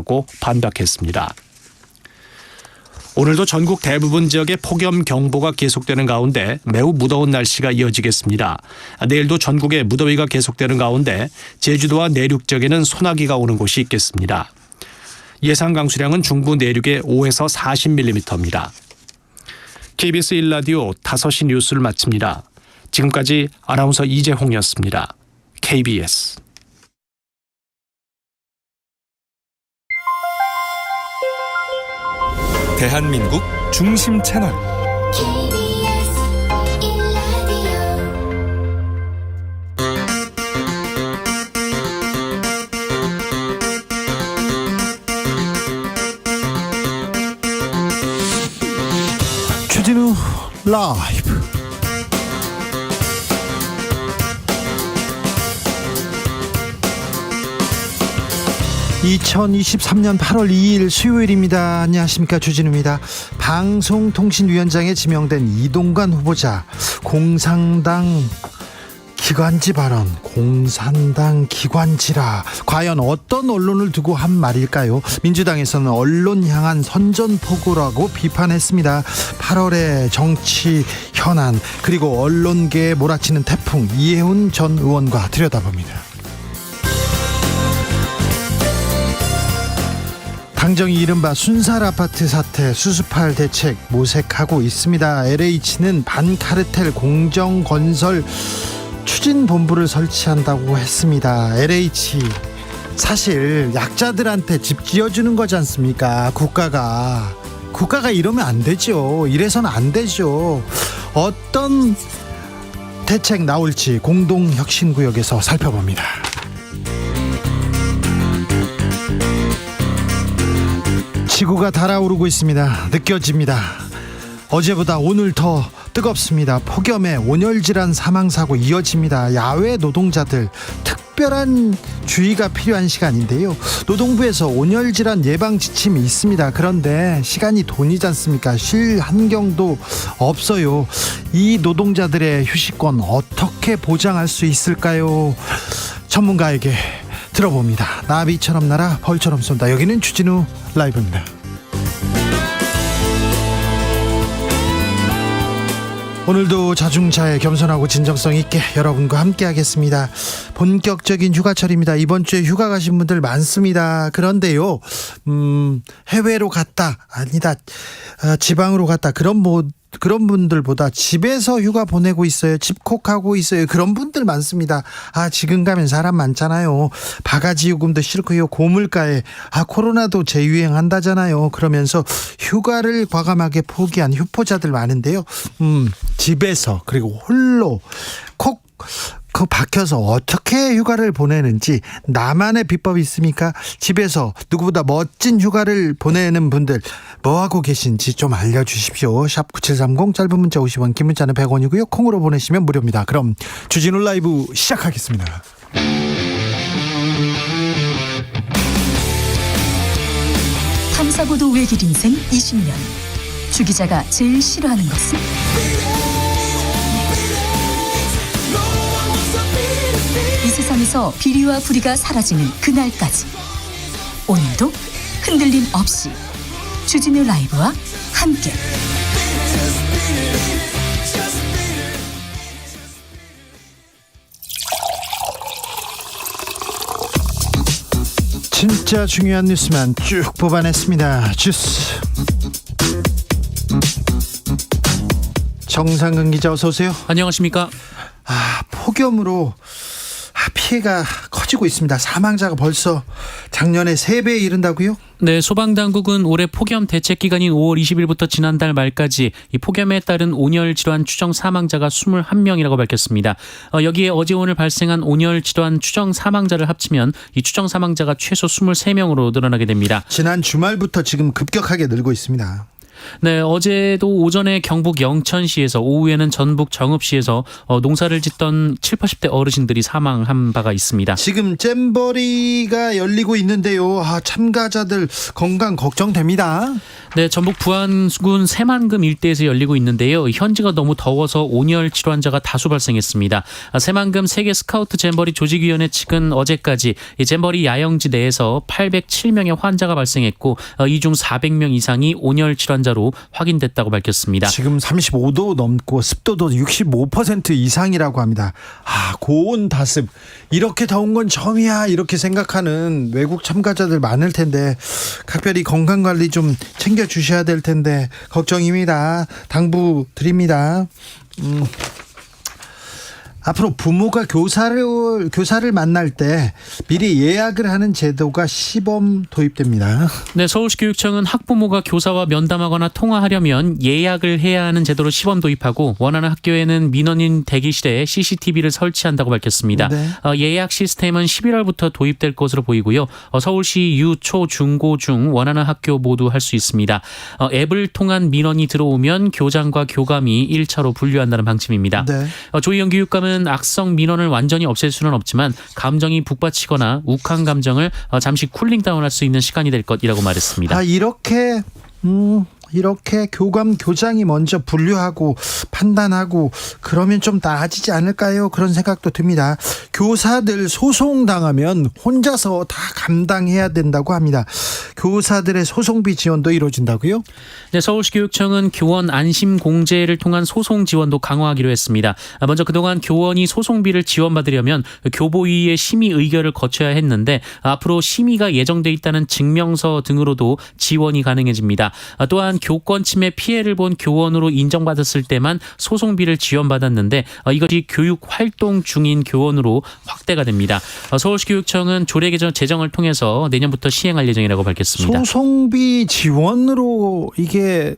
아니라고 반박했습니다. 오늘도 전국 대부분 지역에 폭염 경보가 계속되는 가운데 매우 무더운 날씨가 이어지겠습니다. 내일도 전국에 무더위가 계속되는 가운데 제주도와 내륙 지역에는 소나기가 오는 곳이 있겠습니다. 예상 강수량은 중부 내륙에 5에서 40mm입니다. KBS 1라디오 5시 뉴스를 마칩니다. 지금까지 아나운서 이재홍이었습니다. KBS 대한민국 중심 채널 KBS 1라디오 주진우 라이브. (2023년 8월 2일) 수요일입니다. 안녕하십니까, 주진우입니다. 방송통신위원장에 지명된 이동관 후보자 공산당 기관지 발언, 공산당 기관지라 과연 어떤 언론을 두고 한 말일까요? 민주당에서는 언론 향한 선전포고라고 비판했습니다. 8월의 정치 현안, 그리고 언론계에 몰아치는 태풍, 이해훈 전 의원과 들여다봅니다. 당정이 이른바 순살 아파트 사태 수습할 대책 모색하고 있습니다. LH는 반카르텔 공정건설 추진본부를 설치한다고 했습니다. LH 사실 약자들한테 집 지어주는 거지 않습니까? 국가가 이러면 안 되죠. 이래서는 안 되죠. 어떤 대책 나올지 공동혁신구역에서 살펴봅니다. 지구가 달아오르고 있습니다. 느껴집니다. 어제보다 오늘 더 뜨겁습니다. 폭염에 온열질환 사망사고 이어집니다. 야외 노동자들 특별한 주의가 필요한 시간인데요. 노동부에서 온열질환 예방 지침이 있습니다. 그런데 시간이 돈이지 않습니까? 쉴 환경도 없어요. 이 노동자들의 휴식권 어떻게 보장할 수 있을까요? 전문가에게 들어봅니다. 나비처럼 날아 벌처럼 쏜다. 여기는 주진우 라이브입니다. 오늘도 자중차에 겸손하고 진정성 있게 여러분과 함께 하겠습니다. 본격적인 휴가철입니다. 이번 주에 휴가 가신 분들 많습니다. 그런데요, 해외로 갔다, 아니다, 지방으로 갔다, 그런 분들보다 집에서 휴가 보내고 있어요. 집콕하고 있어요. 그런 분들 많습니다. 지금 가면 사람 많잖아요. 바가지 요금도 싫고요. 고물가에 코로나도 재유행한다잖아요. 그러면서 휴가를 과감하게 포기한 휴포자들 많은데요. 집에서, 그리고 홀로 콕 박혀서 어떻게 휴가를 보내는지 나만의 비법이 있습니까? 집에서 누구보다 멋진 휴가를 보내는 분들 뭐하고 계신지 좀 알려주십시오. 샵 9730, 짧은 문자 50원, 긴 문자는 100원이고요. 콩으로 보내시면 무료입니다. 그럼 주진우 라이브 시작하겠습니다. 탐사보도 외길 인생 20년. 주 기자가 제일 싫어하는 것은? 이 세상에서 비리와 부리가 사라지는 그날까지, 오늘도 흔들림 없이 주진우 라이브와 함께 진짜 중요한 뉴스만 쭉 뽑아냈습니다. 주스 정상근 기자, 어서 오세요. 안녕하십니까? 폭염으로 피해가 커지고 있습니다. 사망자가 벌써 작년에 3배에 이른다고요? 네, 소방당국은 올해 폭염 대책 기간인 5월 20일부터 지난달 말까지 이 폭염에 따른 온열 질환 추정 사망자가 21명이라고 밝혔습니다. 여기에 어제 오늘 발생한 온열 질환 추정 사망자를 합치면 이 추정 사망자가 최소 23명으로 늘어나게 됩니다. 지난 주말부터 지금 급격하게 늘고 있습니다. 네, 어제도 오전에 경북 영천시에서 오후에는 전북 정읍시에서 농사를 짓던 7, 80대 어르신들이 사망한 바가 있습니다. 지금 잼버리가 열리고 있는데요. 참가자들 건강 걱정됩니다. 네, 전북 부안군 새만금 일대에서 열리고 있는데요. 현지가 너무 더워서 온열 질환자가 다수 발생했습니다. 새만금 세계 스카우트 잼버리 조직위원회 측은 어제까지 이 잼버리 야영지 내에서 807명의 환자가 발생했고 이 중 400명 이상이 온열 질환자로 확인됐다고 밝혔습니다. 지금 35도 넘고 습도도 65% 이상이라고 합니다. 고온 다습 이렇게 더운 건 처음이야 이렇게 생각하는 외국 참가자들 많을 텐데 각별히 건강관리 좀 챙겨주셔야 될 텐데 걱정입니다. 당부드립니다. 앞으로 부모가 교사를 만날 때 미리 예약을 하는 제도가 시범 도입됩니다. 네, 서울시 교육청은 학부모가 교사와 면담하거나 통화하려면 예약을 해야 하는 제도로 시범 도입하고 원하는 학교에는 민원인 대기실에 CCTV를 설치한다고 밝혔습니다. 네. 예약 시스템은 11월부터 도입될 것으로 보이고요. 서울시 유, 초, 중, 고 중 원하는 학교 모두 할 수 있습니다. 앱을 통한 민원이 들어오면 교장과 교감이 1차로 분류한다는 방침입니다. 네. 조희영 교육감은 악성 민원을 완전히 없앨 수는 없지만 감정이 북받치거나 욱한 감정을 잠시 쿨링다운할 수 있는 시간이 될 것이라고 말했습니다. 이렇게 교감 교장이 먼저 분류하고 판단하고 그러면 좀 나아지지 않을까요? 그런 생각도 듭니다. 교사들 소송당하면 혼자서 다 감당해야 된다고 합니다. 교사들의 소송비 지원도 이루어진다고요? 네, 서울시 교육청은 교원 안심 공제를 통한 소송 지원도 강화하기로 했습니다. 먼저 그동안 교원이 소송비를 지원받으려면 교보위의 심의 의결을 거쳐야 했는데 앞으로 심의가 예정돼 있다는 증명서 등으로도 지원이 가능해집니다. 또한 교권 침해 피해를 본 교원으로 인정받았을 때만 소송비를 지원받았는데 이것이 교육 활동 중인 교원으로 확대가 됩니다. 서울시 교육청은 조례 개정 제정을 통해서 내년부터 시행할 예정이라고 밝혔습니다. 소송비 지원으로 이게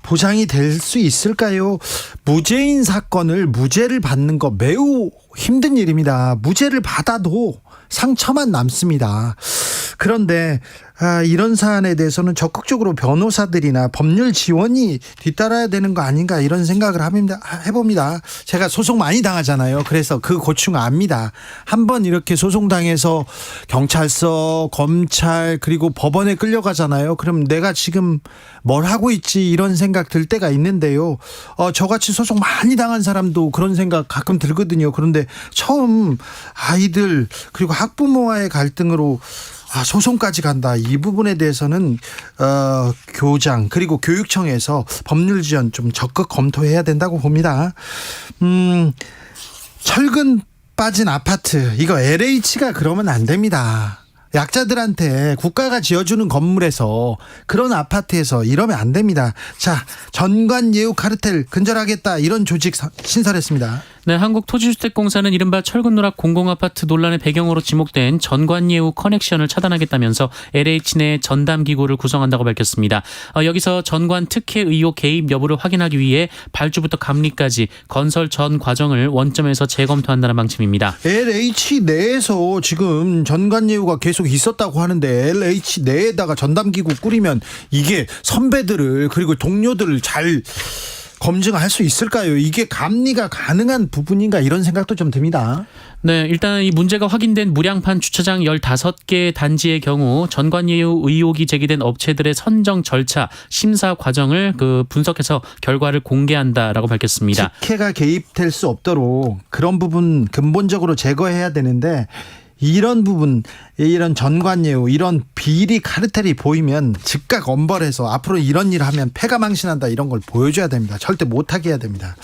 보장이 될 수 있을까요? 무죄인 사건을 무죄를 받는 거 매우 힘든 일입니다. 무죄를 받아도 상처만 남습니다. 그런데 이런 사안에 대해서는 적극적으로 변호사들이나 법률 지원이 뒤따라야 되는 거 아닌가 이런 생각을 해봅니다. 제가 소송 많이 당하잖아요. 그래서 그 고충 압니다. 한번 이렇게 소송당해서 경찰서, 검찰 그리고 법원에 끌려가잖아요. 그럼 내가 지금 뭘 하고 있지 이런 생각 들 때가 있는데요. 저같이 소송 많이 당한 사람도 그런 생각 가끔 들거든요. 그런데 처음 아이들 그리고 학부모와의 갈등으로 소송까지 간다. 이 부분에 대해서는 교장 그리고 교육청에서 법률 지원 좀 적극 검토해야 된다고 봅니다. 철근 빠진 아파트 이거 LH가 그러면 안 됩니다. 약자들한테 국가가 지어주는 건물에서 그런 아파트에서 이러면 안 됩니다. 자, 전관예우 카르텔 근절하겠다 이런 조직 신설했습니다. 네, 한국토지주택공사는 이른바 철근누락 공공아파트 논란의 배경으로 지목된 전관예우 커넥션을 차단하겠다면서 LH 내 전담기구를 구성한다고 밝혔습니다. 여기서 전관 특혜 의혹 개입 여부를 확인하기 위해 발주부터 감리까지 건설 전 과정을 원점에서 재검토한다는 방침입니다. LH 내에서 지금 전관예우가 계속 있었다고 하는데 LH 내에다가 전담기구 꾸리면 이게 선배들을 그리고 동료들을 잘 검증할 수 있을까요? 이게 감리가 가능한 부분인가 이런 생각도 좀 듭니다. 네, 일단 이 문제가 확인된 무량판 주차장 15개 단지의 경우 전관예우 의혹이 제기된 업체들의 선정 절차, 심사 과정을 분석해서 결과를 공개한다라고 밝혔습니다. 특혜가 개입될 수 없도록 그런 부분 근본적으로 제거해야 되는데 이런 부분, 이런 전관예우, 이런 비리 카르텔이 보이면 즉각 엄벌해서 앞으로 이런 일 하면 패가 망신한다 이런 걸 보여줘야 됩니다. 절대 못하게 해야 됩니다.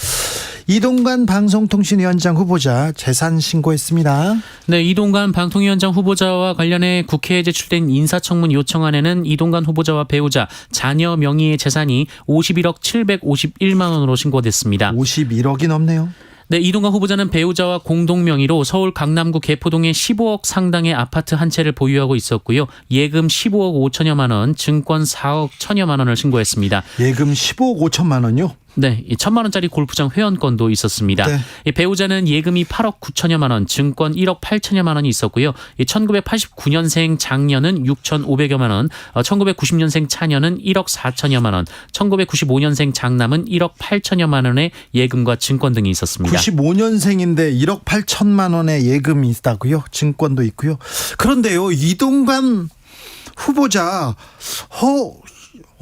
이동관 방송통신위원장 후보자 재산 신고했습니다. 네, 이동관 방통위원장 후보자와 관련해 국회에 제출된 인사청문 요청안에는 이동관 후보자와 배우자, 자녀 명의의 재산이 51억 751만 원으로 신고됐습니다. 51억이 넘네요. 네, 이동관 후보자는 배우자와 공동 명의로 서울 강남구 개포동에 15억 상당의 아파트 한 채를 보유하고 있었고요. 예금 15억 5천여만 원, 증권 4억 1천여만 원을 신고했습니다. 예금 15억 5천만 원요? 네, 이 1,000만 원짜리 골프장 회원권도 있었습니다. 네. 이 배우자는 예금이 8억 9천여만 원, 증권 1억 8천여만 원이 있었고요. 이 1989년생 장녀는 6,500여만 원, 1990년생 차녀는 1억 4천여만 원, 1995년생 장남은 1억 8천여만 원의 예금과 증권 등이 있었습니다. 95년생인데 1억 8천만 원의 예금이 있다고요? 증권도 있고요. 그런데요, 이동관 후보자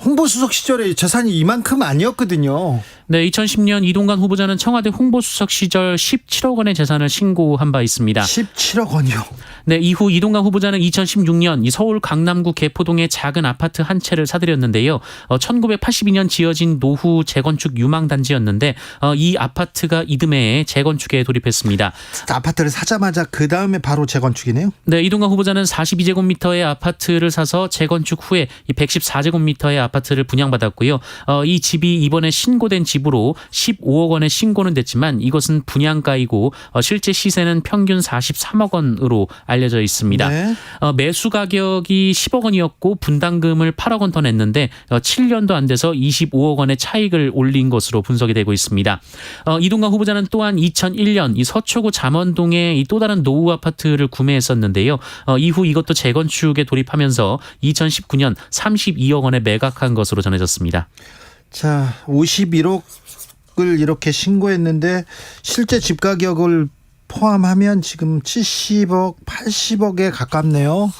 홍보수석 시절에 재산이 이만큼 아니었거든요. 네, 2010년 이동관 후보자는 청와대 홍보수석 시절 17억 원의 재산을 신고한 바 있습니다. 17억 원이요. 네, 이후 이동관 후보자는 2016년 이 서울 강남구 개포동의 작은 아파트 한 채를 사들였는데요. 1982년 지어진 노후 재건축 유망단지였는데 이 아파트가 이듬해에 재건축에 돌입했습니다. 아파트를 사자마자 그 다음에 바로 재건축이네요. 네, 이동관 후보자는 42제곱미터의 아파트를 사서 재건축 후에 이 114제곱미터의 아파트를 분양받았고요. 이 집이 이번에 신고된 집으로 15억 원의 신고는 됐지만 이것은 분양가이고 실제 시세는 평균 43억 원으로 알려져 있습니다. 네. 매수 가격이 10억 원이었고 분담금을 8억 원 더 냈는데 7년도 안 돼서 25억 원의 차익을 올린 것으로 분석이 되고 있습니다. 이동관 후보자는 또한 2001년 이 서초구 잠원동에 이 또 다른 노후 아파트를 구매했었는데요. 이후 이것도 재건축에 돌입하면서 2019년 32억 원에 매각한 것으로 전해졌습니다. 자, 51억을 이렇게 신고했는데 실제 집 가격을 포함하면 지금 70억, 80억에 가깝네요.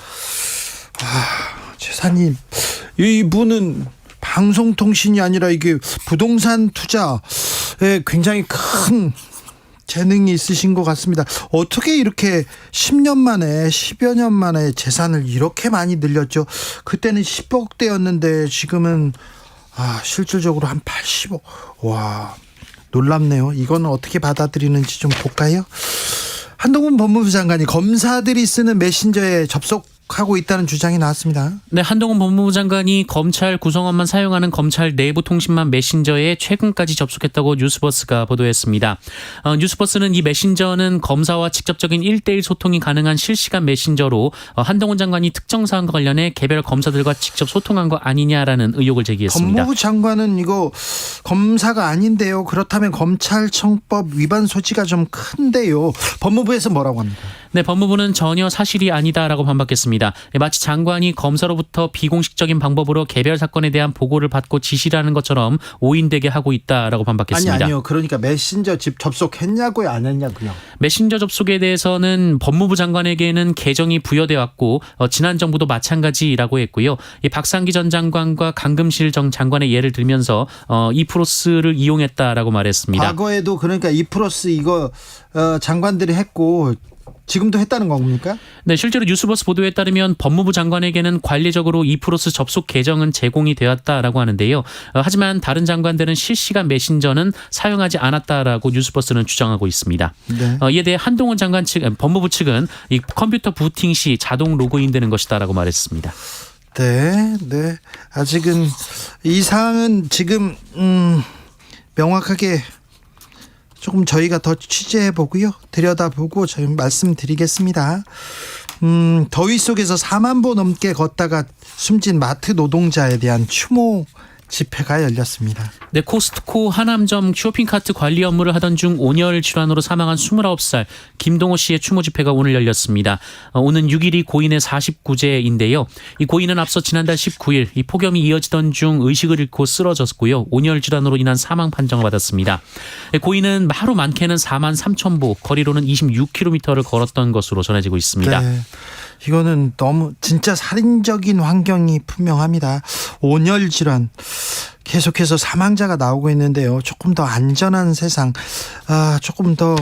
재산이, 이분은 방송통신이 아니라 이게 부동산 투자에 굉장히 큰 재능이 있으신 것 같습니다. 어떻게 이렇게 10년 만에 10여 년 만에 재산을 이렇게 많이 늘렸죠? 그때는 10억대였는데 지금은 실질적으로 한 80억. 와, 놀랍네요. 이거는 어떻게 받아들이는지 좀 볼까요? 한동훈 법무부 장관이 검사들이 쓰는 메신저에 접속하고 있다는 주장이 나왔습니다. 네, 한동훈 법무부 장관이 검찰 구성원만 사용하는 검찰 내부 통신망 메신저에 최근까지 접속했다고 뉴스버스가 보도했습니다. 뉴스버스는 이 메신저는 검사와 직접적인 1:1 소통이 가능한 실시간 메신저로 한동훈 장관이 특정 사안과 관련해 개별 검사들과 직접 소통한 거 아니냐라는 의혹을 제기했습니다. 법무부 장관은 이거 검사가 아닌데요. 그렇다면 검찰청법 위반 소지가 좀 큰데요. 법무부에서 뭐라고 합니까? 네, 법무부는 전혀 사실이 아니다라고 반박했습니다. 마치 장관이 검사로부터 비공식적인 방법으로 개별 사건에 대한 보고를 받고 지시를 하는 것처럼 오인되게 하고 있다라고 반박했습니다. 아니요. 그러니까 메신저 집 접속했냐고요, 안 했냐고요? 메신저 접속에 대해서는 법무부 장관에게는 계정이 부여돼 왔고 지난 정부도 마찬가지라고 했고요. 이 박상기 전 장관과 강금실 전 장관의 예를 들면서 이프로스를 이용했다라고 말했습니다. 과거에도 그러니까 이프로스 이거 장관들이 했고 지금도 했다는 겁니까? 네, 실제로 뉴스버스 보도에 따르면 법무부 장관에게는 관리적으로 이프로스 접속 계정은 제공이 되었다라고 하는데요. 하지만 다른 장관들은 실시간 메신저는 사용하지 않았다라고 뉴스버스는 주장하고 있습니다. 네. 이에 대해 한동훈 장관 측, 법무부 측은 이 컴퓨터 부팅 시 자동 로그인되는 것이다라고 말했습니다. 네. 아직은 이 사항은 지금 명확하게 조금 저희가 더 취재해보고요. 들여다보고 저희 말씀드리겠습니다. 더위 속에서 4만 보 넘게 걷다가 숨진 마트 노동자에 대한 추모 집회가 열렸습니다. 네, 코스트코 하남점 쇼핑카트 관리 업무를 하던 중 온열 질환으로 사망한 29살 김동호 씨의 추모 집회가 오늘 열렸습니다. 오는 6일이 고인의 49제인데요. 이 고인은 앞서 지난달 19일 이 폭염이 이어지던 중 의식을 잃고 쓰러졌고요. 온열 질환으로 인한 사망 판정을 받았습니다. 고인은 하루 많게는 4만 3천 보, 거리로는 26km를 걸었던 것으로 전해지고 있습니다. 네. 이거는 너무 진짜 살인적인 환경이 분명합니다. 온열 질환 계속해서 사망자가 나오고 있는데요. 조금 더 안전한 세상, 조금 더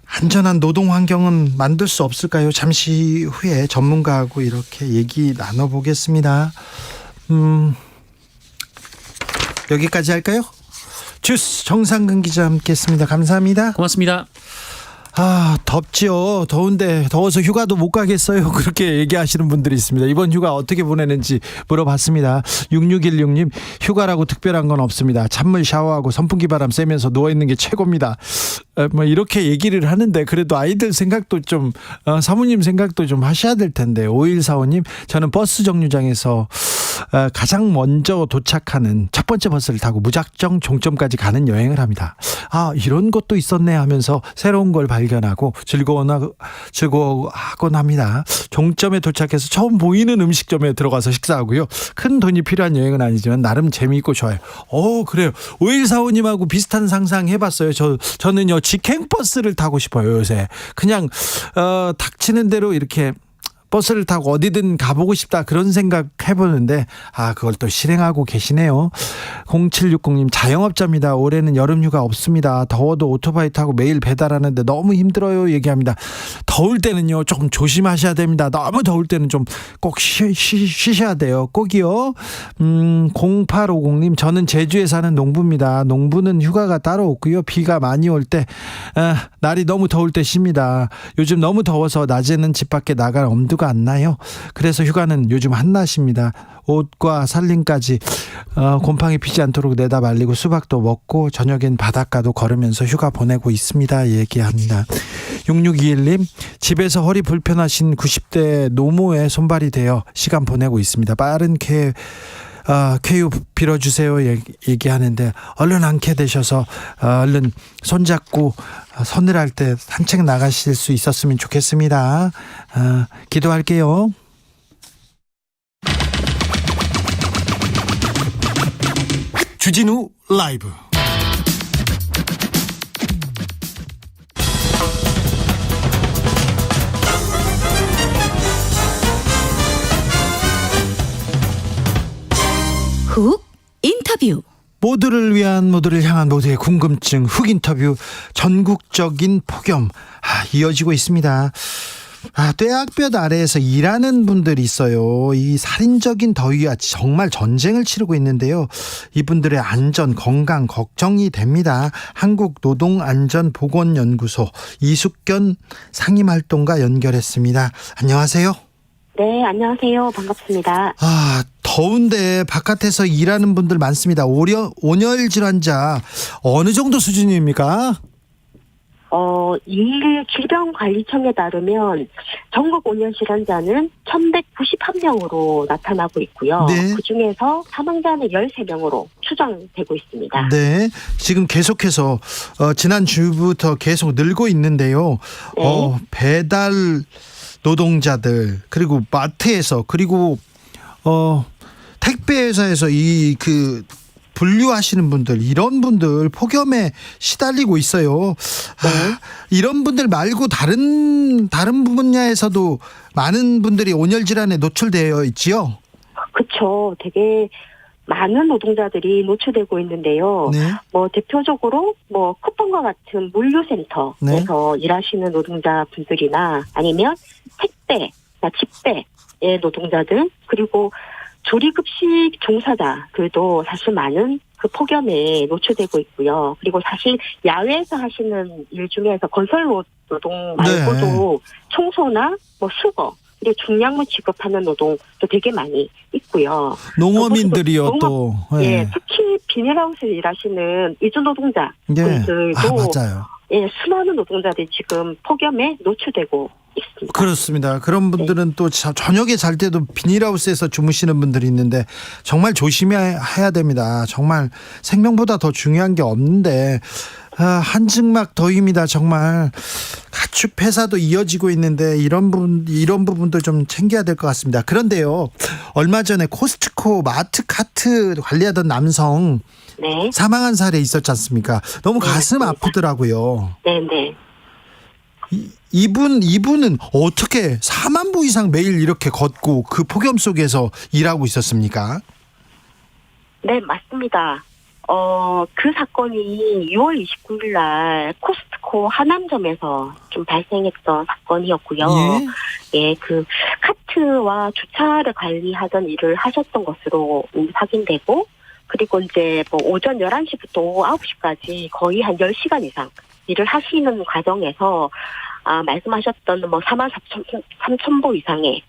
안전한 노동 환경은 만들 수 없을까요? 잠시 후에 전문가하고 이렇게 얘기 나눠보겠습니다. 여기까지 할까요? 주스 정상근 기자 함께했습니다. 감사합니다. 고맙습니다. 덥지요. 더운데 더워서 휴가도 못 가겠어요. 그렇게 얘기하시는 분들이 있습니다. 이번 휴가 어떻게 보내는지 물어봤습니다. 6616님, 휴가라고 특별한 건 없습니다. 찬물 샤워하고 선풍기 바람 쐬면서 누워있는 게 최고입니다. 뭐 이렇게 얘기를 하는데 그래도 아이들 생각도 좀 사모님 생각도 좀 하셔야 될 텐데. 5145님, 저는 버스 정류장에서 가장 먼저 도착하는 첫 번째 버스를 타고 무작정 종점까지 가는 여행을 합니다. 이런 것도 있었네 하면서 새로운 걸 발견하고 즐거워하곤 합니다. 종점에 도착해서 처음 보이는 음식점에 들어가서 식사하고요. 큰 돈이 필요한 여행은 아니지만 나름 재미있고 좋아요. 그래요. 5145님하고 비슷한 상상 해봤어요. 저는요, 직행버스를 타고 싶어요, 요새. 그냥 닥치는 대로 이렇게 버스를 타고 어디든 가보고 싶다, 그런 생각 해보는데 그걸 또 실행하고 계시네요. 0760님, 자영업자입니다. 올해는 여름휴가 없습니다. 더워도 오토바이 타고 매일 배달하는데 너무 힘들어요 얘기합니다. 더울 때는요 조금 조심하셔야 됩니다. 너무 더울 때는 좀 꼭 쉬셔야 돼요. 꼭이요. 0850님, 저는 제주에 사는 농부입니다. 농부는 휴가가 따로 없고요. 비가 많이 올 때 날이 너무 더울 때 쉽니다. 요즘 너무 더워서 낮에는 집 밖에 나갈 엄두가 안 나요. 그래서 휴가는 요즘 한낮입니다. 옷과 살림까지 곰팡이 피지 않도록 내다 말리고 수박도 먹고 저녁엔 바닷가도 걸으면서 휴가 보내고 있습니다 얘기합니다. 6621님, 집에서 허리 불편하신 90대 노모의 손발이 되어 시간 보내고 있습니다. 빠른 쾌유 빌어주세요 얘기하는데 얼른 안게 되셔서 얼른 손잡고 서늘할 때 산책 나가실 수 있었으면 좋겠습니다. 기도할게요. 주진우 라이브. 훅 인터뷰. 모두를 위한, 모두를 향한, 모두의 궁금증 훅 인터뷰. 전국적인 폭염 이어지고 있습니다. 떼약볕 아래에서 일하는 분들이 있어요. 이 살인적인 더위와 정말 전쟁을 치르고 있는데요. 이분들의 안전, 건강 걱정이 됩니다. 한국노동안전보건연구소 이숙견 상임활동가 연결했습니다. 안녕하세요. 네, 안녕하세요. 반갑습니다. 더운데 바깥에서 일하는 분들 많습니다. 온열 질환자 어느 정도 수준입니까? 질병관리청에 따르면 전국 온열 질환자는 1,191명으로 나타나고 있고요. 네. 그중에서 사망자는 13명으로 추정되고 있습니다. 네, 지금 계속해서 지난주부터 계속 늘고 있는데요. 네. 배달 노동자들, 그리고 마트에서, 그리고 택배 회사에서 분류하시는 분들, 이런 분들 폭염에 시달리고 있어요. 이런 분들 말고 다른 분야에서도 많은 분들이 온열 질환에 노출되어 있지요. 그렇죠. 되게 많은 노동자들이 노출되고 있는데요. 네. 대표적으로 쿠폰과 같은 물류센터에서 일하시는 노동자분들이나 아니면 택배나 집배의 노동자들, 그리고 조리급식 종사자들도 사실 많은 그 폭염에 노출되고 있고요. 그리고 사실 야외에서 하시는 일 중에서 건설 노동 말고도 청소나 수거, 그리고 중량물 취급하는 노동도 되게 많이 있고요. 농어민들이요 또. 예, 특히 비닐하우스 일하시는 이주 노동자 분들도 맞아요. 수많은 노동자들이 지금 폭염에 노출되고 있습니다. 그렇습니다. 그런 분들은 또 저녁에 잘 때도 비닐하우스에서 주무시는 분들이 있는데 정말 조심해야 됩니다. 정말 생명보다 더 중요한 게 없는데 한증막 더위입니다. 정말 가축 폐사도 이어지고 있는데 이런 부분도 좀 챙겨야 될 것 같습니다. 그런데요, 얼마 전에 코스트코 마트카트 관리하던 남성 사망한 사례 있었지 않습니까? 너무 가슴 아프더라고요. 네네. 이분은 어떻게 4만 보 이상 매일 이렇게 걷고 그 폭염 속에서 일하고 있었습니까? 네, 맞습니다. 그 사건이 6월 29일 날 코스트코 하남점에서 좀 발생했던 사건이었고요. 예, 그 카트와 주차를 관리하던 일을 하셨던 것으로 확인되고, 그리고 이제 오전 11시부터 오후 9시까지 거의 한 10시간 이상 일을 하시는 과정에서 말씀하셨던 43,000보 이상의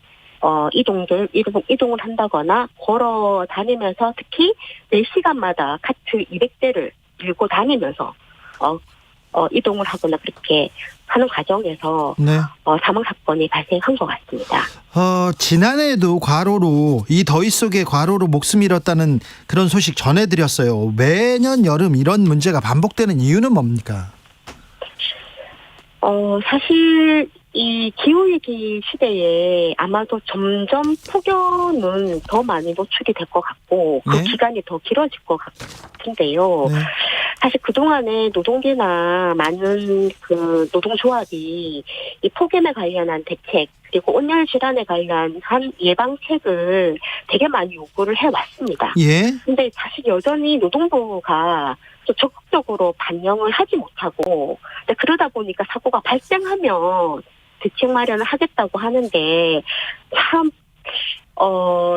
이동을 한다거나 걸어 다니면서, 특히 4시간마다 카트 200대를 들고 다니면서 이동을 하거나 그렇게 하는 과정에서 네. 사망 사건이 발생한 것 같습니다. 지난해에도 과로로 이 더위 속에 과로로 목숨 잃었다는 그런 소식 전해드렸어요. 매년 여름 이런 문제가 반복되는 이유는 뭡니까? 사실 이 기후위기 시대에 아마도 점점 폭염은 더 많이 노출이 될 것 같고 그 네. 기간이 더 길어질 것 같은데요. 네. 사실 그동안에 노동계나 많은 그 노동조합이 이 폭염에 관련한 대책 그리고 온열 질환에 관련한 예방책을 되게 많이 요구를 해왔습니다. 예. 근데 사실 여전히 노동부가 좀 적극적으로 반영을 하지 못하고 그러다 보니까 사고가 발생하면 대책 마련을 하겠다고 하는데 참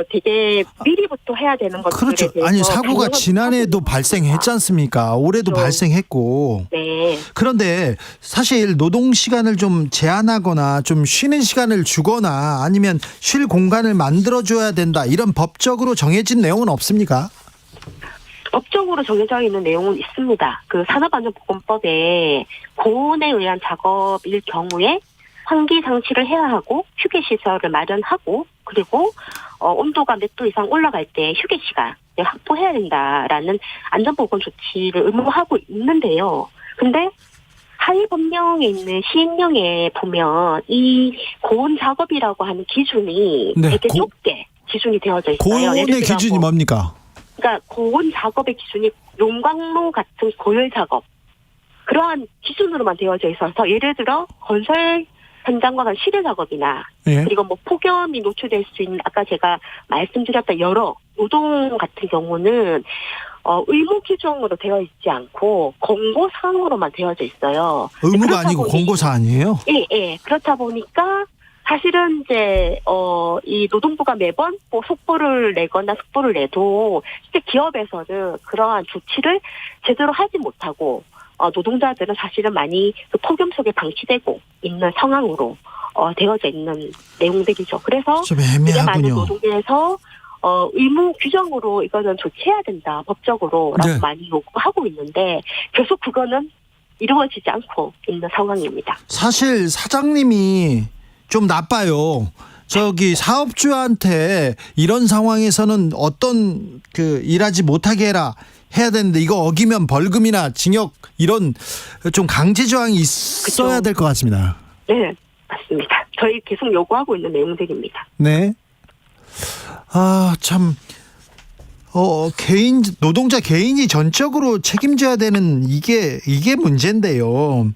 되게 미리부터 해야 되는 것들에 그렇죠. 대해서 아니 사고가 반영을 지난해에도 못하고 발생했지 않습니까? 올해도 그렇죠. 발생했고. 네. 그런데 사실 노동 시간을 좀 제한하거나 좀 쉬는 시간을 주거나 아니면 쉴 공간을 만들어줘야 된다 이런 법적으로 정해진 내용은 없습니까? 법적으로 정해져 있는 내용은 있습니다. 그 산업안전보건법에 고온에 의한 작업일 경우에 환기 장치를 해야 하고 휴게 시설을 마련하고 그리고 온도가 몇 도 이상 올라갈 때 휴게 시간을 확보해야 된다라는 안전보건 조치를 의무화하고 있는데요. 근데 하위 법령에 있는 시행령에 보면 이 고온 작업이라고 하는 기준이 네, 되게 높게 기준이 되어져 있어요. 고온의 예를 들어 기준이 뭐 뭡니까? 그러니까 고온 작업의 기준이 용광로 같은 고열 작업 그러한 기준으로만 되어져 있어서 예를 들어 건설 현장과 같은 실외 작업이나 예. 그리고 뭐 폭염이 노출될 수 있는 아까 제가 말씀드렸던 여러 노동 같은 경우는 의무 규정으로 되어 있지 않고 공고 사항으로만 되어져 있어요. 의무가 그렇다 아니고 보니- 공고 사안이에요? 예. 그렇다 보니까 사실은 이제 이 노동부가 매번 뭐 속보를 내거나 속보를 내도 실제 기업에서는 그러한 조치를 제대로 하지 못하고 노동자들은 사실은 많이 그 폭염 속에 방치되고 있는 상황으로 되어져 있는 내용들이죠. 그래서 좀 되게 많은 애매하군요. 노동계에서 의무 규정으로 이거는 조치해야 된다 법적으로라고 네. 많이 요구하고 있는데 계속 그거는 이루어지지 않고 있는 상황입니다. 사실 사장님이 좀 나빠요. 저기 사업주한테 이런 상황에서는 어떤 일하지 못하게 해야 되는데 이거 어기면 벌금이나 징역 이런 좀 강제 조항이 있어야 그쵸. 될 것 같습니다. 네, 맞습니다. 저희 계속 요구하고 있는 내용들입니다. 네. 참. 노동자 개인이 전적으로 책임져야 되는 이게 문제인데요.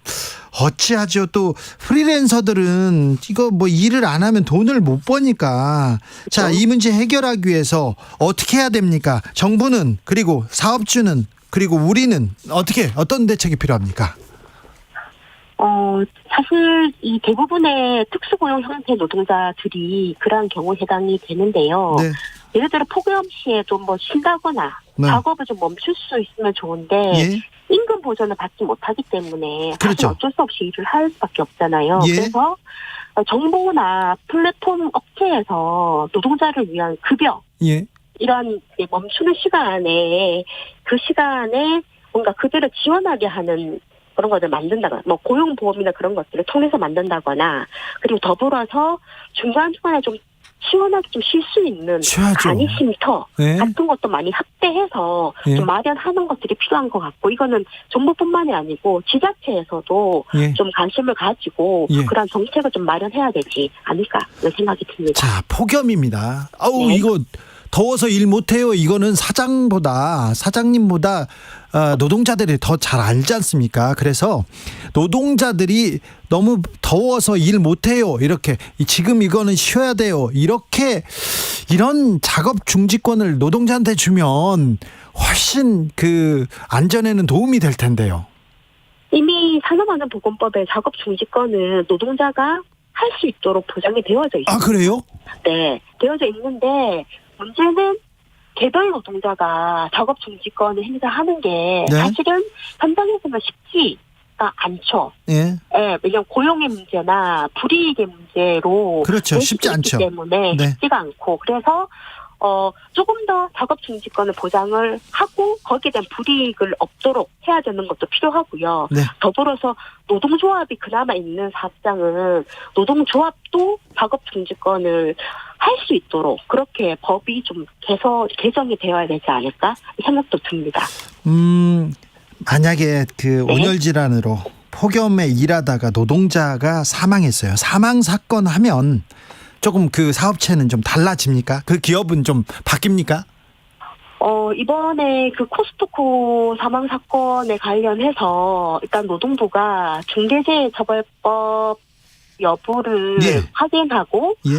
어찌하죠? 또 프리랜서들은 이거 뭐 일을 안 하면 돈을 못 버니까. 자, 이 문제 해결하기 위해서 어떻게 해야 됩니까? 정부는 그리고 사업주는 그리고 우리는 어떤 대책이 필요합니까? 사실 이 대부분의 특수고용 형태 노동자들이 그러한 경우에 해당이 되는데요. 네. 예를 들어 폭염 시에 좀 뭐 쉰다거나 네. 작업을 좀 멈출 수 있으면 좋은데 예. 임금 보전을 받지 못하기 때문에 그렇죠. 사실 어쩔 수 없이 일을 할 수밖에 없잖아요. 예. 그래서 정부나 플랫폼 업체에서 노동자를 위한 급여 예. 이런 멈추는 시간에 그 시간에 뭔가 그대로 지원하게 하는 그런 것을 만든다거나 뭐 고용보험이나 그런 것들을 통해서 만든다거나 그리고 더불어서 중간중간에 좀 시원하게 좀 쉴 수 있는 쉬어야죠. 간이 쉼터 예. 같은 것도 많이 확대해서 예. 좀 마련하는 것들이 필요한 것 같고 이거는 정부뿐만이 아니고 지자체에서도 예. 좀 관심을 가지고 예. 그런 정책을 좀 마련해야 되지 않을까 하는 생각이 듭니다. 자, 폭염입니다. 네. 이거 더워서 일 못해요. 이거는 사장님보다 노동자들이 더 잘 알지 않습니까? 그래서 노동자들이 너무 더워서 일 못해요. 이렇게 지금 이거는 쉬어야 돼요. 이런 작업 중지권을 노동자한테 주면 훨씬 안전에는 도움이 될 텐데요. 이미 산업안전보건법의 작업 중지권은 노동자가 할 수 있도록 보장이 되어져 있습니다. 아, 그래요? 네, 되어져 있는데 문제는 개별 노동자가 작업 중지권을 행사하는 게 네. 사실은 현장에서는 쉽지가 않죠. 예. 네, 왜냐하면 고용의 문제나 불이익의 문제로 그렇죠. 될 쉽지 수 있기 않죠. 때문에 네. 쉽지가 않고 그래서 조금 더 작업 중지권을 보장을 하고 거기에 대한 불이익을 없도록 해야 되는 것도 필요하고요. 네. 더불어서 노동조합이 그나마 있는 사업장은 노동조합도 작업 중지권을 할 수 있도록 그렇게 법이 좀 개정이 되어야 되지 않을까 생각도 듭니다. 만약에 그 네. 온열 질환으로 폭염에 일하다가 노동자가 사망했어요. 사망 사건 하면 조금 그 사업체는 좀 달라집니까? 그 기업은 좀 바뀝니까? 이번에 그 코스트코 사망 사건에 관련해서 일단 노동부가 중대재해처벌법 여부를 예. 확인하고 예.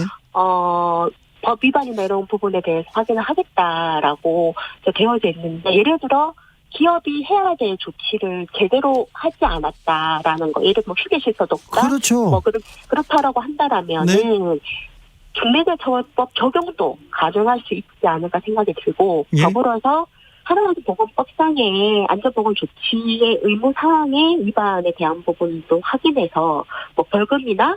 법 위반이나 이런 부분에 대해서 확인을 하겠다라고 되어져 있는데 예를 들어 기업이 해야 될 조치를 제대로 하지 않았다라는 거, 예를 들어 휴게시설도가 그렇죠. 그렇다라고 한다라면은 네. 중대재해처벌법 적용도 가능할 수 있지 않을까 생각이 들고 예. 더불어서 산업안전보건법상의 안전보건 조치의 의무 사항의 위반에 대한 부분도 확인해서 뭐 벌금이나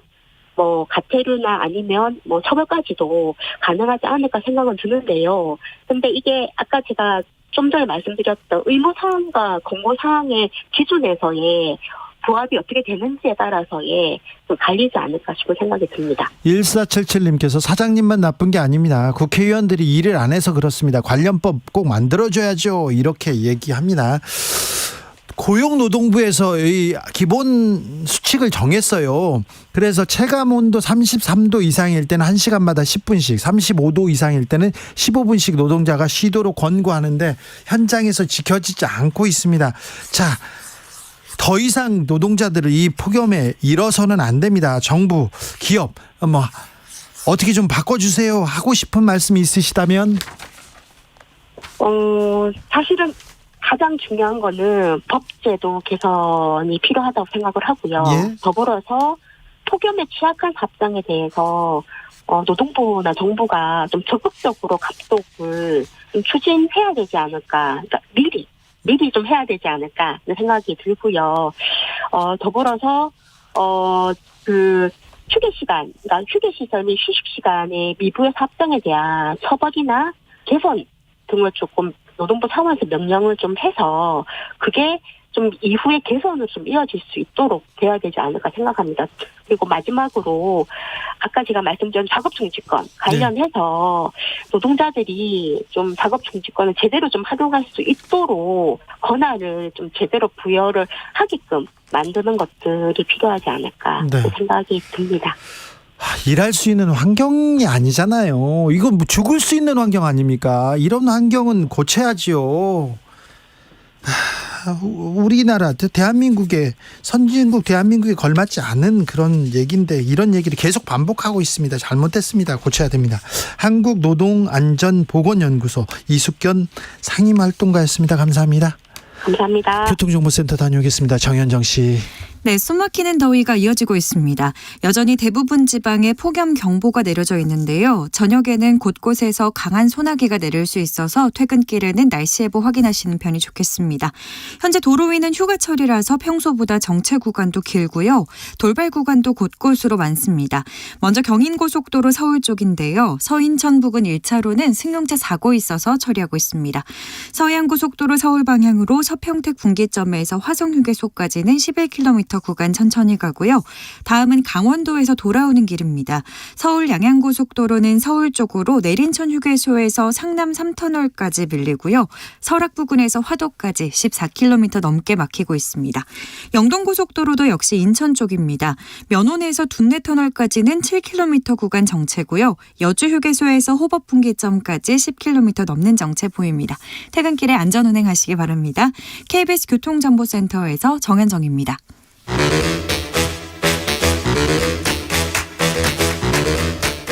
뭐 가태료나 아니면 뭐 처벌까지도 가능하지 않을까 생각은 드는데요. 근데 이게 아까 제가 좀 전에 말씀드렸던 의무 사항과 권고 사항의 기준에서의 부합이 어떻게 되는지에 따라서의 좀 갈리지 않을까 싶은 생각이 듭니다. 1477님께서 사장님만 나쁜 게 아닙니다. 국회의원들이 일을 안 해서 그렇습니다. 관련법 꼭 만들어줘야죠. 이렇게 얘기합니다. 고용노동부에서 이 기본 수칙을 정했어요. 그래서 체감온도 33도 이상일 때는 1시간마다 10분씩, 35도 이상일 때는 15분씩 노동자가 쉬도록 권고하는데 현장에서 지켜지지 않고 있습니다. 자, 더 이상 노동자들을 이 폭염에 일어서는 안 됩니다. 정부, 기업, 뭐 어떻게 좀 바꿔주세요. 하고 싶은 말씀이 있으시다면? 사실은 가장 중요한 거는 법제도 개선이 필요하다고 생각을 하고요. 예. 더불어서 폭염에 취약한 사업장에 대해서 노동부나 정부가 좀 적극적으로 감독을 좀 추진해야 되지 않을까. 그러니까 미리 좀 해야 되지 않을까 하는 생각이 들고요. 더불어서 그 휴게 시간, 그러니까 휴게 시설 및 휴식 시간의 미부의 사업장에 대한 처벌이나 개선 등을 조금 노동부 차원에서 명령을 좀 해서 그게 좀 이후에 개선을 좀 이어질 수 있도록 돼야 되지 않을까 생각합니다. 그리고 마지막으로 아까 제가 말씀드린 작업중지권 관련해서 노동자들이 좀 작업중지권을 제대로 좀 활용할 수 있도록 권한을 좀 제대로 부여를 하게끔 만드는 것들이 필요하지 않을까 네. 생각이 듭니다. 일할 수 있는 환경이 아니잖아요. 이건 뭐 죽을 수 있는 환경 아닙니까? 이런 환경은 고쳐야지요. 우리나라 대한민국의 선진국 대한민국에 걸맞지 않은 그런 얘기인데 이런 얘기를 계속 반복하고 있습니다. 잘못됐습니다. 고쳐야 됩니다. 한국노동안전보건연구소 이숙견 상임활동가였습니다. 감사합니다. 감사합니다. 교통정보센터 다녀오겠습니다. 정현정 씨. 네, 숨막히는 더위가 이어지고 있습니다. 여전히 대부분 지방에 폭염 경보가 내려져 있는데요. 저녁에는 곳곳에서 강한 소나기가 내릴 수 있어서 퇴근길에는 날씨 예보 확인하시는 편이 좋겠습니다. 현재 도로 위는 휴가철이라서 평소보다 정체 구간도 길고요. 돌발 구간도 곳곳으로 많습니다. 먼저 경인고속도로 서울 쪽인데요. 서인천 부근 1차로는 승용차 사고 있어서 처리하고 있습니다. 서해안고속도로 서울 방향으로 서평택 분기점에서 화성휴게소까지는 11km 구간 천천히 가고요. 다음은 강원도에서 돌아오는 길입니다. 서울 양양고속도로는 서울 쪽으로 내린천 휴게소에서 상남 3터널까지 밀리고요. 설악 부근에서 화도까지 14km 넘게 막히고 있습니다. 영동고속도로도 역시 인천 쪽입니다. 면원에서 둔내터널까지는 7km 구간 정체고요. 여주휴게소에서 호법분기점까지 10km 넘는 정체 보입니다. 퇴근길에 안전운행하시기 바랍니다. KBS 교통정보센터에서 정현정입니다.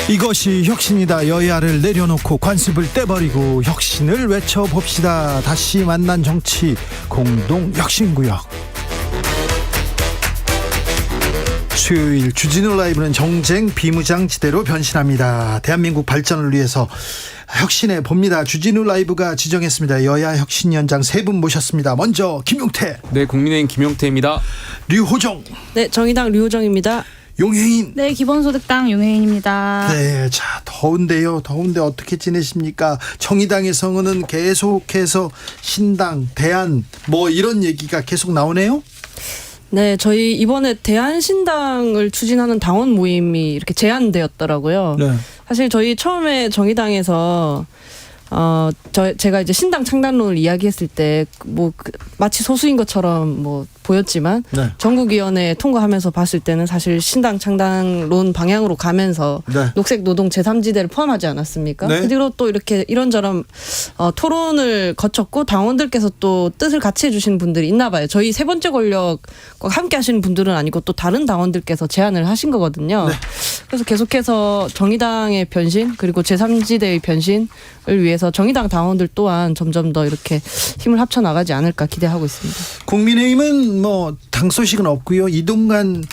이것이 혁신이다. 여야를 내려놓고 관습을 떼버리고 혁신을 외쳐봅시다. 다시 만난 정치 공동혁신구역. 수요일 주진우 라이브는 정쟁 비무장지대로 변신합니다. 대한민국 발전을 위해서 혁신해 봅니다. 주진우 라이브가 지정했습니다. 여야 혁신위원장 3분 모셨습니다. 먼저 김용태, 네, 국민의힘 김용태입니다. 류호정, 네, 정의당 류호정입니다. 용혜인. 네, 기본소득당 용혜인입니다. 네, 자, 더운데요. 더운데 어떻게 지내십니까? 정의당의 성은은 계속해서 신당, 대안 뭐 이런 얘기가 계속 나오네요. 네, 저희 이번에 대한신당을 추진하는 당원 모임이 이렇게 제안되었더라고요. 네. 사실 저희 처음에 정의당에서 제가 이제 신당 창단론을 이야기했을 때 마치 소수인 것처럼 보였지만 네. 전국위원회 통과하면서 봤을 때는 사실 신당 창당론 방향으로 가면서 네. 녹색 노동 제3지대를 포함하지 않았습니까? 네. 그 뒤로 또 이렇게 이런저런 토론을 거쳤고 당원들께서 또 뜻을 같이 해주시는 분들이 있나 봐요. 저희 세 번째 권력과 함께 하시는 분들은 아니고 또 다른 당원들께서 제안을 하신 거거든요. 네. 그래서 계속해서 정의당의 변신 그리고 제3지대의 변신을 위해서 정의당 당원들 또한 점점 더 이렇게 힘을 합쳐 나가지 않을까 기대하고 있습니다. 국민의힘은 당 소식은 없고요. 이동관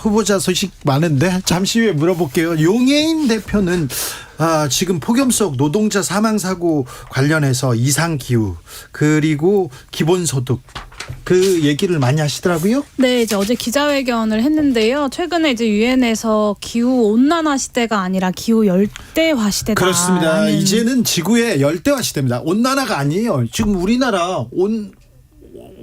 후보자 소식 많은데 잠시 후에 물어볼게요. 용혜인 대표는 지금 폭염 속 노동자 사망 사고 관련해서 이상 기후 그리고 기본소득 그 얘기를 많이 하시더라고요. 네, 이제 어제 기자회견을 했는데요. 최근에 이제 유엔에서 기후 온난화 시대가 아니라 기후 열대화 시대다. 그렇습니다. 이제는 지구의 열대화 시대입니다. 온난화가 아니에요. 지금 우리나라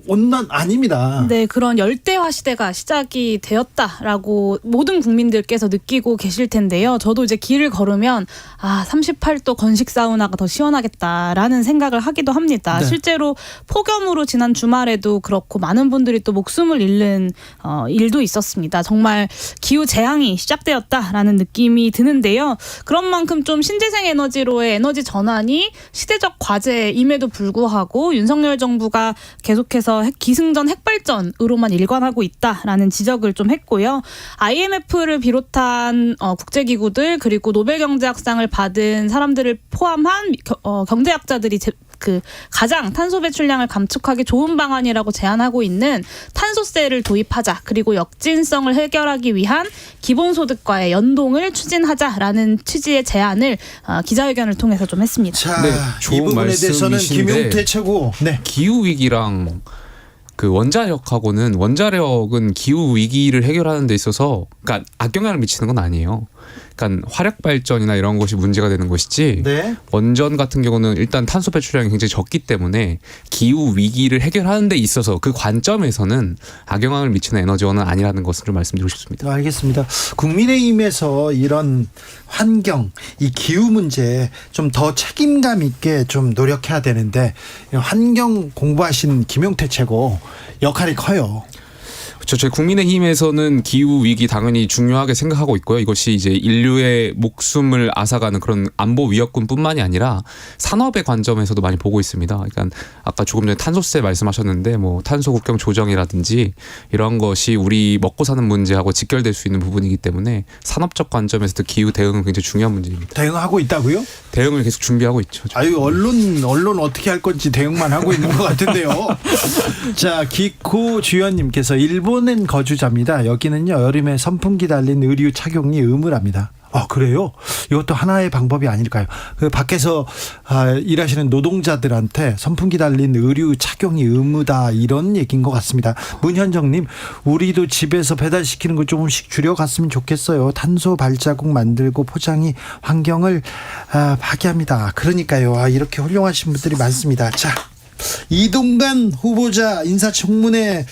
온난 아닙니다. 네, 그런 열대화 시대가 시작이 되었다라고 모든 국민들께서 느끼고 계실 텐데요. 저도 이제 길을 걸으면 38도 건식 사우나가 더 시원하겠다라는 생각을 하기도 합니다. 네. 실제로 폭염으로 지난 주말에도 그렇고 많은 분들이 또 목숨을 잃는 일도 있었습니다. 정말 기후 재앙이 시작되었다라는 느낌이 드는데요. 그런 만큼 좀 신재생 에너지로의 에너지 전환이 시대적 과제임에도 불구하고 윤석열 정부가 계속해서 기승전 핵발전으로만 일관하고 있다라는 지적을 좀 했고요. IMF를 비롯한 국제기구들 그리고 노벨경제학상을 받은 사람들을 포함한 경제학자들이 가장 탄소 배출량을 감축하기 좋은 방안이라고 제안하고 있는 탄소세를 도입하자. 그리고 역진성을 해결하기 위한 기본소득과의 연동을 추진하자라는 취지의 제안을 기자회견을 통해서 좀 했습니다. 자, 네, 이 좋은 부분에 대해서는 말씀이신데 김용태 최고. 네. 기후 위기랑 그 원자력은 기후 위기를 해결하는 데 있어서 그러니까 악영향을 미치는 건 아니에요. 그러니까 화력 발전이나 이런 것이 문제가 되는 것이지. 네. 원전 같은 경우는 일단 탄소 배출량이 굉장히 적기 때문에 기후 위기를 해결하는 데 있어서 그 관점에서는 악영향을 미치는 에너지원은 아니라는 것을 좀 말씀드리고 싶습니다. 알겠습니다. 국민의힘에서 이런 환경, 이 기후 문제 좀 더 책임감 있게 좀 노력해야 되는데 환경 공부하신 김용태 최고 역할이 커요. 저희 국민의힘에서는 기후 위기 당연히 중요하게 생각하고 있고요. 이것이 이제 인류의 목숨을 앗아가는 그런 안보 위협군뿐만이 아니라 산업의 관점에서도 많이 보고 있습니다. 그러니까 아까 조금 전에 탄소세 말씀하셨는데 탄소 국경 조정이라든지 이런 것이 우리 먹고 사는 문제하고 직결될 수 있는 부분이기 때문에 산업적 관점에서도 기후 대응은 굉장히 중요한 문제입니다. 대응하고 있다고요? 대응을 계속 준비하고 있죠. 아유, 언론 어떻게 할 건지 대응만 하고 있는 것 같은데요. 자, 기코 주연님께서 일본엔 거주자입니다. 여기는요 여름에 선풍기 달린 의류 착용이 의무랍니다. 그래요? 이것도 하나의 방법이 아닐까요? 그 밖에서 일하시는 노동자들한테 선풍기 달린 의류 착용이 의무다 이런 얘기인 것 같습니다. 문현정님, 우리도 집에서 배달시키는 거 조금씩 줄여갔으면 좋겠어요. 탄소 발자국 만들고 포장이 환경을 파괴합니다. 그러니까요. 이렇게 훌륭하신 분들이 많습니다. 자, 이동관 후보자 인사청문회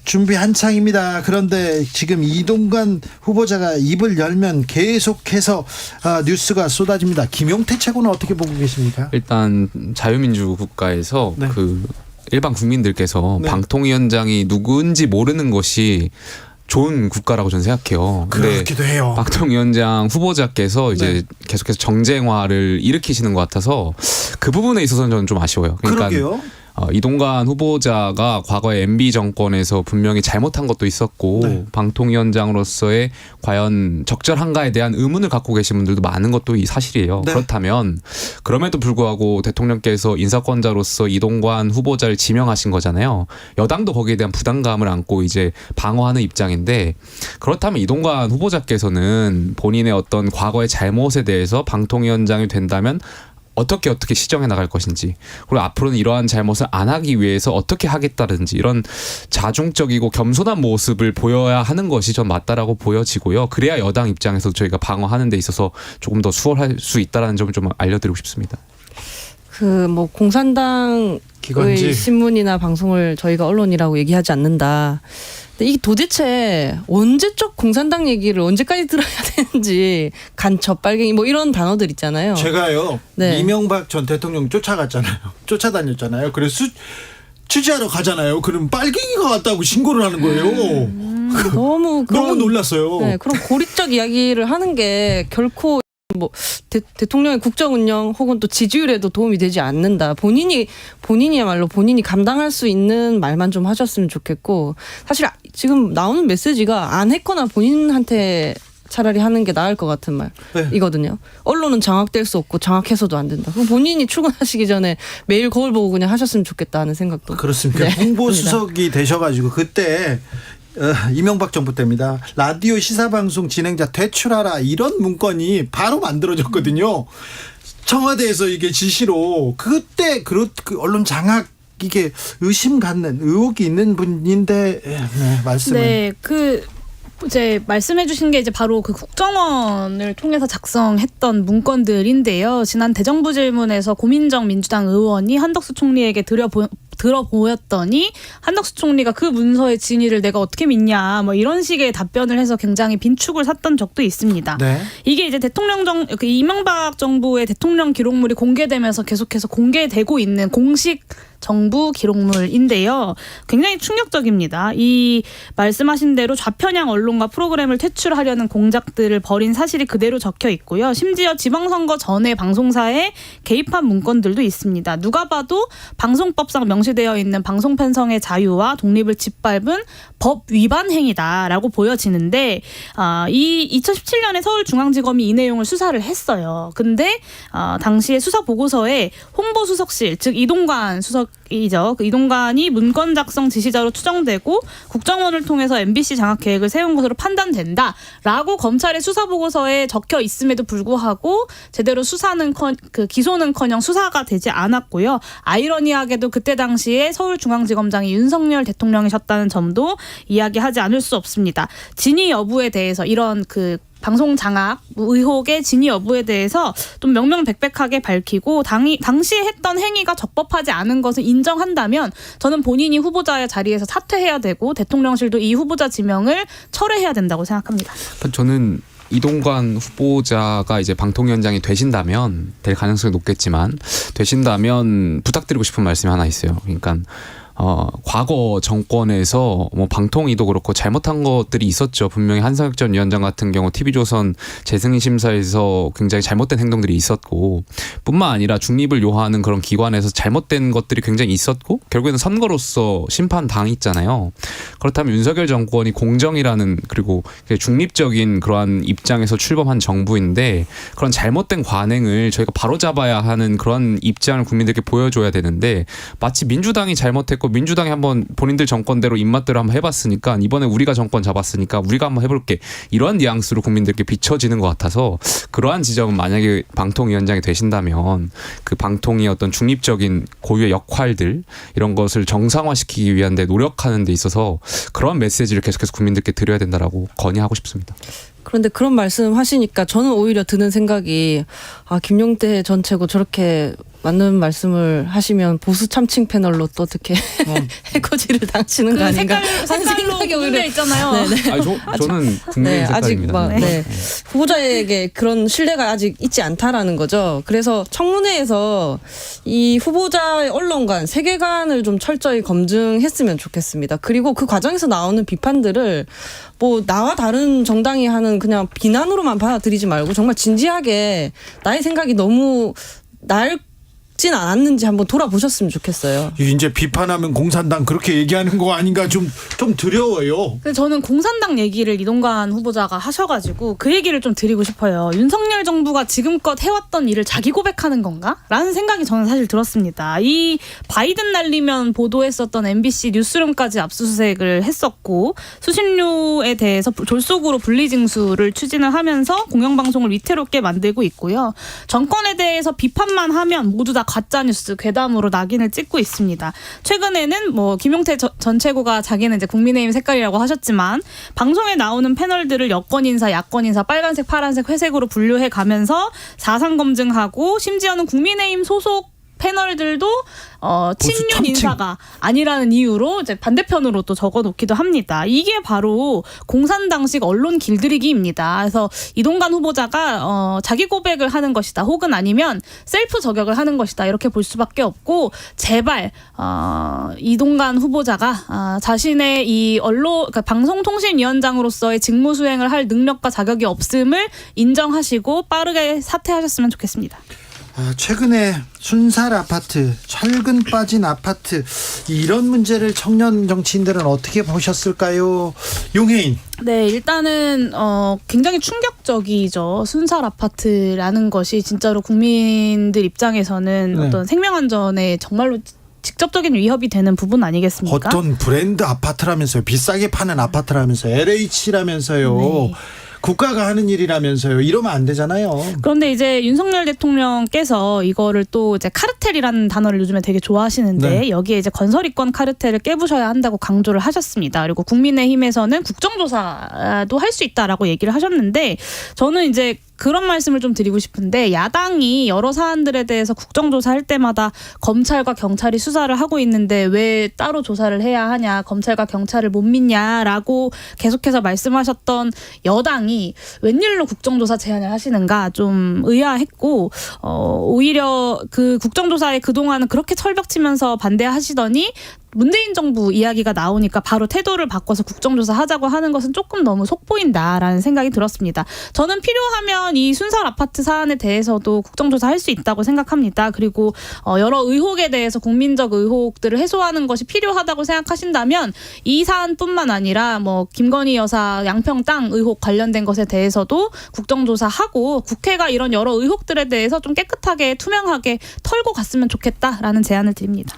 준비 한창입니다. 그런데 지금 이동관 후보자가 입을 열면 계속해서 뉴스가 쏟아집니다. 김용태 최고는 어떻게 보고 계십니까? 일단 자유민주 국가에서 네. 일반 국민들께서 네. 방통위원장이 누군지 모르는 것이 좋은 국가라고 저는 생각해요. 그렇기도 해요. 방통위원장 후보자께서 이제 계속해서 정쟁화를 일으키시는 것 같아서 그 부분에 있어서는 저는 좀 아쉬워요. 그러니까 그러게요. 이동관 후보자가 과거에 MB 정권에서 분명히 잘못한 것도 있었고 네. 방통위원장으로서의 과연 적절한가에 대한 의문을 갖고 계신 분들도 많은 것도 이 사실이에요. 네. 그렇다면 그럼에도 불구하고 대통령께서 인사권자로서 이동관 후보자를 지명하신 거잖아요. 여당도 거기에 대한 부담감을 안고 이제 방어하는 입장인데 그렇다면 이동관 후보자께서는 본인의 어떤 과거의 잘못에 대해서 방통위원장이 된다면 어떻게 시정해 나갈 것인지, 그리고 앞으로는 이러한 잘못을 안 하기 위해서 어떻게 하겠다든지 이런 자중적이고 겸손한 모습을 보여야 하는 것이 전 맞다라고 보여지고요. 그래야 여당 입장에서도 저희가 방어하는 데 있어서 조금 더 수월할 수 있다는 점을 좀 알려드리고 싶습니다. 그 뭐 공산당의 기관지. 신문이나 방송을 저희가 언론이라고 얘기하지 않는다. 근데 이게 도대체 언제적 공산당 얘기를 언제까지 들어야 되는지, 간첩, 빨갱이 뭐 이런 단어들 있잖아요. 제가요 네. 이명박 전 대통령 쫓아다녔잖아요. 그래서 취재하러 가잖아요. 그럼 빨갱이가 왔다고 신고를 하는 거예요. 너무 너무 놀랐어요. 네, 그런 고립적 이야기를 하는 게 결코 뭐 대통령의 국정 운영 혹은 또 지지율에도 도움이 되지 않는다. 본인이야말로 본인이 감당할 수 있는 말만 좀 하셨으면 좋겠고, 사실 지금 나오는 메시지가 안 했거나 본인한테 차라리 하는 게 나을 것 같은 말이거든요. 언론은 장악될 수 없고 장악해서도 안 된다. 그럼 본인이 출근하시기 전에 매일 거울 보고 그냥 하셨으면 좋겠다 하는 생각도. 그렇습니까? 네, 홍보수석이 되셔가지고 그때 이명박 정부 때입니다. 라디오 시사방송 진행자 퇴출하라 이런 문건이 바로 만들어졌거든요. 청와대에서 이게 지시로 그때 그 언론 장악 이게 의심 갖는 의혹이 있는 분인데 말씀을. 네, 이제 말씀해 주신 게 이제 바로 그 국정원을 통해서 작성했던 문건들인데요. 지난 대정부 질문에서 고민정 민주당 의원이 한덕수 총리에게 들어보였더니 한덕수 총리가 그 문서의 진위를 내가 어떻게 믿냐 뭐 이런 식의 답변을 해서 굉장히 빈축을 샀던 적도 있습니다. 네. 이게 이제 이명박 정부의 대통령 기록물이 공개되면서 계속해서 공개되고 있는 공식 정부 기록물인데요. 굉장히 충격적입니다. 이 말씀하신 대로 좌편향 언론과 프로그램을 퇴출하려는 공작들을 벌인 사실이 그대로 적혀 있고요. 심지어 지방선거 전에 방송사에 개입한 문건들도 있습니다. 누가 봐도 방송법상 명시되어 있는 방송 편성의 자유와 독립을 짓밟은 법 위반 행위다라고 보여지는데, 이 2017년에 서울중앙지검이 이 내용을 수사를 했어요. 근데 당시에 수사 보고서에 홍보수석실, 즉 이동관 수석이죠. 그 이동관이 문건 작성 지시자로 추정되고 국정원을 통해서 MBC 장악 계획을 세운 것으로 판단된다라고 검찰의 수사 보고서에 적혀 있음에도 불구하고 제대로 기소는커녕 수사가 되지 않았고요. 아이러니하게도 그때 당시에 서울중앙지검장이 윤석열 대통령이셨다는 점도 이야기하지 않을 수 없습니다. 진위 여부에 대해서 이런 방송 장악 의혹의 진위 여부에 대해서 좀 명명백백하게 밝히고 당시에 했던 행위가 적법하지 않은 것을 인정한다면 저는 본인이 후보자의 자리에서 사퇴해야 되고 대통령실도 이 후보자 지명을 철회해야 된다고 생각합니다. 저는 이동관 후보자가 이제 방통위원장이 되신다면, 될 가능성이 높겠지만 되신다면 부탁드리고 싶은 말씀이 하나 있어요. 그러니까 과거 정권에서 뭐 방통위도 그렇고 잘못한 것들이 있었죠. 분명히 한상혁 전 위원장 같은 경우 TV조선 재승인 심사에서 굉장히 잘못된 행동들이 있었고, 뿐만 아니라 중립을 요하는 그런 기관에서 잘못된 것들이 굉장히 있었고, 결국에는 선거로서 심판당했잖아요. 그렇다면 윤석열 정권이 공정이라는, 그리고 중립적인 그러한 입장에서 출범한 정부인데, 그런 잘못된 관행을 저희가 바로잡아야 하는 그런 입장을 국민들께 보여줘야 되는데, 마치 민주당이 잘못했고 민주당이 한번 본인들 정권대로 입맛대로 한번 해봤으니까 이번에 우리가 정권 잡았으니까 우리가 한번 해볼게, 이러한 뉘앙스로 국민들께 비춰지는 것 같아서, 그러한 지점은 만약에 방통위원장이 되신다면 그 방통위의 어떤 중립적인 고유의 역할들, 이런 것을 정상화시키기 위한 데 노력하는 데 있어서 그러한 메시지를 계속해서 국민들께 드려야 된다라고 건의하고 싶습니다. 그런데 그런 말씀 하시니까 저는 오히려 드는 생각이, 김용태 전 최고 저렇게 맞는 말씀을 하시면 보수 참칭 패널로 또 어떻게 해코지를 당치는 거 아닌가 하는 생각이 오히려 있잖아요. 네네. 저는 국민의 색깔입니다. 아직 후보자에게 그런 신뢰가 아직 있지 않다라는 거죠. 그래서 청문회에서 이 후보자의 언론관, 세계관을 좀 철저히 검증했으면 좋겠습니다. 그리고 그 과정에서 나오는 비판들을 뭐 나와 다른 정당이 하는 그냥 비난으로만 받아들이지 말고 정말 진지하게 나의 생각이 너무 적진 않았는지 한번 돌아보셨으면 좋겠어요. 이제 비판하면 공산당 그렇게 얘기하는 거 아닌가 좀 두려워요. 근데 저는 공산당 얘기를 이동관 후보자가 하셔가지고 그 얘기를 좀 드리고 싶어요. 윤석열 정부가 지금껏 해왔던 일을 자기 고백하는 건가? 라는 생각이 저는 사실 들었습니다. 이 바이든 날리면 보도했었던 MBC 뉴스룸까지 압수수색을 했었고 수신료에 대해서 졸속으로 분리징수를 추진을 하면서 공영방송을 위태롭게 만들고 있고요. 정권에 대해서 비판만 하면 모두 다 가짜뉴스 괴담으로 낙인을 찍고 있습니다. 최근에는 뭐 김용태 전 최고가 자기는 이제 국민의힘 색깔이라고 하셨지만 방송에 나오는 패널들을 여권 인사, 야권 인사, 빨간색, 파란색, 회색으로 분류해 가면서 사상 검증하고 심지어는 국민의힘 소속 패널들도 친윤 인사가 아니라는 이유로 이제 반대편으로 또 적어놓기도 합니다. 이게 바로 공산당식 언론 길들이기입니다. 그래서 이동관 후보자가 자기 고백을 하는 것이다, 혹은 아니면 셀프 저격을 하는 것이다, 이렇게 볼 수밖에 없고, 제발 이동관 후보자가 자신의 이 그러니까 방송통신위원장으로서의 직무 수행을 할 능력과 자격이 없음을 인정하시고 빠르게 사퇴하셨으면 좋겠습니다. 최근에 순살 아파트, 철근 빠진 아파트, 이런 문제를 청년 정치인들은 어떻게 보셨을까요? 용혜인. 네, 일단은 굉장히 충격적이죠. 순살 아파트라는 것이 진짜로 국민들 입장에서는 네. 어떤 생명안전에 정말로 직접적인 위협이 되는 부분 아니겠습니까? 어떤 브랜드 아파트라면서요. 비싸게 파는 아파트라면서요. LH라면서요. 네. 국가가 하는 일이라면서요. 이러면 안 되잖아요. 그런데 이제 윤석열 대통령께서 이거를 또 이제 카르텔이라는 단어를 요즘에 되게 좋아하시는데 네. 여기에 이제 건설이권 카르텔을 깨부셔야 한다고 강조를 하셨습니다. 그리고 국민의힘에서는 국정조사도 할 수 있다라고 얘기를 하셨는데, 저는 이제 그런 말씀을 좀 드리고 싶은데, 야당이 여러 사안들에 대해서 국정조사할 때마다 검찰과 경찰이 수사를 하고 있는데 왜 따로 조사를 해야 하냐, 검찰과 경찰을 못 믿냐라고 계속해서 말씀하셨던 여당이 웬일로 국정조사 제안을 하시는가 좀 의아했고, 오히려 그 국정조사에 그동안은 그렇게 철벽치면서 반대하시더니 문재인 정부 이야기가 나오니까 바로 태도를 바꿔서 국정조사 하자고 하는 것은 조금 너무 속보인다라는 생각이 들었습니다. 저는 필요하면 이 순살 아파트 사안에 대해서도 국정조사 할 수 있다고 생각합니다. 그리고 여러 의혹에 대해서 국민적 의혹들을 해소하는 것이 필요하다고 생각하신다면 이 사안뿐만 아니라 뭐 김건희 여사 양평 땅 의혹 관련된 것에 대해서도 국정조사하고 국회가 이런 여러 의혹들에 대해서 좀 깨끗하게 투명하게 털고 갔으면 좋겠다라는 제안을 드립니다.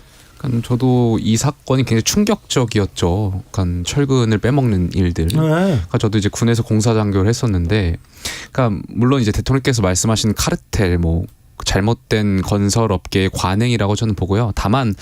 저도 이 사건이 굉장히 충격적이었죠. 철근을 빼먹는 일들. 그러니까 저도 이제 군에서 공사장교를 했었는데, 그러니까 물론 이제 대통령께서 말씀하신 카르텔, 뭐 잘못된 건설업계의 관행이라고 저는 보고요. 다만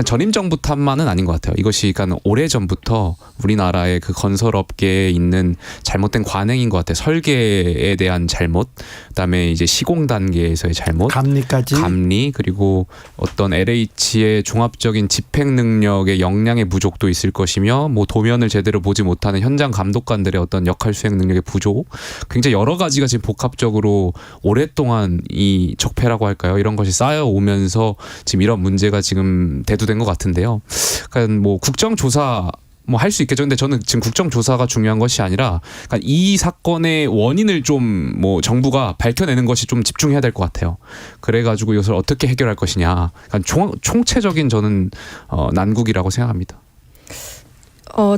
전임 정부 탓만은 아닌 것 같아요. 이것이 그러니까 오래전부터 우리나라의 그 건설업계에 있는 잘못된 관행인 것 같아요. 설계에 대한 잘못, 그다음에 이제 시공 단계에서의 잘못, 감리, 그리고 어떤 LH의 종합적인 집행 능력의 역량의 부족도 있을 것이며, 뭐 도면을 제대로 보지 못하는 현장 감독관들의 어떤 역할 수행 능력의 부족, 굉장히 여러 가지가 지금 복합적으로 오랫동안 이 적폐라고 할까요? 이런 것이 쌓여오면서 지금 이런 문제가 지금 대두된 것 같은데요. 그러니까 뭐 국정조사 뭐 할 수 있겠죠. 근데 저는 지금 국정조사가 중요한 것이 아니라, 그러니까 이 사건의 원인을 좀 뭐 정부가 밝혀내는 것이 좀 집중해야 될 것 같아요. 그래가지고 이것을 어떻게 해결할 것이냐. 그러니까 총체적인 저는 난국이라고 생각합니다.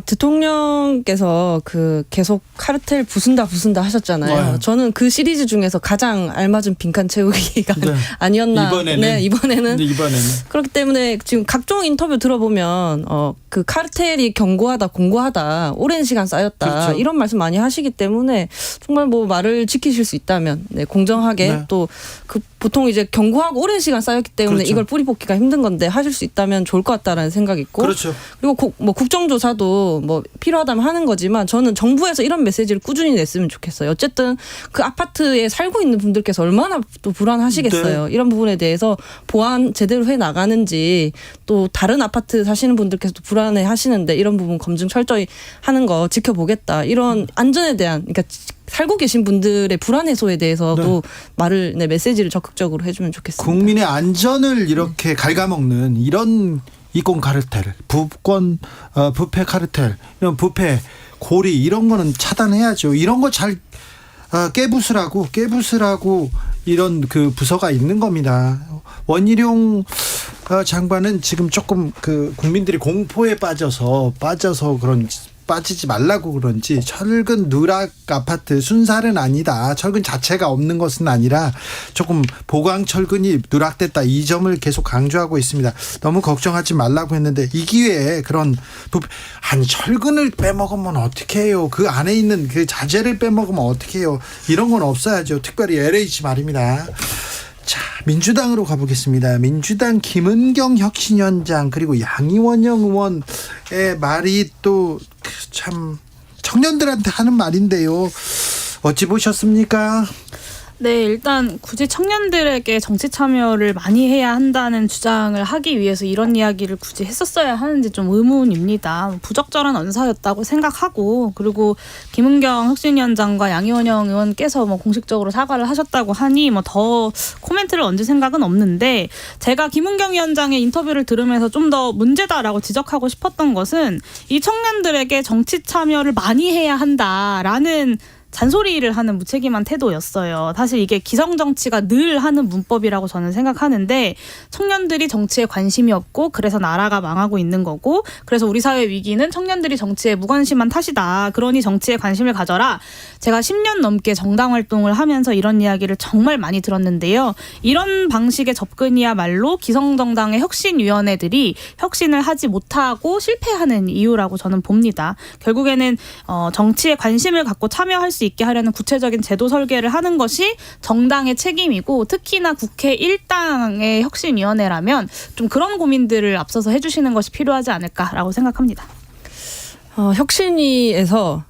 대통령께서 그 계속 카르텔 부순다 하셨잖아요. 네. 저는 그 시리즈 중에서 가장 알맞은 빈칸 채우기가 네. 아니었나. 이번에는. 네, 이번에는. 이번에는. 그렇기 때문에 지금 각종 인터뷰 들어보면 그 카르텔이 견고하다, 공고하다, 오랜 시간 쌓였다, 그렇죠. 이런 말씀 많이 하시기 때문에 정말 뭐 말을 지키실 수 있다면 공정하게, 네. 또 그 보통 이제 견고하고 오랜 시간 쌓였기 때문에 그렇죠. 이걸 뿌리 뽑기가 힘든 건데 하실 수 있다면 좋을 것 같다라는 생각이 있고, 그렇죠. 그리고 뭐 국정조사도 뭐 필요하다면 하는 거지만 저는 정부에서 이런 메시지를 꾸준히 냈으면 좋겠어요. 어쨌든 그 아파트에 살고 있는 분들께서 얼마나 또 불안하시겠어요. 네. 이런 부분에 대해서 보안 제대로 해 나가는지, 또 다른 아파트 사시는 분들께서도 불안해 하시는데 이런 부분 검증 철저히 하는 거 지켜보겠다. 이런 안전에 대한, 그러니까 살고 계신 분들의 불안 해소에 대해서도 메시지를 적극적으로 해주면 좋겠습니다. 국민의 안전을 이렇게 갉아먹는 이런 이권 카르텔, 부패 카르텔, 이런 부패, 고리, 이런 거는 차단해야죠. 이런 거 잘 깨부수라고 이런 그 부서가 있는 겁니다. 원희룡 장관은 지금 조금 그 국민들이 공포에 빠져서 빠지지 말라고 그런지 철근 누락 아파트 순살은 아니다. 철근 자체가 없는 것은 아니라 조금 보강 철근이 누락됐다. 이 점을 계속 강조하고 있습니다. 너무 걱정하지 말라고 했는데 이 기회에 그런 아니 철근을 빼먹으면 어떻게 해요? 그 안에 있는 그 자재를 빼먹으면 어떻게 해요? 이런 건 없어야죠. 특별히 LH 말입니다. 자, 민주당으로 가보겠습니다. 민주당 김은경 혁신위원장 그리고 양이원영 의원의 말이 또 참 청년들한테 하는 말인데요. 어찌 보셨습니까? 네, 일단 굳이 청년들에게 정치 참여를 많이 해야 한다는 주장을 하기 위해서 이런 이야기를 굳이 했었어야 하는지 좀 의문입니다. 부적절한 언사였다고 생각하고, 그리고 김은경 혁신위원장과 양이원영 의원께서 뭐 공식적으로 사과를 하셨다고 하니 뭐 더 코멘트를 얹을 생각은 없는데, 제가 김은경 위원장의 인터뷰를 들으면서 좀 더 문제다라고 지적하고 싶었던 것은 이 청년들에게 정치 참여를 많이 해야 한다라는 잔소리를 하는 무책임한 태도였어요. 사실 이게 기성정치가 늘 하는 문법이라고 저는 생각하는데, 청년들이 정치에 관심이 없고 그래서 나라가 망하고 있는 거고, 그래서 우리 사회 위기는 청년들이 정치에 무관심한 탓이다. 그러니 정치에 관심을 가져라. 제가 10년 넘게 정당 활동을 하면서 이런 이야기를 정말 많이 들었는데요. 이런 방식의 접근이야말로 기성정당의 혁신위원회들이 혁신을 하지 못하고 실패하는 이유라고 저는 봅니다. 결국에는 정치에 관심을 갖고 참여할 수 있게 하려는 구체적인 제도 설계를 하는 것이 정당의 책임이고, 특히나 국회 1당의 혁신위원회라면 좀 그런 고민들을 앞서서 해주시는 것이 필요하지 않을까라고 생각합니다. 혁신위에서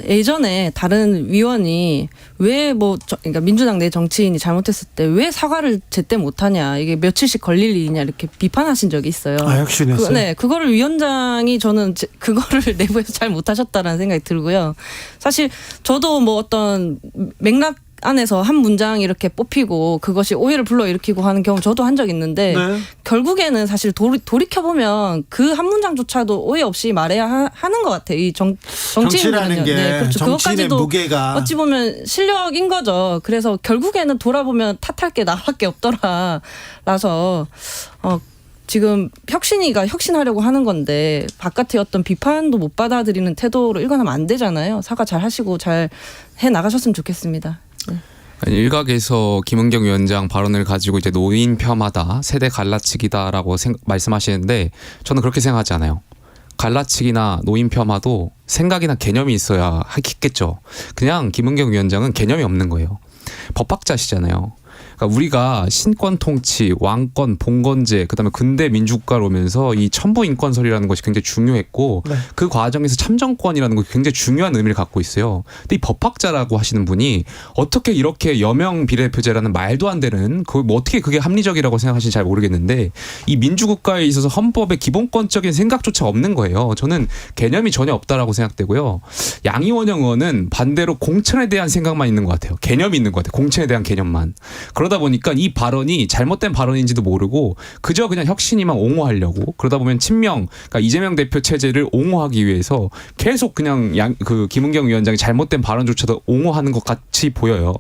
예전에 다른 위원이 왜 그러니까 민주당 내 정치인이 잘못했을 때 왜 사과를 제때 못하냐, 이게 며칠씩 걸릴 일이냐 이렇게 비판하신 적이 있어요. 아, 혁신했어요? 네, 그거를 위원장이 저는 그거를 내부에서 잘 못하셨다라는 생각이 들고요. 사실 저도 뭐 어떤 맥락 안에서 한 문장 이렇게 뽑히고 그것이 오해를 불러일으키고 하는 경우 저도 한 적 있는데, 네. 결국에는 사실 돌이켜보면 그 한 문장조차도 오해 없이 말해야 하는 것 같아요. 이 정치라는 게 네, 그렇죠. 정치인의 그것까지도 무게가 어찌 보면 실력인 거죠. 그래서 결국에는 돌아보면 탓할 게 나밖에 없더라라서 지금 혁신이가 혁신하려고 하는 건데 바깥의 어떤 비판도 못 받아들이는 태도로 일관하면 안 되잖아요. 사과 잘 하시고 잘 해 나가셨으면 좋겠습니다. 네. 일각에서 김은경 위원장 발언을 가지고 이제 노인 폄하다, 세대 갈라치기다라고 말씀하시는데, 저는 그렇게 생각하지 않아요. 갈라치기나 노인 폄하도 생각이나 개념이 있어야 하겠죠. 그냥 김은경 위원장은 개념이 없는 거예요. 법학자시잖아요. 그러니까 우리가 신권 통치, 왕권, 봉건제, 그다음에 근대 민주국가로 오면서 이 천부 인권설이라는 것이 굉장히 중요했고, 네. 그 과정에서 참정권이라는 것이 굉장히 중요한 의미를 갖고 있어요. 근데 이 법학자라고 하시는 분이 어떻게 이렇게 여명 비례표제라는 말도 안 되는, 뭐 어떻게 그게 합리적이라고 생각하시는지 잘 모르겠는데, 이 민주국가에 있어서 헌법의 기본권적인 생각조차 없는 거예요. 저는 개념이 전혀 없다라고 생각되고요. 양이원영 의원은 반대로 공천에 대한 생각만 있는 것 같아요. 개념이 있는 것 같아요. 공천에 대한 개념만. 그러다 보니까 이 발언이 잘못된 발언인지도 모르고 그저 그냥 혁신이만 옹호하려고, 그러다 보면 친명, 그러니까 이재명 대표 체제를 옹호하기 위해서 계속 그냥 김은경 위원장이 잘못된 발언조차도 옹호하는 것 같이 보여요.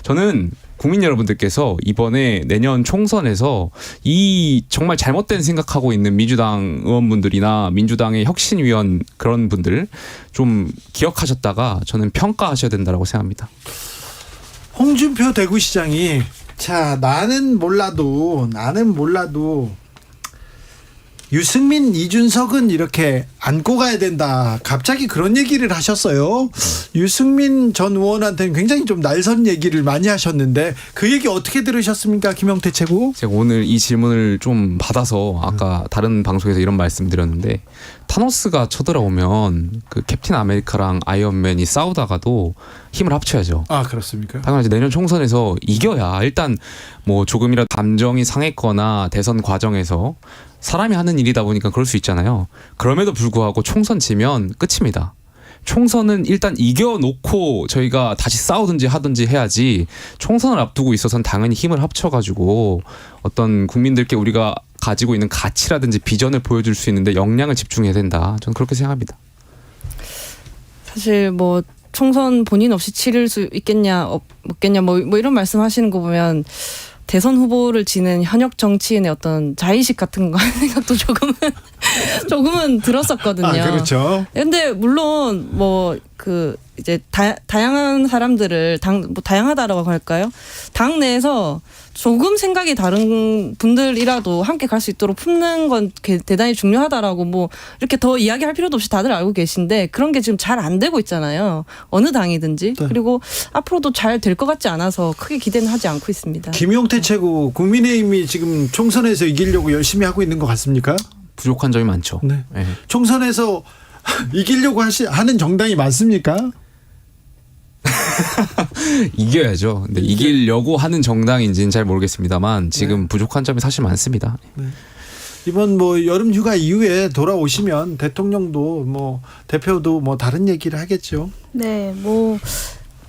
저는 국민 여러분들께서 이번에 내년 총선에서 이 정말 잘못된 생각하고 있는 민주당 의원분들이나 민주당의 혁신위원 그런 분들 좀 기억하셨다가 저는 평가하셔야 된다고 생각합니다. 홍준표 대구시장이 나는 몰라도 유승민, 이준석은 이렇게 안고 가야 된다. 갑자기 그런 얘기를 하셨어요. 유승민 전 의원한테는 굉장히 좀 날선 얘기를 많이 하셨는데, 그 얘기 어떻게 들으셨습니까, 김영태 최고? 제가 오늘 이 질문을 좀 받아서 아까 다른 방송에서 이런 말씀 드렸는데, 타노스가 쳐들어오면 그 캡틴 아메리카랑 아이언맨이 싸우다가도 힘을 합쳐야죠. 아, 그렇습니까? 당연히 내년 총선에서 이겨야, 일단 뭐 조금이라도 감정이 상했거나 대선 과정에서 사람이 하는 일이다 보니까 그럴 수 있잖아요. 그럼에도 불구하고 총선 지면 끝입니다. 총선은 일단 이겨놓고 저희가 다시 싸우든지 하든지 해야지, 총선을 앞두고 있어서는 당연히 힘을 합쳐가지고 어떤 국민들께 우리가 가지고 있는 가치라든지 비전을 보여줄 수 있는데 역량을 집중해야 된다. 저는 그렇게 생각합니다. 사실 뭐 총선 본인 없이 치를 수 있겠냐 없겠냐 뭐 이런 말씀하시는 거 보면 대선 후보를 지낸 현역 정치인의 어떤 자의식 같은 거 하는 생각도 조금은 들었었거든요. 아, 그렇죠. 근데 물론 뭐 그 이제 다양한 사람들을 다양하다라고 할까요? 당 내에서 조금 생각이 다른 분들이라도 함께 갈 수 있도록 품는 건 대단히 중요하다라고 뭐 이렇게 더 이야기할 필요도 없이 다들 알고 계신데 그런 게 지금 잘 안 되고 있잖아요. 어느 당이든지. 네. 그리고 앞으로도 잘 될 것 같지 않아서 크게 기대는 하지 않고 있습니다. 김용태 최고 국민의힘이 지금 총선에서 이기려고 열심히 하고 있는 것 같습니까? 부족한 점이 많죠. 네. 네. 총선에서 이기려고 하는 정당이 많습니까? 이겨야죠. 근데 이기려고 하는 정당인지는 잘 모르겠습니다만 지금 부족한 점이 사실 많습니다. 이번 뭐 여름 휴가 이후에 돌아오시면 대통령도 뭐 대표도 뭐 다른 얘기를 하겠죠. 네, 뭐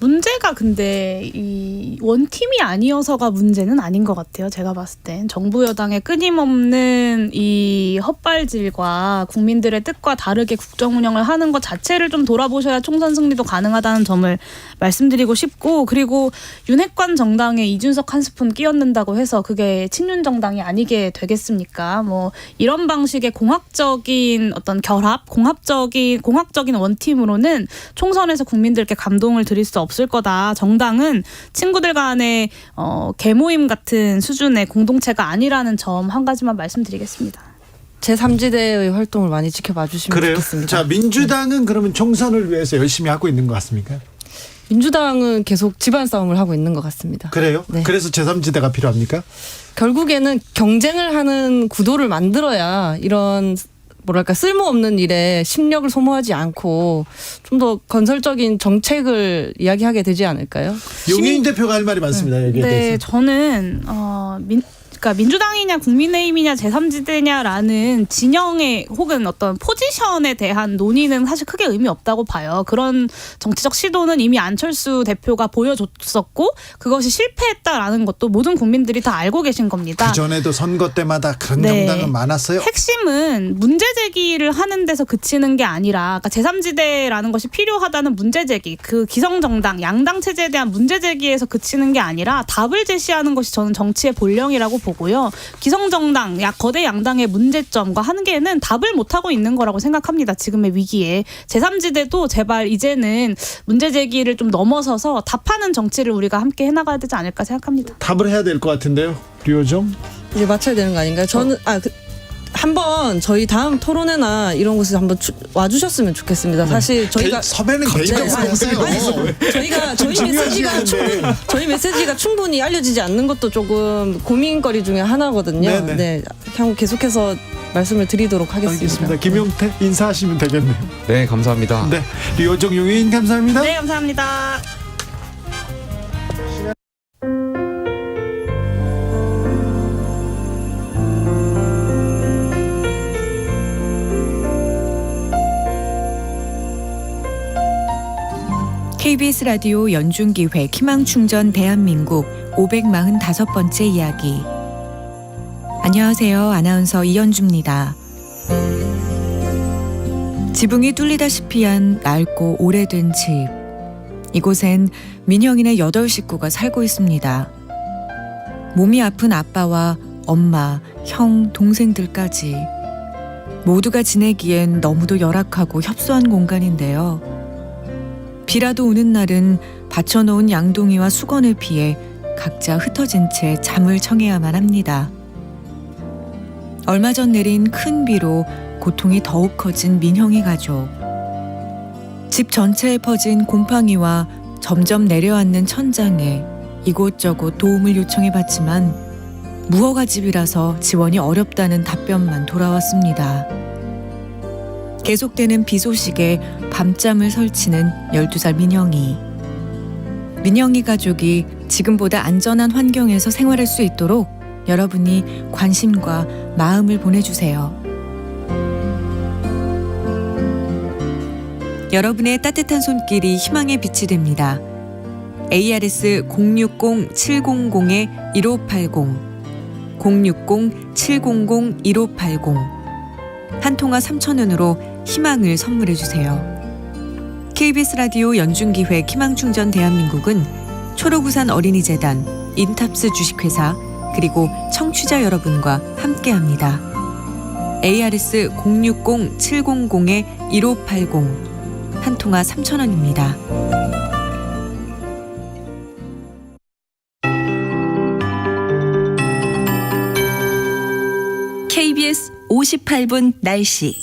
문제가 근데 이 원팀이 아니어서가 문제는 아닌 것 같아요. 제가 봤을 땐 정부 여당의 끊임없는 이 헛발질과 국민들의 뜻과 다르게 국정 운영을 하는 것 자체를 좀 돌아보셔야 총선 승리도 가능하다는 점을 말씀드리고 싶고, 그리고 윤핵관 정당에 이준석 한 스푼 끼얹는다고 해서 그게 친윤 정당이 아니게 되겠습니까? 뭐 이런 방식의 공학적인 어떤 결합, 공학적인 원팀으로는 총선에서 국민들께 감동을 드릴 수 없을 거다. 정당은 친구들 간의 계모임 같은 수준의 공동체가 아니라는 점 한 가지만 말씀드리겠습니다. 제3지대의 활동을 많이 지켜봐 주시면 그래요? 좋겠습니다. 자, 민주당은 그러면 총선을 위해서 열심히 하고 있는 것 같습니까? 민주당은 계속 집안 싸움을 하고 있는 것 같습니다. 그래요? 네. 그래서 제3지대가 필요합니까? 결국에는 경쟁을 하는 구도를 만들어야 이런 뭐랄까 쓸모없는 일에 심력을 소모하지 않고 좀 더 건설적인 정책을 이야기하게 되지 않을까요? 용인 대표가 할 말이 많습니다. 여기에 네, 대해서. 저는 그러니까 민주당이냐 국민의힘이냐 제3지대냐라는 진영의 혹은 어떤 포지션에 대한 논의는 사실 크게 의미 없다고 봐요. 그런 정치적 시도는 이미 안철수 대표가 보여줬었고 그것이 실패했다라는 것도 모든 국민들이 다 알고 계신 겁니다. 그전에도 선거 때마다 그런 네. 정당은 많았어요. 핵심은 문제 제기를 하는 데서 그치는 게 아니라, 그러니까 제3지대라는 것이 필요하다는 문제 제기, 그 기성정당, 양당 체제에 대한 문제 제기에서 그치는 게 아니라 답을 제시하는 것이 저는 정치의 본령이라고 보고요. 기성정당, 거대 양당의 문제점과 한계는 답을 못하고 있는 거라고 생각합니다. 지금의 위기에. 제3지대도 제발 이제는 문제 제기를 좀 넘어서서 답하는 정치를 우리가 함께 해나가야 되지 않을까 생각합니다. 답을 해야 될 것 같은데요. 류호정. 이제 맞춰야 되는 거 아닌가요? 저는 한번 저희 다음 토론회나 이런 곳에 한번 와주셨으면 좋겠습니다. 사실 저희가 섭외는 개인적으로 오세요. 저희 메시지가 충분히 알려지지 않는 것도 조금 고민거리 중에 하나거든요. 네네. 네, 향후 계속해서 말씀을 드리도록 하겠습니다. 알겠습니다. 김용태 인사하시면 되겠네요. 네, 감사합니다. 네, 류호정 용인 감사합니다. 네, 감사합니다. KBS 라디오 연중기획 희망충전 대한민국 545번째 이야기. 안녕하세요. 아나운서 이연주입니다. 지붕이 뚫리다시피 한 낡고 오래된 집. 이곳엔 민형이네 8식구가 살고 있습니다. 몸이 아픈 아빠와 엄마, 형, 동생들까지 모두가 지내기엔 너무도 열악하고 협소한 공간인데요. 비라도 오는 날은 받쳐놓은 양동이와 수건을 피해 각자 흩어진 채 잠을 청해야만 합니다. 얼마 전 내린 큰 비로 고통이 더욱 커진 민형이 가족. 집 전체에 퍼진 곰팡이와 점점 내려앉는 천장에 이곳저곳 도움을 요청해봤지만 무허가 집이라서 지원이 어렵다는 답변만 돌아왔습니다. 계속되는 비 소식에 밤잠을 설치는 12살 민영이. 민영이 가족이 지금보다 안전한 환경에서 생활할 수 있도록 여러분이 관심과 마음을 보내주세요. 여러분의 따뜻한 손길이 희망의 빛이 됩니다. ARS 060-700-1580 060-700-1580 한 통화 3,000원으로 희망을 선물해 주세요. KBS 라디오 연중기획 희망충전 대한민국은 초록우산 어린이재단, 인탑스 주식회사, 그리고 청취자 여러분과 함께합니다. ARS 060-700-1580 한 통화 3,000원입니다. KBS 58분 날씨.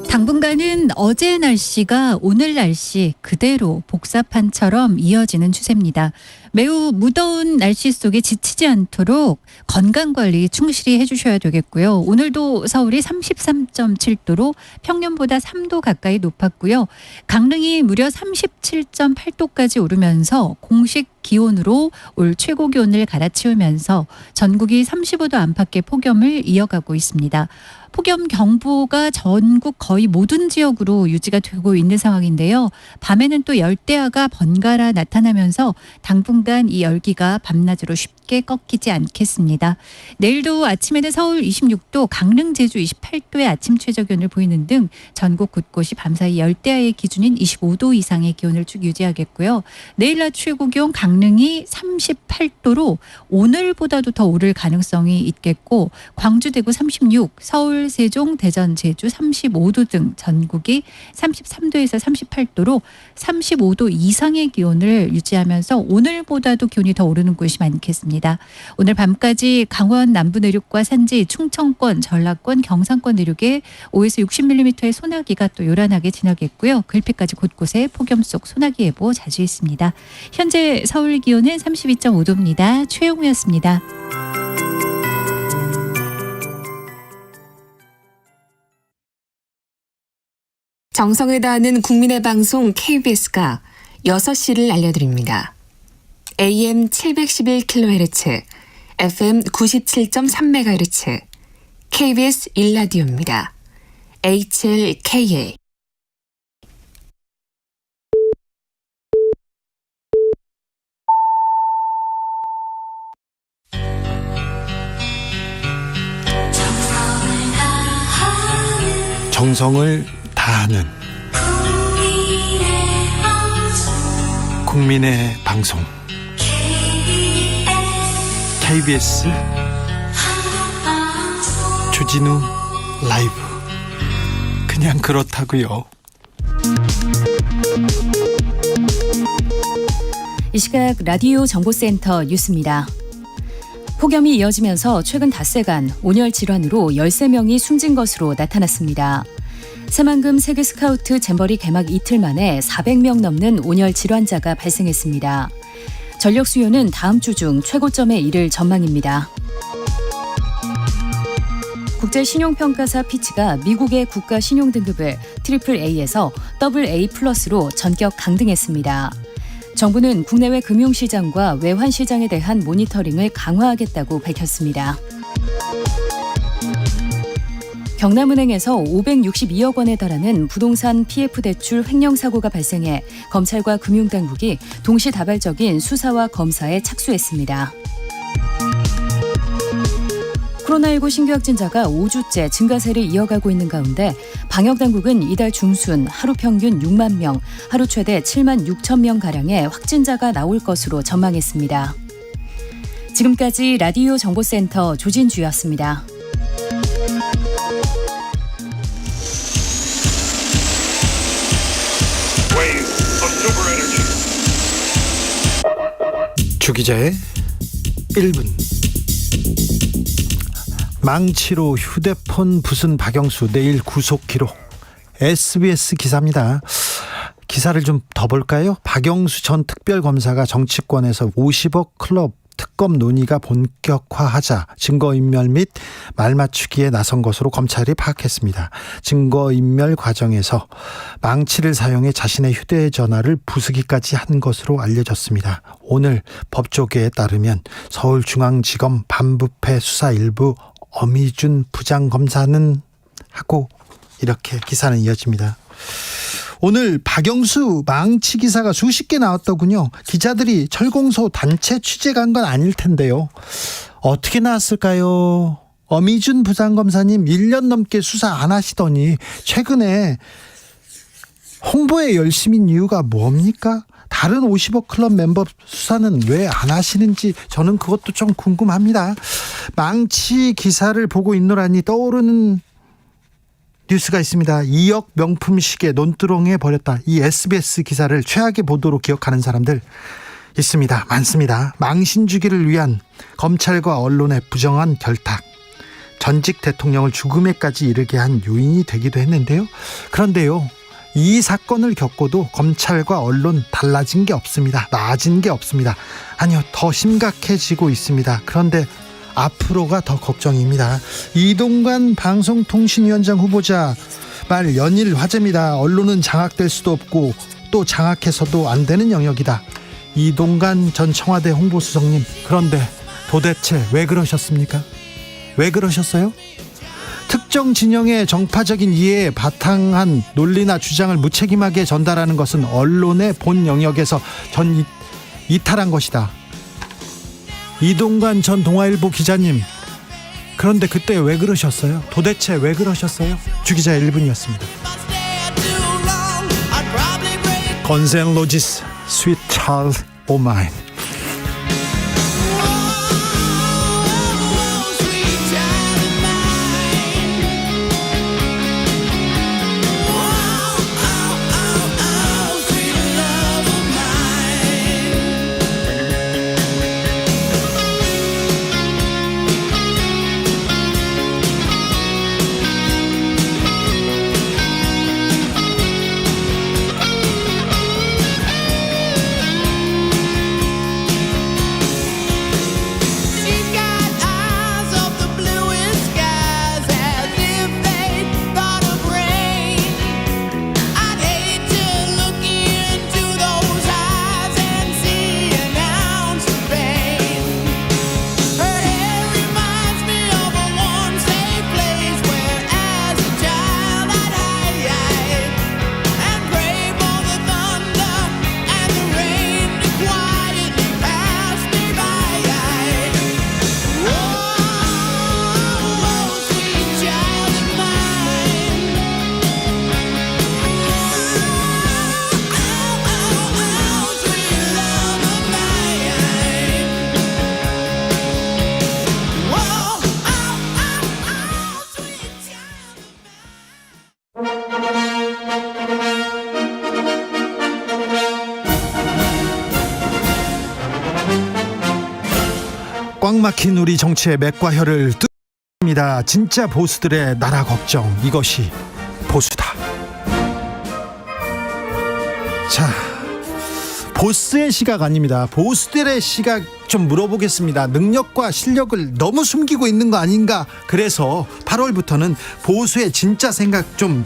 당분간은 어제 날씨가 오늘 날씨 그대로 복사판처럼 이어지는 추세입니다. 매우 무더운 날씨 속에 지치지 않도록 건강관리 충실히 해주셔야 되겠고요. 오늘도 서울이 33.7도로 평년보다 3도 가까이 높았고요. 강릉이 무려 37.8도까지 오르면서 공식 기온으로 올 최고 기온을 갈아치우면서 전국이 35도 안팎의 폭염을 이어가고 있습니다. 폭염 경보가 전국 거의 모든 지역으로 유지가 되고 있는 상황인데요. 밤에는 또 열대야가 번갈아 나타나면서 당분간 이 열기가 밤낮으로 쉽게 꺾이지 않겠습니다. 내일도 아침에는 서울 26도, 강릉, 제주 28도의 아침 최저기온을 보이는 등 전국 곳곳이 밤사이 열대야의 기준인 25도 이상의 기온을 쭉 유지하겠고요. 내일 낮 최고 기온 강릉이 38도로 오늘보다도 더 오를 가능성이 있겠고, 광주, 대구 36, 서울, 세종, 대전, 제주 35도 등 전국이 33도에서 38도로 35도 이상의 기온을 유지하면서 오늘보다도 기온이 더 오르는 곳이 많겠습니다. 오늘 밤까지 강원 남부 내륙과 산지, 충청권, 전라권, 경상권 내륙에 5에서 60mm의 소나기가 또 요란하게 지나겠고요. 글피까지 곳곳에 폭염 속 소나기 예보 자주 있습니다. 현재 서울 기온은 32.5도입니다. 최영우였습니다. 정성을 다하는 국민의 방송 KBS가 6시를 알려드립니다. AM 711kHz, FM 97.3MHz, KBS 1라디오입니다. HLKA. 정성을 다하는 국민의 방송 KBS 주진우 라이브. 그냥 그렇다고요. 이 시각 라디오 정보센터 뉴스입니다. 폭염이 이어지면서 최근 닷새간 온열 질환으로 13명이 숨진 것으로 나타났습니다. 새만금 세계 스카우트 잼버리 개막 이틀 만에 400명 넘는 온열 질환자가 발생했습니다. 전력 수요는 다음 주 중 최고점에 이를 전망입니다. 국제신용평가사 피치가 미국의 국가 신용등급을 AA에서 AA+로 전격 강등했습니다. 정부는 국내외 금융시장과 외환시장에 대한 모니터링을 강화하겠다고 밝혔습니다. 경남은행에서 562억 원에 달하는 부동산 PF 대출 횡령 사고가 발생해 검찰과 금융당국이 동시다발적인 수사와 검사에 착수했습니다. 코로나19 신규 확진자가 5주째 증가세를 이어가고 있는 가운데 방역당국은 이달 중순 하루 평균 6만 명, 하루 최대 7만 6천 명가량의 확진자가 나올 것으로 전망했습니다. 지금까지 라디오 정보센터 조진주였습니다. 주 기자의 1분. 망치로 휴대폰 부순 박영수 내일 구속 기록. SBS 기사입니다. 기사를 좀 더 볼까요? 박영수 전 특별검사가 정치권에서 50억 클럽 특검 논의가 본격화하자 증거인멸 및 말맞추기에 나선 것으로 검찰이 파악했습니다. 증거인멸 과정에서 망치를 사용해 자신의 휴대전화를 부수기까지 한 것으로 알려졌습니다. 오늘 법조계에 따르면 서울중앙지검 반부패 수사 일부 어미준 부장검사는 하고 이렇게 기사는 이어집니다. 오늘 박영수 망치 기사가 수십 개 나왔더군요. 기자들이 철공소 단체 취재 간 건 아닐 텐데요. 어떻게 나왔을까요? 어미준 부장검사님 1년 넘게 수사 안 하시더니 최근에 홍보에 열심인 이유가 뭡니까? 다른 50억 클럽 멤버 수사는 왜 안 하시는지 저는 그것도 좀 궁금합니다. 망치 기사를 보고 있노라니 떠오르는 뉴스가 있습니다. 2억 명품 시계 논두렁에 버렸다. 이 SBS 기사를 최악의 보도로 기억하는 사람들 있습니다. 많습니다. 망신 주기를 위한 검찰과 언론의 부정한 결탁, 전직 대통령을 죽음에까지 이르게 한 요인이 되기도 했는데요. 그런데요, 이 사건을 겪고도 검찰과 언론 달라진 게 없습니다. 나아진 게 없습니다. 아니요, 더 심각해지고 있습니다. 그런데 앞으로가 더 걱정입니다. 이동관 방송통신위원장 후보자 말 연일 화제입니다. 언론은 장악될 수도 없고 또 장악해서도 안 되는 영역이다. 이동관 전 청와대 홍보수석님, 그런데 도대체 왜 그러셨습니까? 왜 그러셨어요? 특정 진영의 정파적인 이해에 바탕한 논리나 주장을 무책임하게 전달하는 것은 언론의 본 영역에서 이탈한 것이다. 이동관 전 동아일보 기자님, 그런데 그때 왜 그러셨어요? 도대체 왜 그러셨어요? 주기자 1분이었습니다. 건센 로지스, Sweet Child O' Mine. 꽉 막힌 우리 정치의 맥과 혀를 뚫습니다. 진짜 보수들의 나라 걱정, 이것이 보수다. 자, 보스의 시각 아닙니다. 보수들의 시각 좀 물어보겠습니다. 능력과 실력을 너무 숨기고 있는 거 아닌가? 그래서 8월부터는 보수의 진짜 생각 좀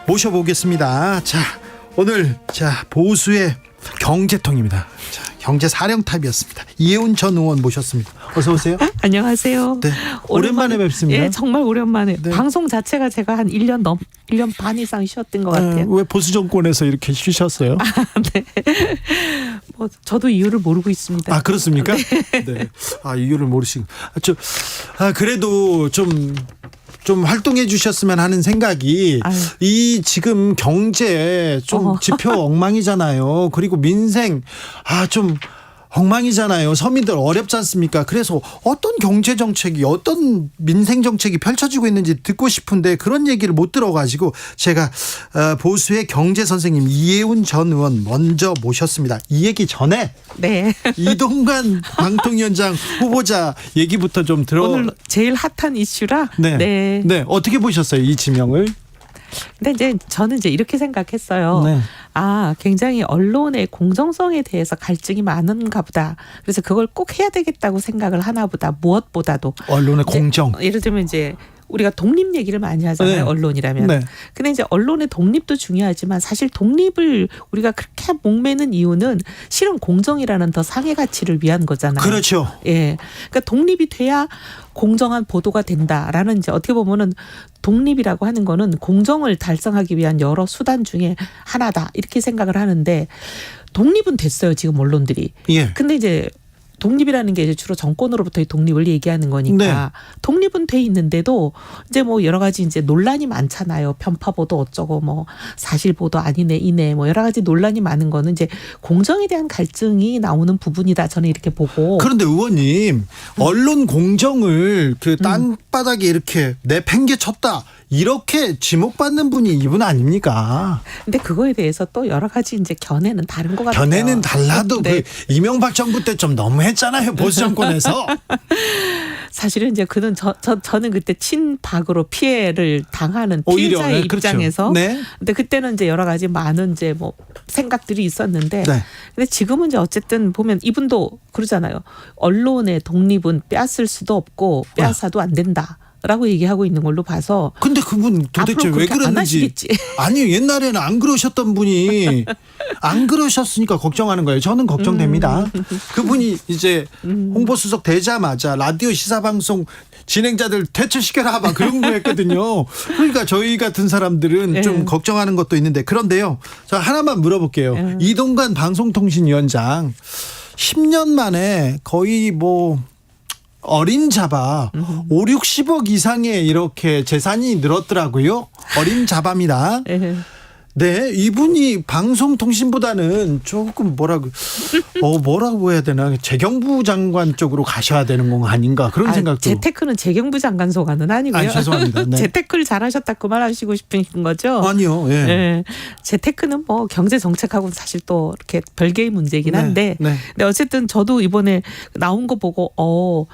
모셔보겠습니다. 자, 오늘 보수의 경제통입니다. 자, 경제사령탑이었습니다. 이혜훈 전 의원 모셨습니다. 어서 오세요. 안녕하세요. 네, 오랜만에 뵙습니다. 예, 정말 오랜만에. 네. 방송 자체가 제가 한 1년 반 이상 쉬었던 것 같아요. 왜 보수 정권에서 이렇게 쉬셨어요? 네. 뭐 저도 이유를 모르고 있습니다. 아, 그렇습니까? 네. 네. 아, 이유를 모르시고. 그래도 좀 활동해 주셨으면 하는 생각이, 이 지금 경제 좀 지표 엉망이잖아요. 그리고 민생 좀 엉망이잖아요. 서민들 어렵지 않습니까? 그래서 어떤 경제 정책이, 어떤 민생 정책이 펼쳐지고 있는지 듣고 싶은데 그런 얘기를 못 들어가지고 제가 보수의 경제 선생님 이혜훈 전 의원 먼저 모셨습니다. 이 얘기 전에 네. 이동관 방통위원장 후보자 얘기부터 좀 오늘 제일 핫한 이슈라. 네. 어떻게 보셨어요, 이 지명을? 근데 이제 저는 이렇게 생각했어요. 네. 굉장히 언론의 공정성에 대해서 갈증이 많은가 보다. 그래서 그걸 꼭 해야 되겠다고 생각을 하나 보다. 무엇보다도. 언론의 공정. 예를 들면 우리가 독립 얘기를 많이 하잖아요. 네. 언론이라면. 네. 근데 언론의 독립도 중요하지만 사실 독립을 우리가 그렇게 목매는 이유는 실은 공정이라는 더 상해 가치를 위한 거잖아요. 그렇죠. 예. 그러니까 독립이 돼야 공정한 보도가 된다라는, 어떻게 보면은 독립이라고 하는 거는 공정을 달성하기 위한 여러 수단 중에 하나다, 이렇게 생각을 하는데, 독립은 됐어요, 지금 언론들이. 예. 근데 독립이라는 게 이제 주로 정권으로부터의 독립을 얘기하는 거니까 독립은 돼 있는데도 이제 뭐 여러 가지 이제 논란이 많잖아요. 편파 보도 어쩌고 뭐 사실 보도 아니네 이네 뭐 여러 가지 논란이 많은 거는 이제 공정에 대한 갈증이 나오는 부분이다. 저는 이렇게 보고. 그런데 의원님 언론 공정을 그 땅바닥에 이렇게 내팽개쳤다 이렇게 지목받는 분이 이분 아닙니까? 근데 그거에 대해서 또 여러 가지 이제 견해는 다른 것 같아요. 견해는 달라도 네. 그 이명박 정부 때 좀 너무했잖아요. 보수 정권에서. 사실은 이제 그는 저는 그때 친박으로 피해를 당하는 오히려, 피해자의 네, 그렇죠. 입장에서. 네. 근데 그때는 이제 여러 가지 많은 이제 뭐 생각들이 있었는데. 네. 근데 지금은 이제 어쨌든 보면 이분도 그러잖아요. 언론의 독립은 빼앗을 수도 없고 빼앗아도 안 된다. 라고 얘기하고 있는 걸로 봐서. 근데 그분 도대체 왜 그랬는지. 아니 옛날에는 안 그러셨던 분이 안 그러셨으니까 걱정하는 거예요. 저는 걱정됩니다. 그분이 이제 홍보수석 되자마자 라디오 시사방송 진행자들 퇴출시켜라 막 그런 거 했거든요. 그러니까 저희 같은 사람들은 좀 걱정하는 것도 있는데 그런데요. 저 하나만 물어볼게요. 이동관 방송통신위원장 10년 만에 거의 뭐 어림잡아 5, 60억 이상의 이렇게 재산이 늘었더라고요. 어림잡아입니다. 네, 이분이 방송통신보다는 조금 뭐라고 해야 되나 재경부 장관 쪽으로 가셔야 되는 건 아닌가 그런 생각도. 재테크는 재경부 장관 소관은 아니고요. 죄송합니다. 네. 재테크를 잘하셨다 그 말하시고 싶은 거죠? 아니요. 예. 네. 재테크는 뭐 경제 정책하고는 사실 또 이렇게 별개의 문제이긴 한데. 네. 근데 어쨌든 저도 이번에 나온 거 보고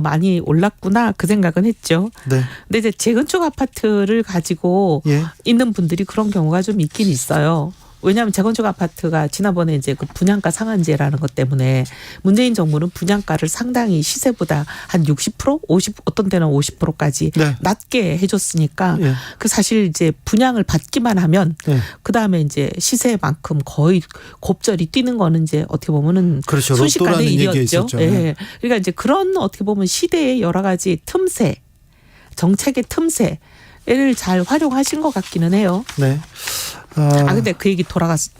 많이 올랐구나 그 생각은 했죠. 네. 근데 이제 재건축 아파트를 가지고 있는 분들이 그런 경우가 좀 있긴 있어요. 왜냐하면 재건축 아파트가 지난번에 이제 그 분양가 상한제라는 것 때문에 문재인 정부는 분양가를 상당히 시세보다 한 60%, 50 어떤 때는 50%까지 낮게 해줬으니까 그 사실 이제 분양을 받기만 하면 그 다음에 이제 시세만큼 거의 곱절이 뛰는 거는 이제 어떻게 보면은 그렇죠. 순식간의 일이었죠. 네. 그러니까 이제 그런 어떻게 보면 시대의 여러 가지 틈새, 정책의 틈새를 잘 활용하신 것 같기는 해요. 네. 근데 그 얘기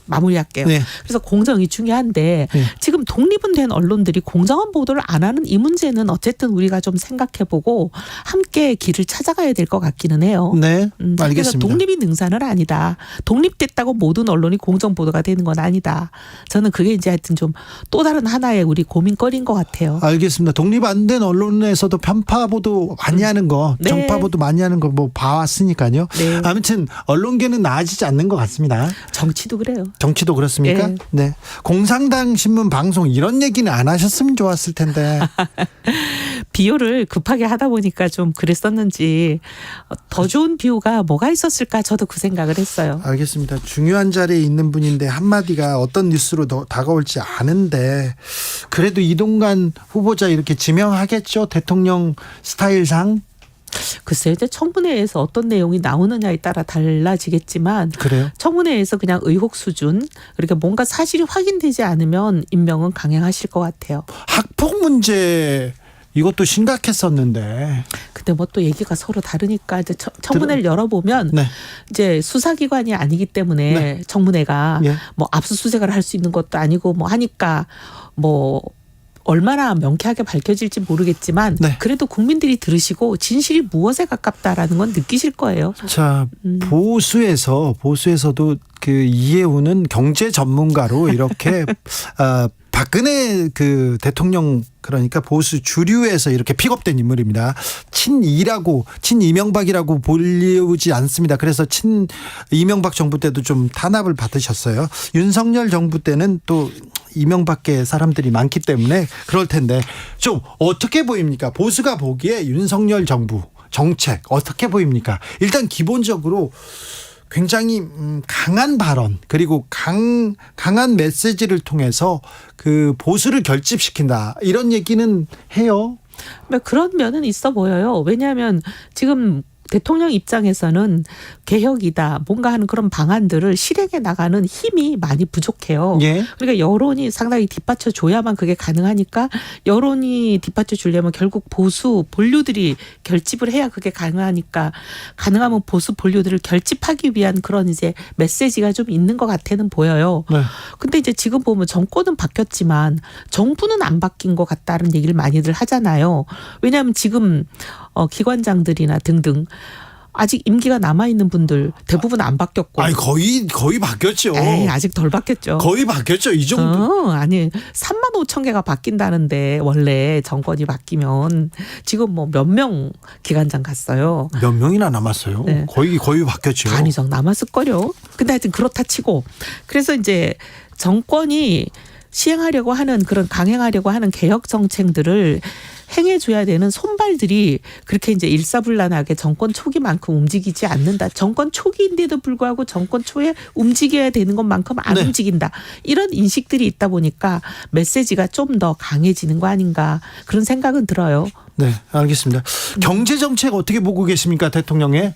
마무리할게요. 네. 그래서 공정이 중요한데 지금 독립은 된 언론들이 공정한 보도를 안 하는 이 문제는 어쨌든 우리가 좀 생각해보고 함께 길을 찾아가야 될 것 같기는 해요. 네, 그래서 알겠습니다. 독립이 능사는 아니다. 독립됐다고 모든 언론이 공정 보도가 되는 건 아니다. 저는 그게 이제 하여튼 좀 또 다른 하나의 우리 고민거리인 것 같아요. 알겠습니다. 독립 안 된 언론에서도 편파 보도 많이 하는 거, 정파 보도 많이 하는 거 뭐 봐왔으니까요. 아무튼 언론계는 나아지지 않는 것 같습니다. 정치도 그래요. 정치도 그렇습니까? 네. 공산당 신문 방송 이런 얘기는 안 하셨으면 좋았을 텐데. 비유를 급하게 하다 보니까 좀 그랬었는지 더 좋은 비유가 뭐가 있었을까 저도 그 생각을 했어요. 알겠습니다. 중요한 자리에 있는 분인데 한마디가 어떤 뉴스로 더 다가올지 아는데 그래도 이동관 후보자 이렇게 지명하겠죠? 대통령 스타일상? 글쎄요, 이제 청문회에서 어떤 내용이 나오느냐에 따라 달라지겠지만, 그래요? 청문회에서 그냥 의혹 수준, 그러니까 뭔가 사실이 확인되지 않으면 임명은 강행하실 것 같아요. 학폭 문제 이것도 심각했었는데. 근데 뭐 또 얘기가 서로 다르니까 이제 청문회를 열어보면 이제 수사기관이 아니기 때문에 청문회가 뭐 압수수색을 할 수 있는 것도 아니고 뭐 하니까 뭐. 얼마나 명쾌하게 밝혀질지 모르겠지만 그래도 국민들이 들으시고 진실이 무엇에 가깝다라는 건 느끼실 거예요. 자, 보수에서도 그 이해우는 경제 전문가로 이렇게 박근혜 그 대통령 그러니까 보수 주류에서 이렇게 픽업된 인물입니다. 친이라고 친이명박이라고 불리우지 않습니다. 그래서 친이명박 정부 때도 좀 탄압을 받으셨어요. 윤석열 정부 때는 또 이명박계 사람들이 많기 때문에 그럴 텐데 좀 어떻게 보입니까? 보수가 보기에 윤석열 정부 정책 어떻게 보입니까? 일단 기본적으로 굉장히 강한 발언 그리고 강한 메시지를 통해서 그 보수를 결집시킨다 이런 얘기는 해요. 그런 면은 있어 보여요. 왜냐하면 지금 대통령 입장에서는 개혁이다 뭔가 하는 그런 방안들을 실행해 나가는 힘이 많이 부족해요. 예. 그러니까 여론이 상당히 뒷받쳐 줘야만 그게 가능하니까 여론이 뒷받쳐 주려면 결국 보수 본류들이 결집을 해야 그게 가능하니까 가능하면 보수 본류들을 결집하기 위한 그런 이제 메시지가 좀 있는 것 같아는 보여요. 네. 근데 이제 지금 보면 정권은 바뀌었지만 정부는 안 바뀐 것 같다는 얘기를 많이들 하잖아요. 왜냐하면 지금 기관장들이나 등등 아직 임기가 남아 있는 분들 대부분 안 바뀌었고. 아니 거의 바뀌었죠. 에이, 아직 덜 바뀌었죠. 거의 바뀌었죠. 이 정도. 아니 3만 5천 개가 바뀐다는데 원래 정권이 바뀌면 지금 뭐 몇 명 기관장 갔어요. 몇 명이나 남았어요. 네. 거의 바뀌었죠. 반 이상 남았을 거요. 근데 하여튼 그렇다 치고 그래서 이제 정권이 시행하려고 하는 그런 강행하려고 하는 개혁 정책들을 행해줘야 되는 손발들이 그렇게 이제 일사불란하게 정권 초기만큼 움직이지 않는다. 정권 초기인데도 불구하고 정권 초에 움직여야 되는 것만큼 안 네. 움직인다. 이런 인식들이 있다 보니까 메시지가 좀 더 강해지는 거 아닌가 그런 생각은 들어요. 네, 알겠습니다. 경제 정책 어떻게 보고 계십니까, 대통령의?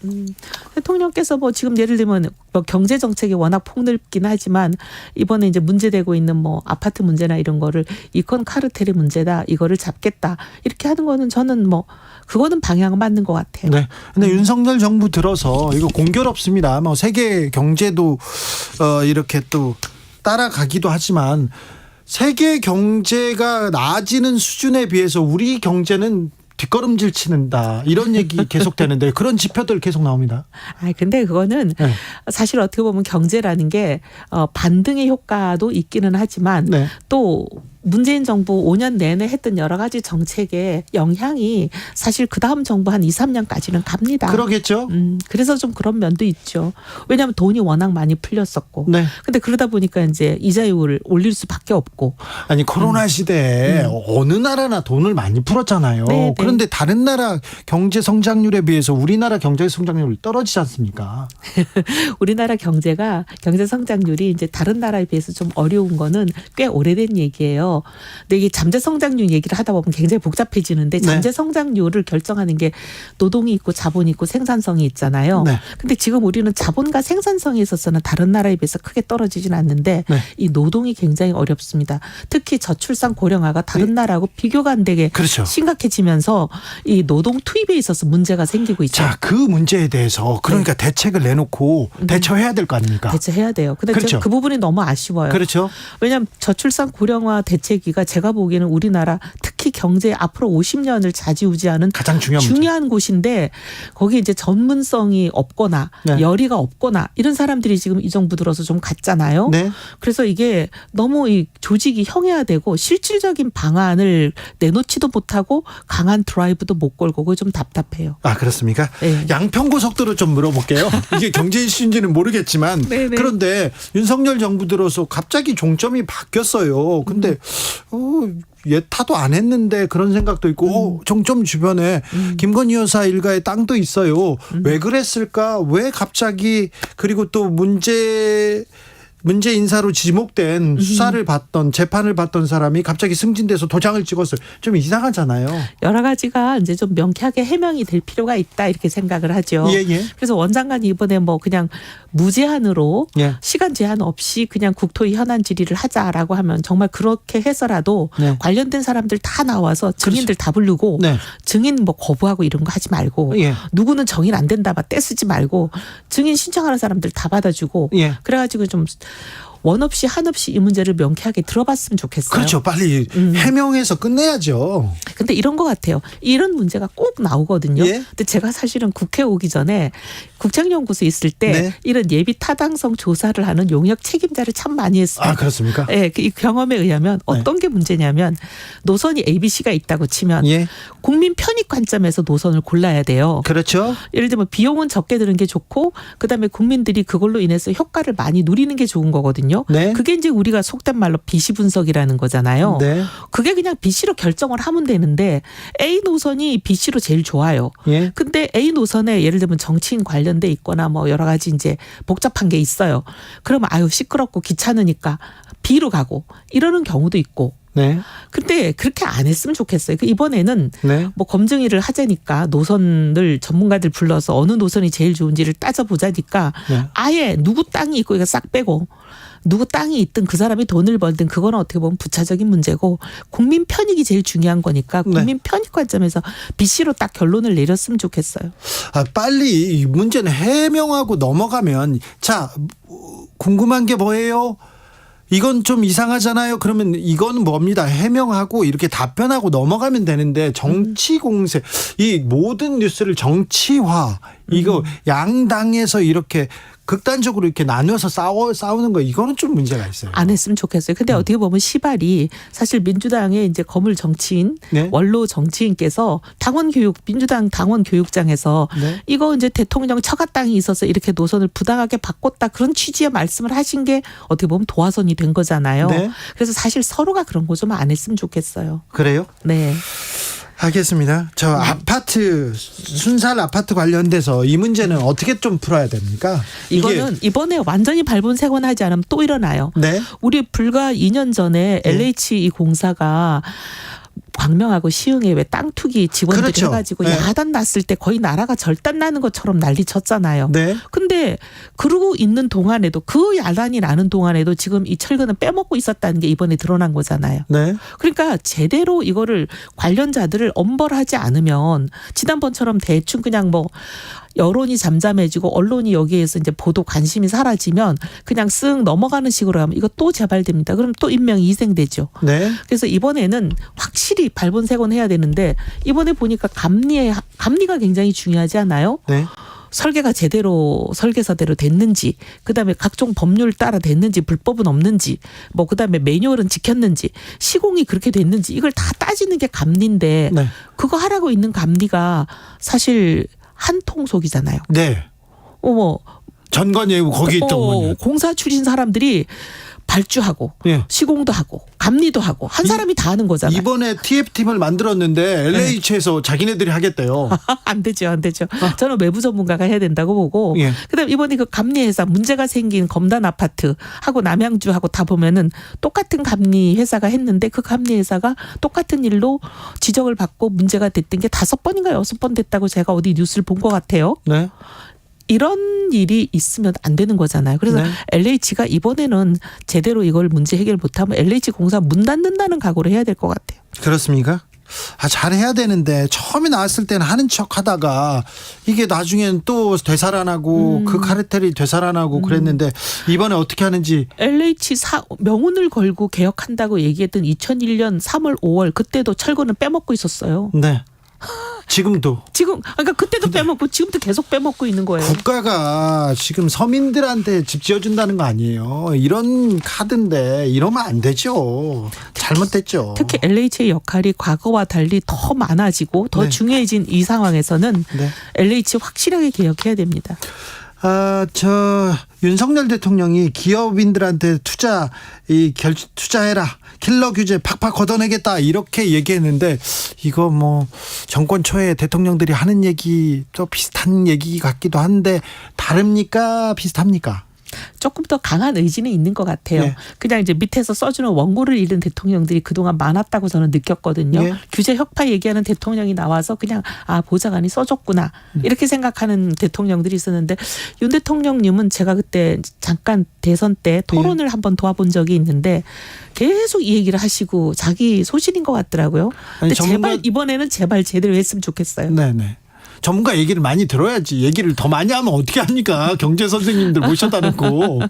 대통령께서 뭐 지금 예를 들면 뭐 경제 정책이 워낙 폭넓긴 하지만 이번에 이제 문제되고 있는 뭐 아파트 문제나 이런 거를 이건 카르텔의 문제다. 이거를 잡겠다. 이렇게 하는 거는 저는 뭐 그거는 방향 맞는 것 같아요. 네. 근데 윤석열 정부 들어서 이거 공교롭습니다. 뭐 세계 경제도 이렇게 또 따라가기도 하지만 세계 경제가 나아지는 수준에 비해서 우리 경제는 뒷걸음질 치는다 이런 얘기 계속되는데 그런 지표들 계속 나옵니다. 근데 그거는 네. 사실 어떻게 보면 경제라는 게 반등의 효과도 있기는 하지만 네. 또 문재인 정부 5년 내내 했던 여러 가지 정책의 영향이 사실 그다음 정부 한 2, 3년까지는 갑니다. 그러겠죠. 그래서 좀 그런 면도 있죠. 왜냐하면 돈이 워낙 많이 풀렸었고. 네. 근데 그러다 보니까 이제 이자율을 올릴 수밖에 없고. 아니 코로나 시대에 어느 나라나 돈을 많이 풀었잖아요. 네, 네. 그런데 다른 나라 경제 성장률에 비해서 우리나라 경제 성장률이 떨어지지 않습니까? 우리나라 경제 성장률이 이제 다른 나라에 비해서 좀 어려운 거는 꽤 오래된 얘기예요. 근데 이게 잠재 성장률 얘기를 하다 보면 굉장히 복잡해지는데 잠재 성장률을 결정하는 게 노동이 있고 자본이 있고 생산성이 있잖아요. 네. 근데 지금 우리는 자본과 생산성에 있어서는 다른 나라에 비해서 크게 떨어지진 않는데 네. 이 노동이 굉장히 어렵습니다. 특히 저출산 고령화가 다른 나라하고 비교가 안 되게 그렇죠. 심각해지면서 이 노동 투입에 있어서 문제가 생기고 있죠. 자, 그 문제에 대해서 그러니까 대책을 내놓고 대처해야 될 거 아닙니까? 대처해야 돼요. 근데 그렇죠. 저는 그 부분이 너무 아쉬워요. 그렇죠. 왜냐하면 저출산 고령화 대책위가 제가 보기에는 우리나라 특히 경제 앞으로 50년을 좌지우지하는 가장 중요한 곳인데 거기 이제 전문성이 없거나 네. 열의가 없거나 이런 사람들이 지금 이 정부 들어서 좀 갔잖아요. 네. 그래서 이게 너무 이 조직이 형해화되고 실질적인 방안을 내놓지도 못하고 강한 드라이브도 못 걸고 그게 좀 답답해요. 아, 그렇습니까? 네. 양평고속도로 좀 물어볼게요. 이게 경제 이슈인지는 모르겠지만 네네. 그런데 윤석열 정부 들어서 갑자기 종점이 바뀌었어요. 근데 예타도 안 했는데 그런 생각도 있고 종점 주변에 김건희 여사 일가의 땅도 있어요. 왜 그랬을까? 왜 갑자기 그리고 또 문제 인사로 지목된 수사를 받던 재판을 받던 사람이 갑자기 승진돼서 도장을 찍었어요. 좀 이상하잖아요. 여러 가지가 이제 좀 명쾌하게 해명이 될 필요가 있다 이렇게 생각을 하죠. 예, 예. 그래서 원장관이 이번에 뭐 그냥 무제한으로 예. 시간 제한 없이 그냥 국토위 현안 질의를 하자라고 하면 정말 그렇게 해서라도 네. 관련된 사람들 다 나와서 증인들 다 부르고 네. 증인 뭐 거부하고 이런 거 하지 말고 예. 누구는 정인 안 된다 막 떼쓰지 말고 증인 신청하는 사람들 다 받아주고 예. 그래가지고 좀 원 없이 한 없이 이 문제를 명쾌하게 들어봤으면 좋겠어요. 그렇죠. 빨리 해명해서 끝내야죠. 근데 이런 것 같아요. 이런 문제가 꼭 나오거든요. 예? 근데 제가 사실은 국회 오기 전에 국정연구소 있을 때 네. 이런 예비 타당성 조사를 하는 용역 책임자를 참 많이 했습니다. 아, 그렇습니까? 네, 이 경험에 의하면 어떤 게 문제냐면 노선이 ABC가 있다고 치면 예. 국민 편익 관점에서 노선을 골라야 돼요. 그렇죠. 예를 들면 비용은 적게 드는 게 좋고 그다음에 국민들이 그걸로 인해서 효과를 많이 누리는 게 좋은 거거든요. 네. 그게 이제 우리가 속된 말로 비시 분석이라는 거잖아요. 네. 그게 그냥 BC로 결정을 하면 되는데 A 노선이 BC로 제일 좋아요. 예. 근데 A 노선에 예를 들면 정치인 관련돼 있거나 뭐 여러 가지 이제 복잡한 게 있어요. 그러면 아유 시끄럽고 귀찮으니까 B로 가고 이러는 경우도 있고 네. 근데 그렇게 안 했으면 좋겠어요. 이번에는 네. 뭐 검증위를 하자니까 노선을 전문가들 불러서 어느 노선이 제일 좋은지를 따져보자니까 네. 아예 누구 땅이 있고 이거 싹 빼고 누구 땅이 있든 그 사람이 돈을 벌든 그거는 어떻게 보면 부차적인 문제고 국민 편익이 제일 중요한 거니까 국민 편익 관점에서 BC로 딱 결론을 내렸으면 좋겠어요. 빨리 이 문제는 해명하고 넘어가면 자 궁금한 게 뭐예요? 이건 좀 이상하잖아요. 그러면 이건 뭡니다. 해명하고 이렇게 답변하고 넘어가면 되는데 정치 공세 이 모든 뉴스를 정치화 이거 양당에서 이렇게 극단적으로 이렇게 나눠서 싸우는 거 이거는 좀 문제가 있어요. 안 했으면 좋겠어요. 근데 어떻게 보면 시발이 사실 민주당의 이제 거물 정치인 네. 원로 정치인께서 당원 교육 민주당 당원 교육장에서 네. 이거 이제 대통령 처가 땅이 있어서 이렇게 노선을 부당하게 바꿨다 그런 취지의 말씀을 하신 게 어떻게 보면 도화선이 된 거잖아요. 네. 그래서 사실 서로가 그런 거 좀 안 했으면 좋겠어요. 그래요? 네. 알겠습니다. 저 아파트 순살 아파트 관련돼서 이 문제는 어떻게 좀 풀어야 됩니까? 이거는 이번에 완전히 발본색원하지 않으면 또 일어나요. 네. 우리 불과 2년 전에 LH 이 공사가 광명하고 시흥에 왜 땅 투기 직원들이 그렇죠. 해가지고 네. 야단 났을 때 거의 나라가 절단 나는 것처럼 난리 쳤잖아요. 네. 근데 그러고 있는 동안에도 그 야단이 나는 동안에도 지금 이 철근은 빼먹고 있었다는 게 이번에 드러난 거잖아요. 네. 그러니까 제대로 이거를 관련자들을 엄벌하지 않으면 지난번처럼 대충 그냥 뭐 여론이 잠잠해지고 언론이 여기에서 이제 보도 관심이 사라지면 그냥 쓱 넘어가는 식으로 하면 이거 또 재발됩니다. 그럼 또 인명이 희생되죠. 네. 그래서 이번에는 확실히 발본색원해야 되는데 이번에 보니까 감리가 굉장히 중요하지 않아요? 네. 설계가 제대로 설계서대로 됐는지, 그다음에 각종 법률 따라 됐는지, 불법은 없는지, 뭐 그다음에 매뉴얼은 지켰는지, 시공이 그렇게 됐는지 이걸 다 따지는 게 감리인데 네. 그거 하라고 있는 감리가 사실 한 통속이잖아요. 네. 어머. 전관예우 거기 있던 공사 출신 사람들이 발주하고 네. 시공도 하고 감리도 하고 한 사람이 다 하는 거잖아요. 이번에 TF팀을 만들었는데 LH에서 자기네들이 하겠대요. 안 되죠. 안 되죠. 저는 외부 전문가가 해야 된다고 보고 예. 그다음에 이번에 그 감리회사 문제가 생긴 검단 아파트하고 남양주하고 다 보면은 똑같은 감리회사가 했는데 그 감리회사가 똑같은 일로 지적을 받고 문제가 됐던 게 5번인가 6번 됐다고 제가 어디 뉴스를 본 것 같아요. 네. 이런 일이 있으면 안 되는 거잖아요. 그래서 네. LH가 이번에는 제대로 이걸 문제 해결 못하면 LH 공사 문 닫는다는 각오를 해야 될 것 같아요. 그렇습니까? 잘해야 되는데 처음에 나왔을 때는 하는 척 하다가 이게 나중엔 또 되살아나고 그 카르텔이 되살아나고 그랬는데 이번에 어떻게 하는지. LH 명운을 걸고 개혁한다고 얘기했던 2001년 3월 5월 그때도 철거는 빼먹고 있었어요. 네. 지금도. 그러니까 그때도 빼먹고 지금도 계속 빼먹고 있는 거예요. 국가가 지금 서민들한테 집 지어준다는 거 아니에요. 이런 카드인데 이러면 안 되죠. 잘못됐죠. 특히 LH의 역할이 과거와 달리 더 많아지고 더 네. 중요해진 이 상황에서는 네. LH 확실하게 개혁해야 됩니다. 윤석열 대통령이 기업인들한테 투자해라. 킬러 규제 팍팍 걷어내겠다. 이렇게 얘기했는데 이거 뭐 정권 초에 대통령들이 하는 얘기 또 비슷한 얘기 같기도 한데 다릅니까? 비슷합니까? 조금 더 강한 의지는 있는 것 같아요. 네. 그냥 이제 밑에서 써주는 원고를 잃은 대통령들이 그동안 많았다고 저는 느꼈거든요. 네. 규제 혁파 얘기하는 대통령이 나와서 그냥 보좌관이 써줬구나 이렇게 생각하는 대통령들이 있었는데 윤 대통령님은 제가 그때 잠깐 대선 때 토론을 한번 도와본 적이 있는데 계속 이 얘기를 하시고 자기 소신인 것 같더라고요. 근데 제발 이번에는 제발 제대로 했으면 좋겠어요. 네네. 전문가 얘기를 많이 들어야지. 얘기를 더 많이 하면 어떻게 합니까? 경제 선생님들 모셔다 놓고.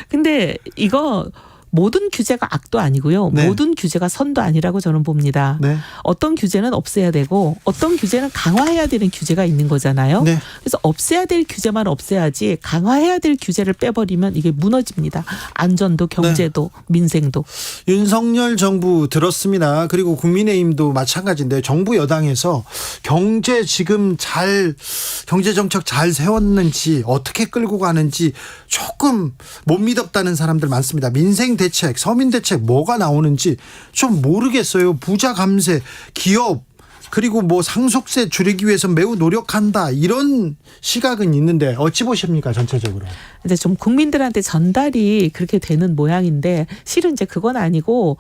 근데 이거 모든 규제가 악도 아니고요. 네. 모든 규제가 선도 아니라고 저는 봅니다. 네. 어떤 규제는 없애야 되고 어떤 규제는 강화해야 되는 규제가 있는 거잖아요. 네. 그래서 없애야 될 규제만 없애야지 강화해야 될 규제를 빼버리면 이게 무너집니다. 안전도 경제도 민생도. 윤석열 정부 들었습니다. 그리고 국민의힘도 마찬가지인데 정부 여당에서 경제 지금 경제 정책 잘 세웠는지 어떻게 끌고 가는지 조금 못 믿었다는 사람들 많습니다. 민생 대책, 서민 대책 뭐가 나오는지 좀 모르겠어요. 부자 감세, 기업 그리고 뭐 상속세 줄이기 위해서 매우 노력한다 이런 시각은 있는데 어찌 보십니까 전체적으로? 이제 좀 국민들한테 전달이 그렇게 되는 모양인데 실은 이제 그건 아니고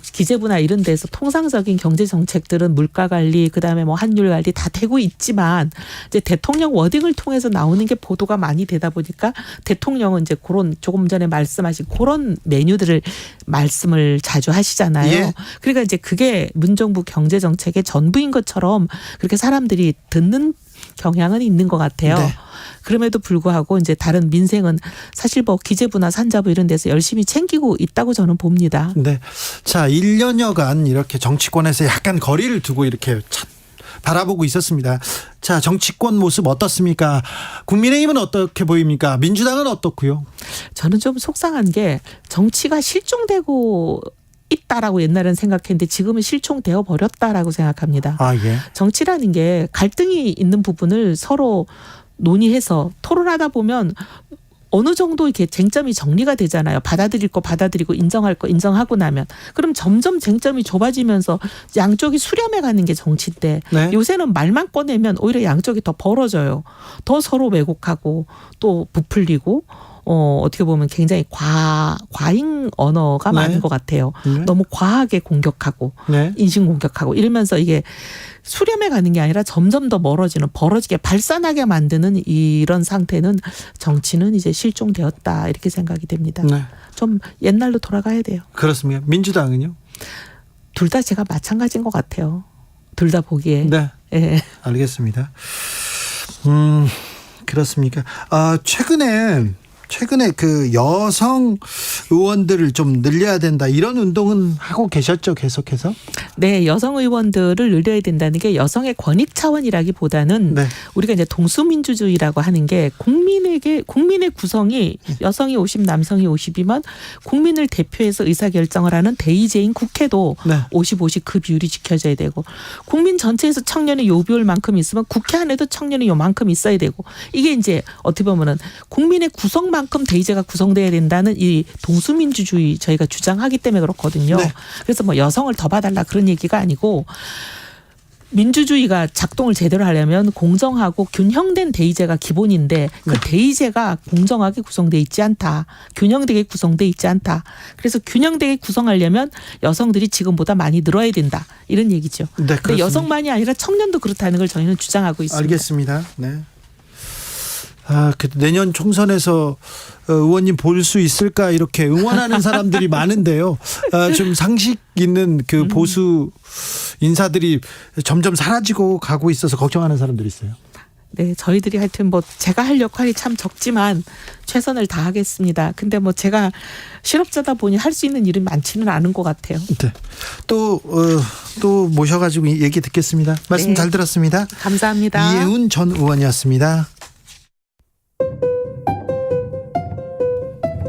기재부나 이런 데서 통상적인 경제 정책들은 물가 관리 그다음에 뭐 환율 관리 다 되고 있지만 이제 대통령 워딩을 통해서 나오는 게 보도가 많이 되다 보니까 대통령은 이제 그런 조금 전에 말씀하신 그런 메뉴들을 말씀을 자주 하시잖아요. 예. 그러니까 이제 그게 문정부 경제 정책의 전부인 것처럼 그렇게 사람들이 듣는 경향은 있는 것 같아요. 네. 그럼에도 불구하고 이제 다른 민생은 사실 뭐 기재부나 산자부 이런 데서 열심히 챙기고 있다고 저는 봅니다. 네. 자, 1년여간 이렇게 정치권에서 약간 거리를 두고 이렇게 바라보고 있었습니다. 자, 정치권 모습 어떻습니까? 국민의힘은 어떻게 보입니까? 민주당은 어떻고요? 저는 좀 속상한 게 정치가 실종되고 있다라고 옛날엔 생각했는데 지금은 실종되어 버렸다라고 생각합니다. 아, 예. 정치라는 게 갈등이 있는 부분을 서로 논의해서 토론하다 보면 어느 정도 이렇게 쟁점이 정리가 되잖아요. 받아들일 거 받아들이고 인정할 거 인정하고 나면. 그럼 점점 쟁점이 좁아지면서 양쪽이 수렴해 가는 게 정치인데 네. 요새는 말만 꺼내면 오히려 양쪽이 더 벌어져요. 더 서로 왜곡하고 또 부풀리고 어떻게 보면 굉장히 과잉 언어가 네. 많은 것 같아요. 네. 너무 과하게 공격하고 네. 인신 공격하고 이러면서 이게 수렴해 가는 게 아니라 점점 더 멀어지는 벌어지게 발산하게 만드는 이런 상태는 정치는 이제 실종되었다 이렇게 생각이 됩니다. 네. 좀 옛날로 돌아가야 돼요. 그렇습니다. 민주당은요? 둘 다 제가 마찬가지인 것 같아요. 둘 다 보기에. 네. 예. 알겠습니다. 그렇습니까? 최근에 그 여성 의원들을 좀 늘려야 된다 이런 운동은 하고 계셨죠, 계속해서? 네, 여성 의원들을 늘려야 된다는 게 여성의 권익 차원이라기보다는 네. 우리가 이제 동수민주주의라고 하는 게 국민의 구성이 여성이 50, 남성이 50이면 국민을 대표해서 의사결정을 하는 대의제인 국회도 네. 50, 50 그 비율이 지켜져야 되고 국민 전체에서 청년이 요 비율만큼 있으면 국회 안에도 청년이 요만큼 있어야 되고 이게 이제 어떻게 보면은 국민의 구성만큼 대의제가 구성돼야 된다는 이 동수민주주의 저희가 주장하기 때문에 그렇거든요. 네. 그래서 뭐 여성을 더 봐달라 그런 얘기가 아니고 민주주의가 작동을 제대로 하려면 공정하고 균형된 대의제가 기본인데 그 대의제가 공정하게 구성돼 있지 않다. 균형되게 구성돼 있지 않다. 그래서 균형되게 구성하려면 여성들이 지금보다 많이 늘어야 된다. 이런 얘기죠. 네, 근데 그렇습니다. 여성만이 아니라 청년도 그렇다는 걸 저희는 주장하고 있습니다. 알겠습니다. 네. 내년 총선에서 의원님 볼 수 있을까 이렇게 응원하는 사람들이 많은데요. 좀 상식 있는 그 보수 인사들이 점점 사라지고 가고 있어서 걱정하는 사람들이 있어요. 네, 저희들이 하여튼 뭐 제가 할 역할이 참 적지만 최선을 다하겠습니다. 근데 뭐 제가 실업자다 보니 할 수 있는 일이 많지는 않은 것 같아요. 네. 또 모셔가지고 얘기 듣겠습니다. 말씀 네. 잘 들었습니다. 감사합니다. 이혜훈 전 의원이었습니다.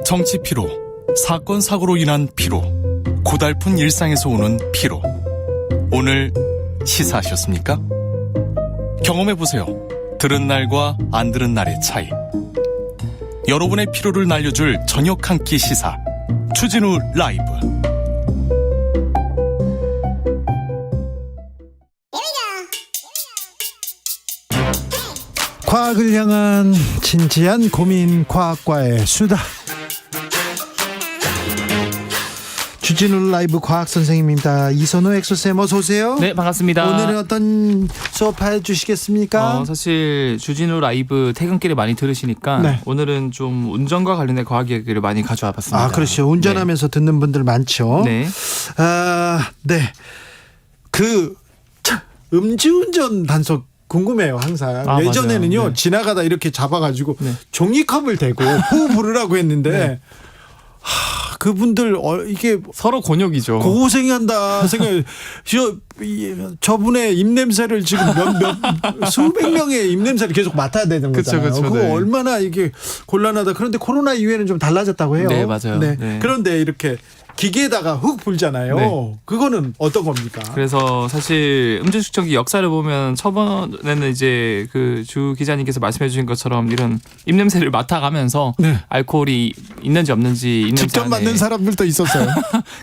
정치 피로, 사건 사고로 인한 피로, 고달픈 일상에서 오는 피로. 오늘 시사하셨습니까? 경험해보세요. 들은 날과 안 들은 날의 차이. 여러분의 피로를 날려줄 저녁 한 끼 시사. 추진우 라이브. 과학을 향한 진지한 고민, 과학과의 수다. 주진우 라이브 과학 선생님입니다. 이선호 엑소쌤 어서 오세요. 네, 반갑습니다. 오늘은 어떤 수업 해주시겠습니까? 사실 주진우 라이브 퇴근길에 많이 들으시니까 네. 오늘은 좀 운전과 관련된 과학 얘기를 많이 가져와 봤습니다. 아, 그렇죠. 운전하면서 듣는 분들 많죠. 네. 네. 음주운전 단속 궁금해요, 항상. 예전에는요, 맞아요. 네. 지나가다 이렇게 잡아가지고 종이컵을 대고 후 부르라고 했는데, 네. 그분들 이게 서로 곤욕이죠. 고생한다 생각. 저분의 입냄새를 지금 수백 명의 입냄새를 계속 맡아야 되는 거잖아요. 그쵸, 그거 네. 얼마나 이게 곤란하다. 그런데 코로나 이후에는 좀 달라졌다고 해요. 네, 맞아요. 네. 네. 그런데 이렇게 기계에다가 훅 불잖아요. 네. 그거는 어떤 겁니까? 그래서 사실 음주 측정기 역사를 보면 처음에는 이제 그 주 기자님께서 말씀해 주신 것처럼 이런 입냄새를 맡아가면서 네. 알코올이 있는지 없는지 입냄새 직접 안에 맞는 사람들도 있었어요.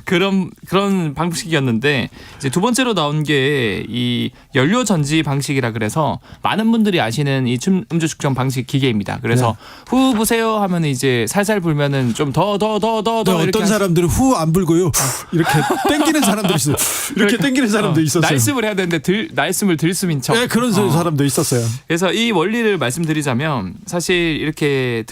그런 방식이었는데 이제 두 번째로 나온 게 이 연료 전지 방식이라 그래서 많은 분들이 아시는 이 음주 측정 방식 기계입니다. 그래서 후 부세요 하면 이제 살살 불면은 좀 더 어떤 사람들은 후 안 불고요. 이렇게 땡기는 사람도 있어요. 이렇게 땡기는 사람도 있었어요. 날숨을 해야 되는데 날숨을 들숨인 척. 네, 그런 사람도 있었어요. 그래서 이 원리를 말씀드리자면 사실 이렇게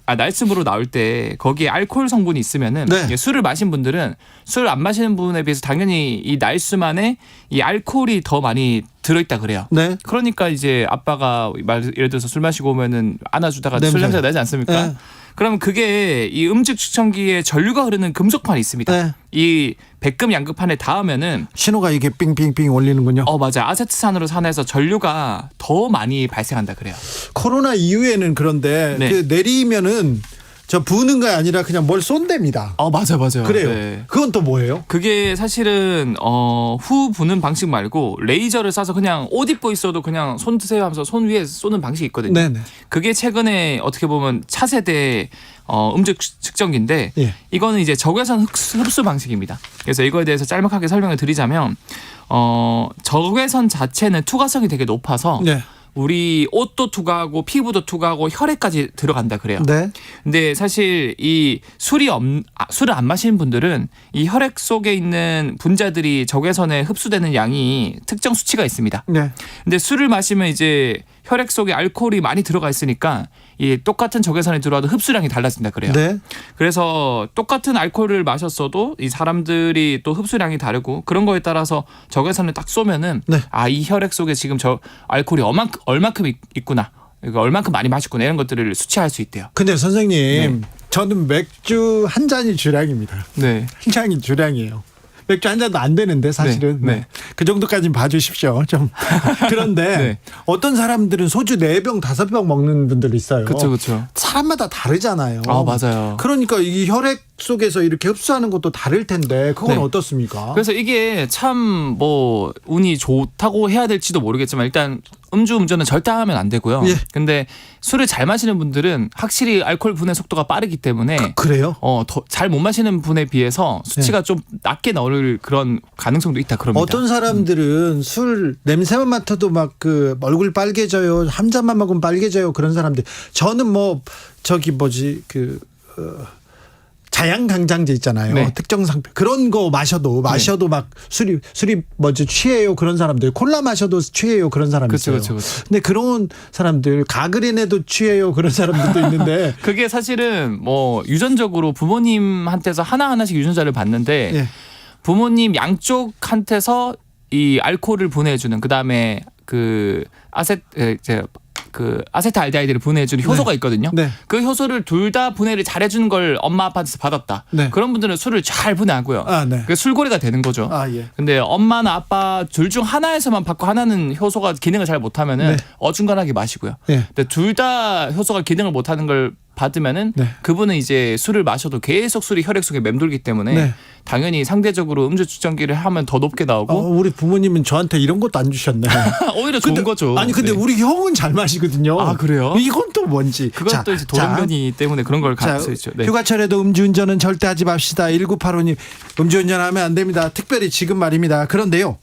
날숨으로 나올 때 거기에 알코올 성분이 있으면은 네. 술을 마신 분들은 술 안 마시는 분에 비해서 당연히 이 날숨 안에 이 알코올이 더 많이 들어있다 그래요. 네. 그러니까 이제 아빠가 예를 들어서 술 마시고 오면은 안아주다가 술 냄새가 나지 않습니까? 네. 그러면 그게 이 음식 측정기에 전류가 흐르는 금속판이 있습니다. 네. 이 백금 양극판에 닿으면은 신호가 이게 삥삥삥 울리는군요. 맞아. 아세트산으로 산해서 전류가 더 많이 발생한다 그래요. 코로나 이후에는 그런데 네. 그 내리면은 저 부는 게 아니라 그냥 뭘 쏜답니다. 맞아요. 그래요. 네. 그건 또 뭐예요? 그게 사실은 후 부는 방식 말고 레이저를 쏴서 그냥 옷 입고 있어도 그냥 손 드세요 하면서 손 위에 쏘는 방식이 있거든요. 네네. 그게 최근에 어떻게 보면 차세대 음주 측정기인데 예. 이거는 이제 적외선 흡수 방식입니다. 그래서 이거에 대해서 짤막하게 설명을 드리자면 적외선 자체는 투과성이 되게 높아서 네. 우리 옷도 투과하고 피부도 투과하고 혈액까지 들어간다 그래요. 네. 근데 사실 이 술을 안 마시는 분들은 이 혈액 속에 있는 분자들이 적외선에 흡수되는 양이 특정 수치가 있습니다. 네. 근데 술을 마시면 이제 혈액 속에 알코올이 많이 들어가 있으니까 이 똑같은 적외선에 들어와도 흡수량이 달라진다 그래요. 네. 그래서 똑같은 알코올을 마셨어도 이 사람들이 또 흡수량이 다르고 그런 거에 따라서 적외선을 딱 쏘면은 네. 이 혈액 속에 지금 저 알코올이 얼만큼 있구나. 이거 얼만큼 많이 마셨구나 이런 것들을 수치할 수 있대요. 근데 선생님, 저는 맥주 한 잔이 주량입니다. 네. 한 잔이 주량이에요. 맥주 한 잔도 안 되는데 사실은 네. 그 정도까지는 봐주십시오. 좀 그런데 네. 어떤 사람들은 소주 4병 5병 먹는 분들 있어요. 그렇죠. 사람마다 다르잖아요. 맞아요. 그러니까 이 혈액 속에서 이렇게 흡수하는 것도 다를 텐데 그건 네. 어떻습니까? 그래서 이게 참 뭐 운이 좋다고 해야 될지도 모르겠지만 일단 음주운전은 절대 하면 안 되고요. 예. 근데 술을 잘 마시는 분들은 확실히 알코올 분해 속도가 빠르기 때문에 그래요? 더 잘 못 마시는 분에 비해서 수치가 좀 낮게 나올 그런 가능성도 있다 그럽니다. 어떤 사람들은 술 냄새만 맡아도 막 그 얼굴 빨개져요. 한 잔만 먹으면 빨개져요. 그런 사람들. 저는 뭐 저기 뭐지 자양강장제 있잖아요. 네. 특정 상표 그런 거 마셔도 막 술이 뭐지 취해요. 그런 사람들. 콜라 마셔도 취해요. 그런 사람들 있어요. 그렇죠. 근데 그런 사람들 가그린에도 취해요. 그런 사람들도 있는데 그게 사실은 뭐 유전적으로 부모님한테서 하나하나씩 유전자를 받는데 예. 부모님 양쪽한테서 이 알코올을 보내주는 그다음에 그 아세트알데히드를 보내주는 효소가 있거든요. 네. 그 효소를 둘 다 분해를 잘해주는 걸 엄마 아빠한테서 받았다. 네. 그런 분들은 술을 잘 분해하고요. 네. 그 술고래가 되는 거죠. 예. 근데 엄마나 아빠 둘 중 하나에서만 받고 하나는 효소가 기능을 잘 못하면은 네. 어중간하게 마시고요. 예. 근데 둘 다 효소가 기능을 못하는 걸 받으면은 네. 그분은 이제 술을 마셔도 계속 술이 혈액 속에 맴돌기 때문에 네. 당연히 상대적으로 음주 측정기를 하면 더 높게 나오고 우리 부모님은 저한테 이런 것도 안 주셨네. 오히려 좋은 거죠. 아니 근데 네. 우리 형은 잘 마시거든요. 그래요? 이건 또 뭔지. 그건 또 이제 돌연변이 때문에 그런 걸 갈 수 있죠. 네. 휴가철에도 음주운전은 절대 하지 맙시다. 1985님 음주운전하면 안 됩니다. 특별히 지금 말입니다. 그런데요.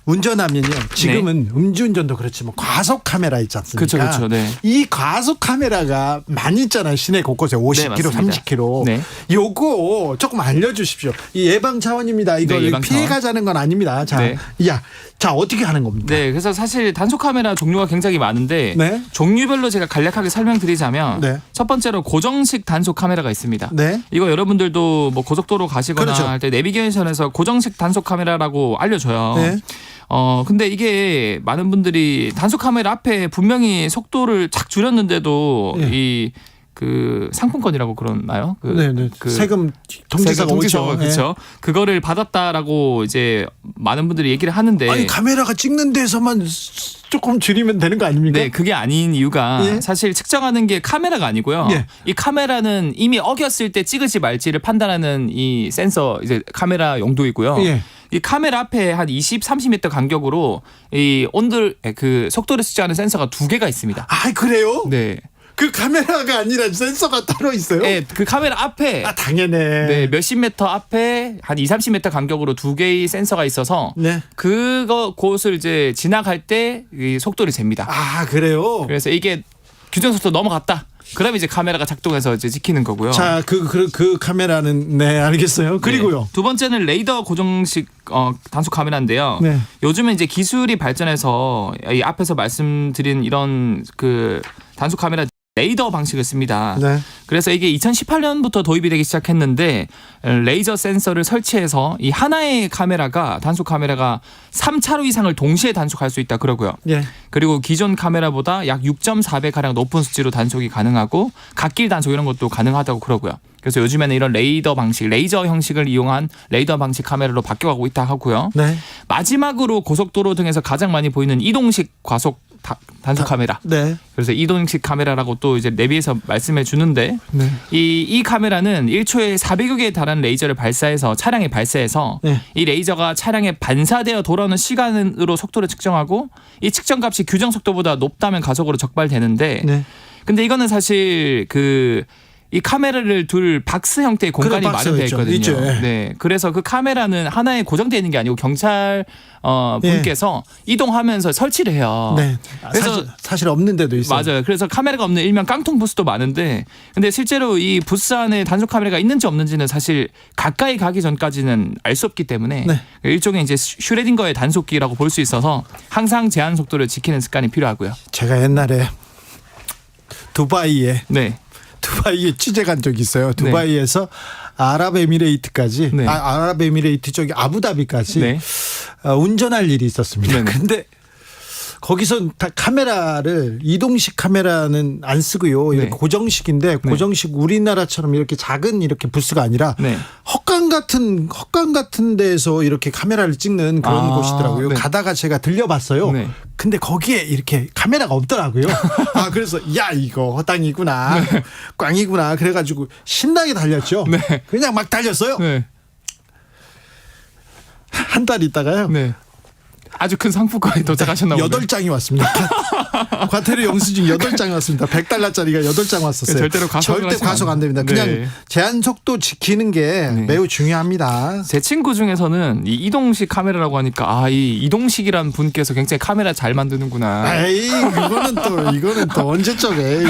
운전하면요. 지금은 음주운전도 그렇지만 과속 카메라 있지 않습니까? 그렇죠. 네. 이 과속 카메라가 많이 있잖아요. 시내 곳곳에 50km, 맞습니다. 30km. 네. 요거 조금 알려주십시오. 이 예방 차원입니다. 이거 네, 예방 차원. 피해가자는 건 아닙니다. 자, 네. 자 어떻게 하는 겁니까? 네, 그래서 사실 단속 카메라 종류가 굉장히 많은데 네. 종류별로 제가 간략하게 설명드리자면 네. 첫 번째로 고정식 단속 카메라가 있습니다. 네. 이거 여러분들도 뭐 고속도로 가시거나 그렇죠. 할 때 내비게이션에서 고정식 단속 카메라라고 알려줘요. 네. 근데 이게 많은 분들이 단속 카메라 앞에 분명히 속도를 착 줄였는데도 네. 그 상품권이라고 그러나요? 네네. 그 세금 통지서가 오죠. 그렇죠. 그거를 받았다라고 이제 많은 분들이 얘기를 하는데 아니 카메라가 찍는 데서만 조금 줄이면 되는 거 아닙니까? 네, 그게 아닌 이유가 예? 사실 측정하는 게 카메라가 아니고요. 예. 이 카메라는 이미 어겼을 때 찍을지 말지를 판단하는 이 센서 이제 카메라 용도이고요. 예. 이 카메라 앞에 한 20, 30m 간격으로 이 그 속도를 측정하는 센서가 2개가 있습니다. 아 그래요? 네. 그 카메라가 아니라 센서가 따로 있어요? 네, 그 카메라 앞에 당연해. 네, 몇십 미터 앞에 한 2, 30m 간격으로 2개의 센서가 있어서 네. 곳을 이제 지나갈 때 이 속도를 잽니다. 아 그래요? 그래서 이게 규정 속도 넘어갔다. 그럼 이제 카메라가 작동해서 이제 지키는 거고요. 자, 그 카메라는 네 알겠어요. 그리고요. 네. 두 번째는 레이더 고정식 단속 카메라인데요. 네. 요즘은 이제 기술이 발전해서 이 앞에서 말씀드린 이런 그 단속 카메라 레이더 방식을 씁니다. 네. 그래서 이게 2018년부터 도입이 되기 시작했는데 레이저 센서를 설치해서 이 하나의 카메라가 단속 카메라가 3차로 이상을 동시에 단속할 수 있다 그러고요. 예. 그리고 기존 카메라보다 약 6.4배 가량 높은 수치로 단속이 가능하고 갓길 단속 이런 것도 가능하다고 그러고요. 그래서 요즘에는 이런 레이더 방식, 레이저 형식을 이용한 레이더 방식 카메라로 바뀌어가고 있다 하고요. 네. 마지막으로 고속도로 등에서 가장 많이 보이는 이동식 과속 단속 카메라. 네. 그래서 이동식 카메라라고 또 이제 내비에서 말씀해 주는데 네. 이 카메라는 1초에 400여 개에 달하는 레이저를 차량에 발사해서 네. 이 레이저가 차량에 반사되어 돌아오는 시간으로 속도를 측정하고 이 측정값이 규정 속도보다 높다면 가속으로 적발되는데 네. 근데 이거는 사실 이 카메라를 둘 박스 형태의 공간이 그래, 박스 마련되어 있죠. 있거든요. 있죠. 예. 네, 그래서 그 카메라는 하나에 고정되어 있는 게 아니고 경찰 분께서 이동하면서 설치를 해요. 네. 그래서 사실 없는 데도 있어요. 맞아요. 그래서 카메라가 없는 일명 깡통 부스도 많은데, 근데 실제로 이 부스 안에 단속 카메라가 있는지 없는지는 사실 가까이 가기 전까지는 알 수 없기 때문에 네. 일종의 이제 슈레딩거의 단속기라고 볼 수 있어서 항상 제한 속도를 지키는 습관이 필요하고요. 제가 옛날에 두바이에 네. 취재 간 적이 있어요. 두바이에서 아랍에미레이트까지 아랍에미레이트 쪽이 아부다비까지 네. 운전할 일이 있었습니다. 네네. 근데 거기서 다 카메라를 이동식 카메라는 안 쓰고요. 이렇게 고정식인데 고정식 우리나라처럼 이렇게 작은 이렇게 부스가 아니라 헛간 같은 데에서 이렇게 카메라를 찍는 그런 곳이더라고요. 네. 가다가 제가 들려봤어요. 네. 근데 거기에 이렇게 카메라가 없더라고요. 아 그래서 야 이거 허당이구나, 꽝이구나. 그래가지고 신나게 달렸죠. 네. 그냥 막 달렸어요. 네. 한 달 있다가요. 네. 아주 큰 상품권에 도착하셨나 보네요. 8장이 왔습니다. 과태료 영수증 8장이 왔습니다. $100짜리가 8장 왔었어요. 절대로 과속 안 됩니다. 그냥 네. 제한 속도 지키는 게 매우 중요합니다. 제 친구 중에서는 이 이동식 카메라라고 하니까 이 이동식이란 분께서 굉장히 카메라 잘 만드는구나. 에이 이거는 또 언제적에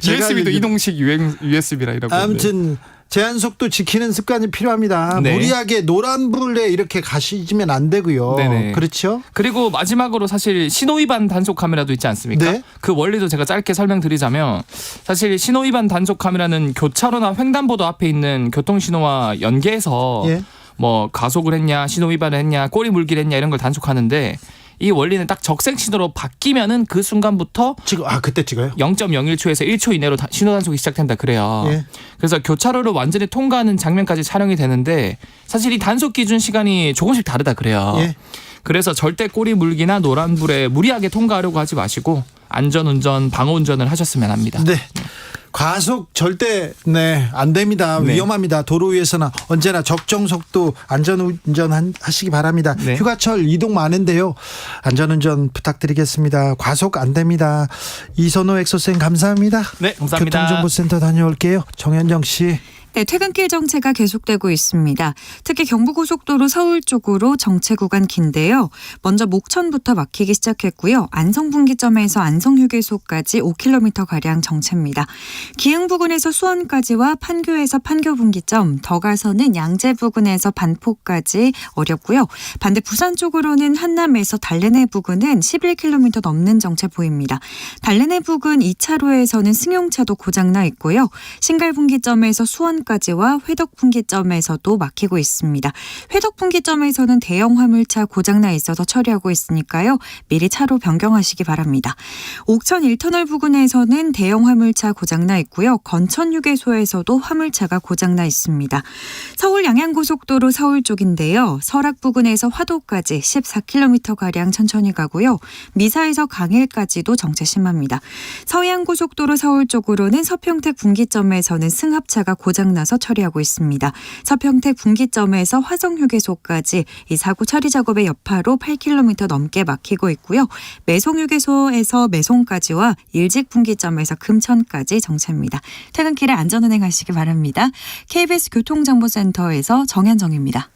USB도 이동식 USB라 이라고. 아무튼 제한 속도 지키는 습관이 필요합니다. 네. 무리하게 노란불에 이렇게 가시면 안 되고요. 네네. 그렇죠? 그리고 마지막으로 사실 신호위반 단속 카메라도 있지 않습니까? 네. 그 원리도 제가 짧게 설명드리자면 사실 신호위반 단속 카메라는 교차로나 횡단보도 앞에 있는 교통신호와 연계해서 뭐 가속을 했냐, 신호위반을 했냐, 꼬리 물기를 했냐 이런 걸 단속하는데 이 원리는 딱 적색 신호로 바뀌면은 그 순간부터 그때 찍어요? 0.01초에서 1초 이내로 신호 단속이 시작된다 그래요. 예. 그래서 교차로를 완전히 통과하는 장면까지 촬영이 되는데 사실 이 단속 기준 시간이 조금씩 다르다 그래요. 예. 그래서 절대 꼬리 물기나 노란불에 무리하게 통과하려고 하지 마시고 안전운전, 방어운전을 하셨으면 합니다. 네. 과속 절대 안 됩니다. 네. 위험합니다. 도로 위에서는 언제나 적정 속도 안전운전 하시기 바랍니다. 네. 휴가철 이동 많은데요. 안전운전 부탁드리겠습니다. 과속 안 됩니다. 이선호 엑소쌤 감사합니다. 네, 감사합니다. 교통정보센터 다녀올게요. 정현정 씨. 네, 퇴근길 정체가 계속되고 있습니다. 특히 경부고속도로 서울 쪽으로 정체 구간 긴데요. 먼저 목천부터 막히기 시작했고요. 안성분기점에서 안성휴게소까지 5km가량 정체입니다. 기흥 부근에서 수원까지와 판교에서 판교분기점, 더 가서는 양재 부근에서 반포까지 어렵고요. 반대 부산 쪽으로는 한남에서 달래내 부근은 11km 넘는 정체 보입니다. 달래내 부근 2차로에서는 승용차도 고장나 있고요. 신갈분기점에서 수원 순천까지와 회덕분기점에서도 막히고 있습니다. 회덕분기점에서는 대형 화물차 고장나 있어서 처리하고 있으니까요. 미리 차로 변경하시기 바랍니다. 옥천 1터널 부근에서는 대형 화물차 고장나 있고요. 건천휴게소에서도 화물차가 고장나 있습니다. 서울 양양고속도로 서울 쪽인데요. 설악 부근에서 화도까지 14km가량 천천히 가고요. 미사에서 강일까지도 정체 심합니다. 서해안고속도로 서울 쪽으로는 서평택 분기점에서는 승합차가 고장나서 처리하고 있습니다. 서평택 분기점에서 화성휴게소까지 이 사고 처리 작업의 여파로 8km 넘게 막히고 있고요. 매송휴게소에서 매송까지와 일직 분기점에서 금천까지 정체입니다. 퇴근길에 안전운행하시기 바랍니다. KBS 교통정보센터에서 정현정입니다.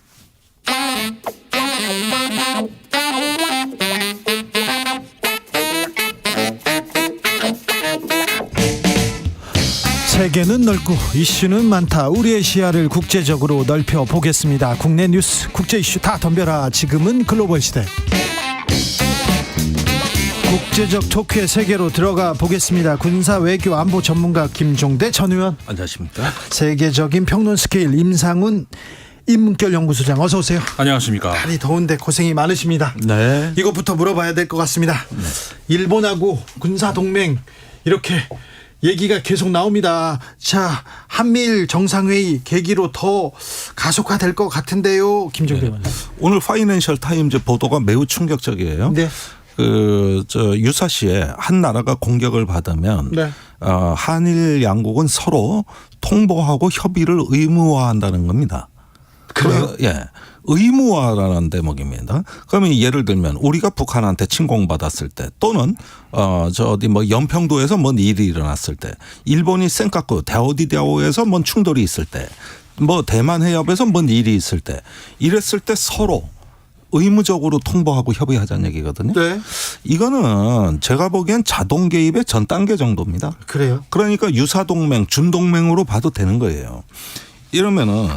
세계는 넓고 이슈는 많다. 우리의 시야를 국제적으로 넓혀 보겠습니다. 국내 뉴스, 국제 이슈 다 덤벼라. 지금은 글로벌 시대. 국제적 토크의 세계로 들어가 보겠습니다. 군사 외교 안보 전문가 김종대 전 의원. 안녕하십니까. 세계적인 평론 스케일 임상훈 인문결 연구소장 어서 오세요. 안녕하십니까. 날이 더운데 고생이 많으십니다. 네. 이것부터 물어봐야 될 것 같습니다. 일본하고 군사 동맹 이렇게 얘기가 계속 나옵니다. 자, 한미일 정상회의 계기로 더 가속화될 것 같은데요. 김종대 의원. 오늘 파이낸셜 타임즈 보도가 매우 충격적이에요. 네. 유사시에 한 나라가 공격을 받으면 네. 한일 양국은 서로 통보하고 협의를 의무화한다는 겁니다. 그래요? 예. 의무화라는 대목입니다. 그러면 예를 들면 우리가 북한한테 침공받았을 때 또는 연평도에서 뭔 일이 일어났을 때 일본이 센카쿠 다오디다오에서 뭔 충돌이 있을 때 대만 해협에서 뭔 일이 있을 때 이랬을 때 서로 의무적으로 통보하고 협의하자는 얘기거든요. 네. 이거는 제가 보기엔 자동 개입의 전 단계 정도입니다. 그래요? 그러니까 유사동맹, 준동맹으로 봐도 되는 거예요. 이러면은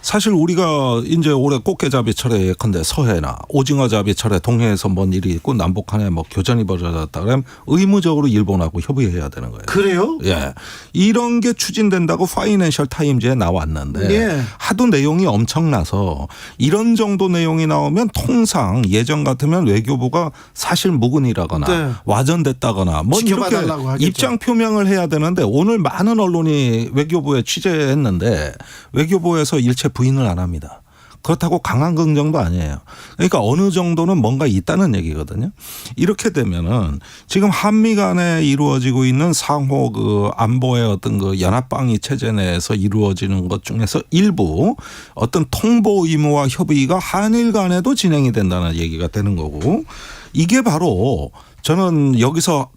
사실 우리가 이제 올해 꽃게잡이철에 예컨대 서해나 오징어잡이철에 동해에서 뭔 일이 있고 남북한에 교전이 벌어졌다 그러면 의무적으로 일본하고 협의해야 되는 거예요. 그래요? 예. 이런 게 추진된다고 파이낸셜 타임즈에 나왔는데 예. 하도 내용이 엄청나서 이런 정도 내용이 나오면 통상 예전 같으면 외교부가 사실 무근이라거나 네. 와전됐다거나 이렇게 하겠죠. 입장 표명을 해야 되는데 오늘 많은 언론이 외교부에 취재했는데 외교부에서 일체 부인을 안 합니다. 그렇다고 강한 긍정도 아니에요. 그러니까 어느 정도는 뭔가 있다는 얘기거든요. 이렇게 되면은 지금 한미 간에 이루어지고 있는 상호 안보의 어떤 연합방위 체제 내에서 이루어지는 것 중에서 일부 어떤 통보 의무와 협의가 한일 간에도 진행이 된다는 얘기가 되는 거고 이게 바로 저는 여기서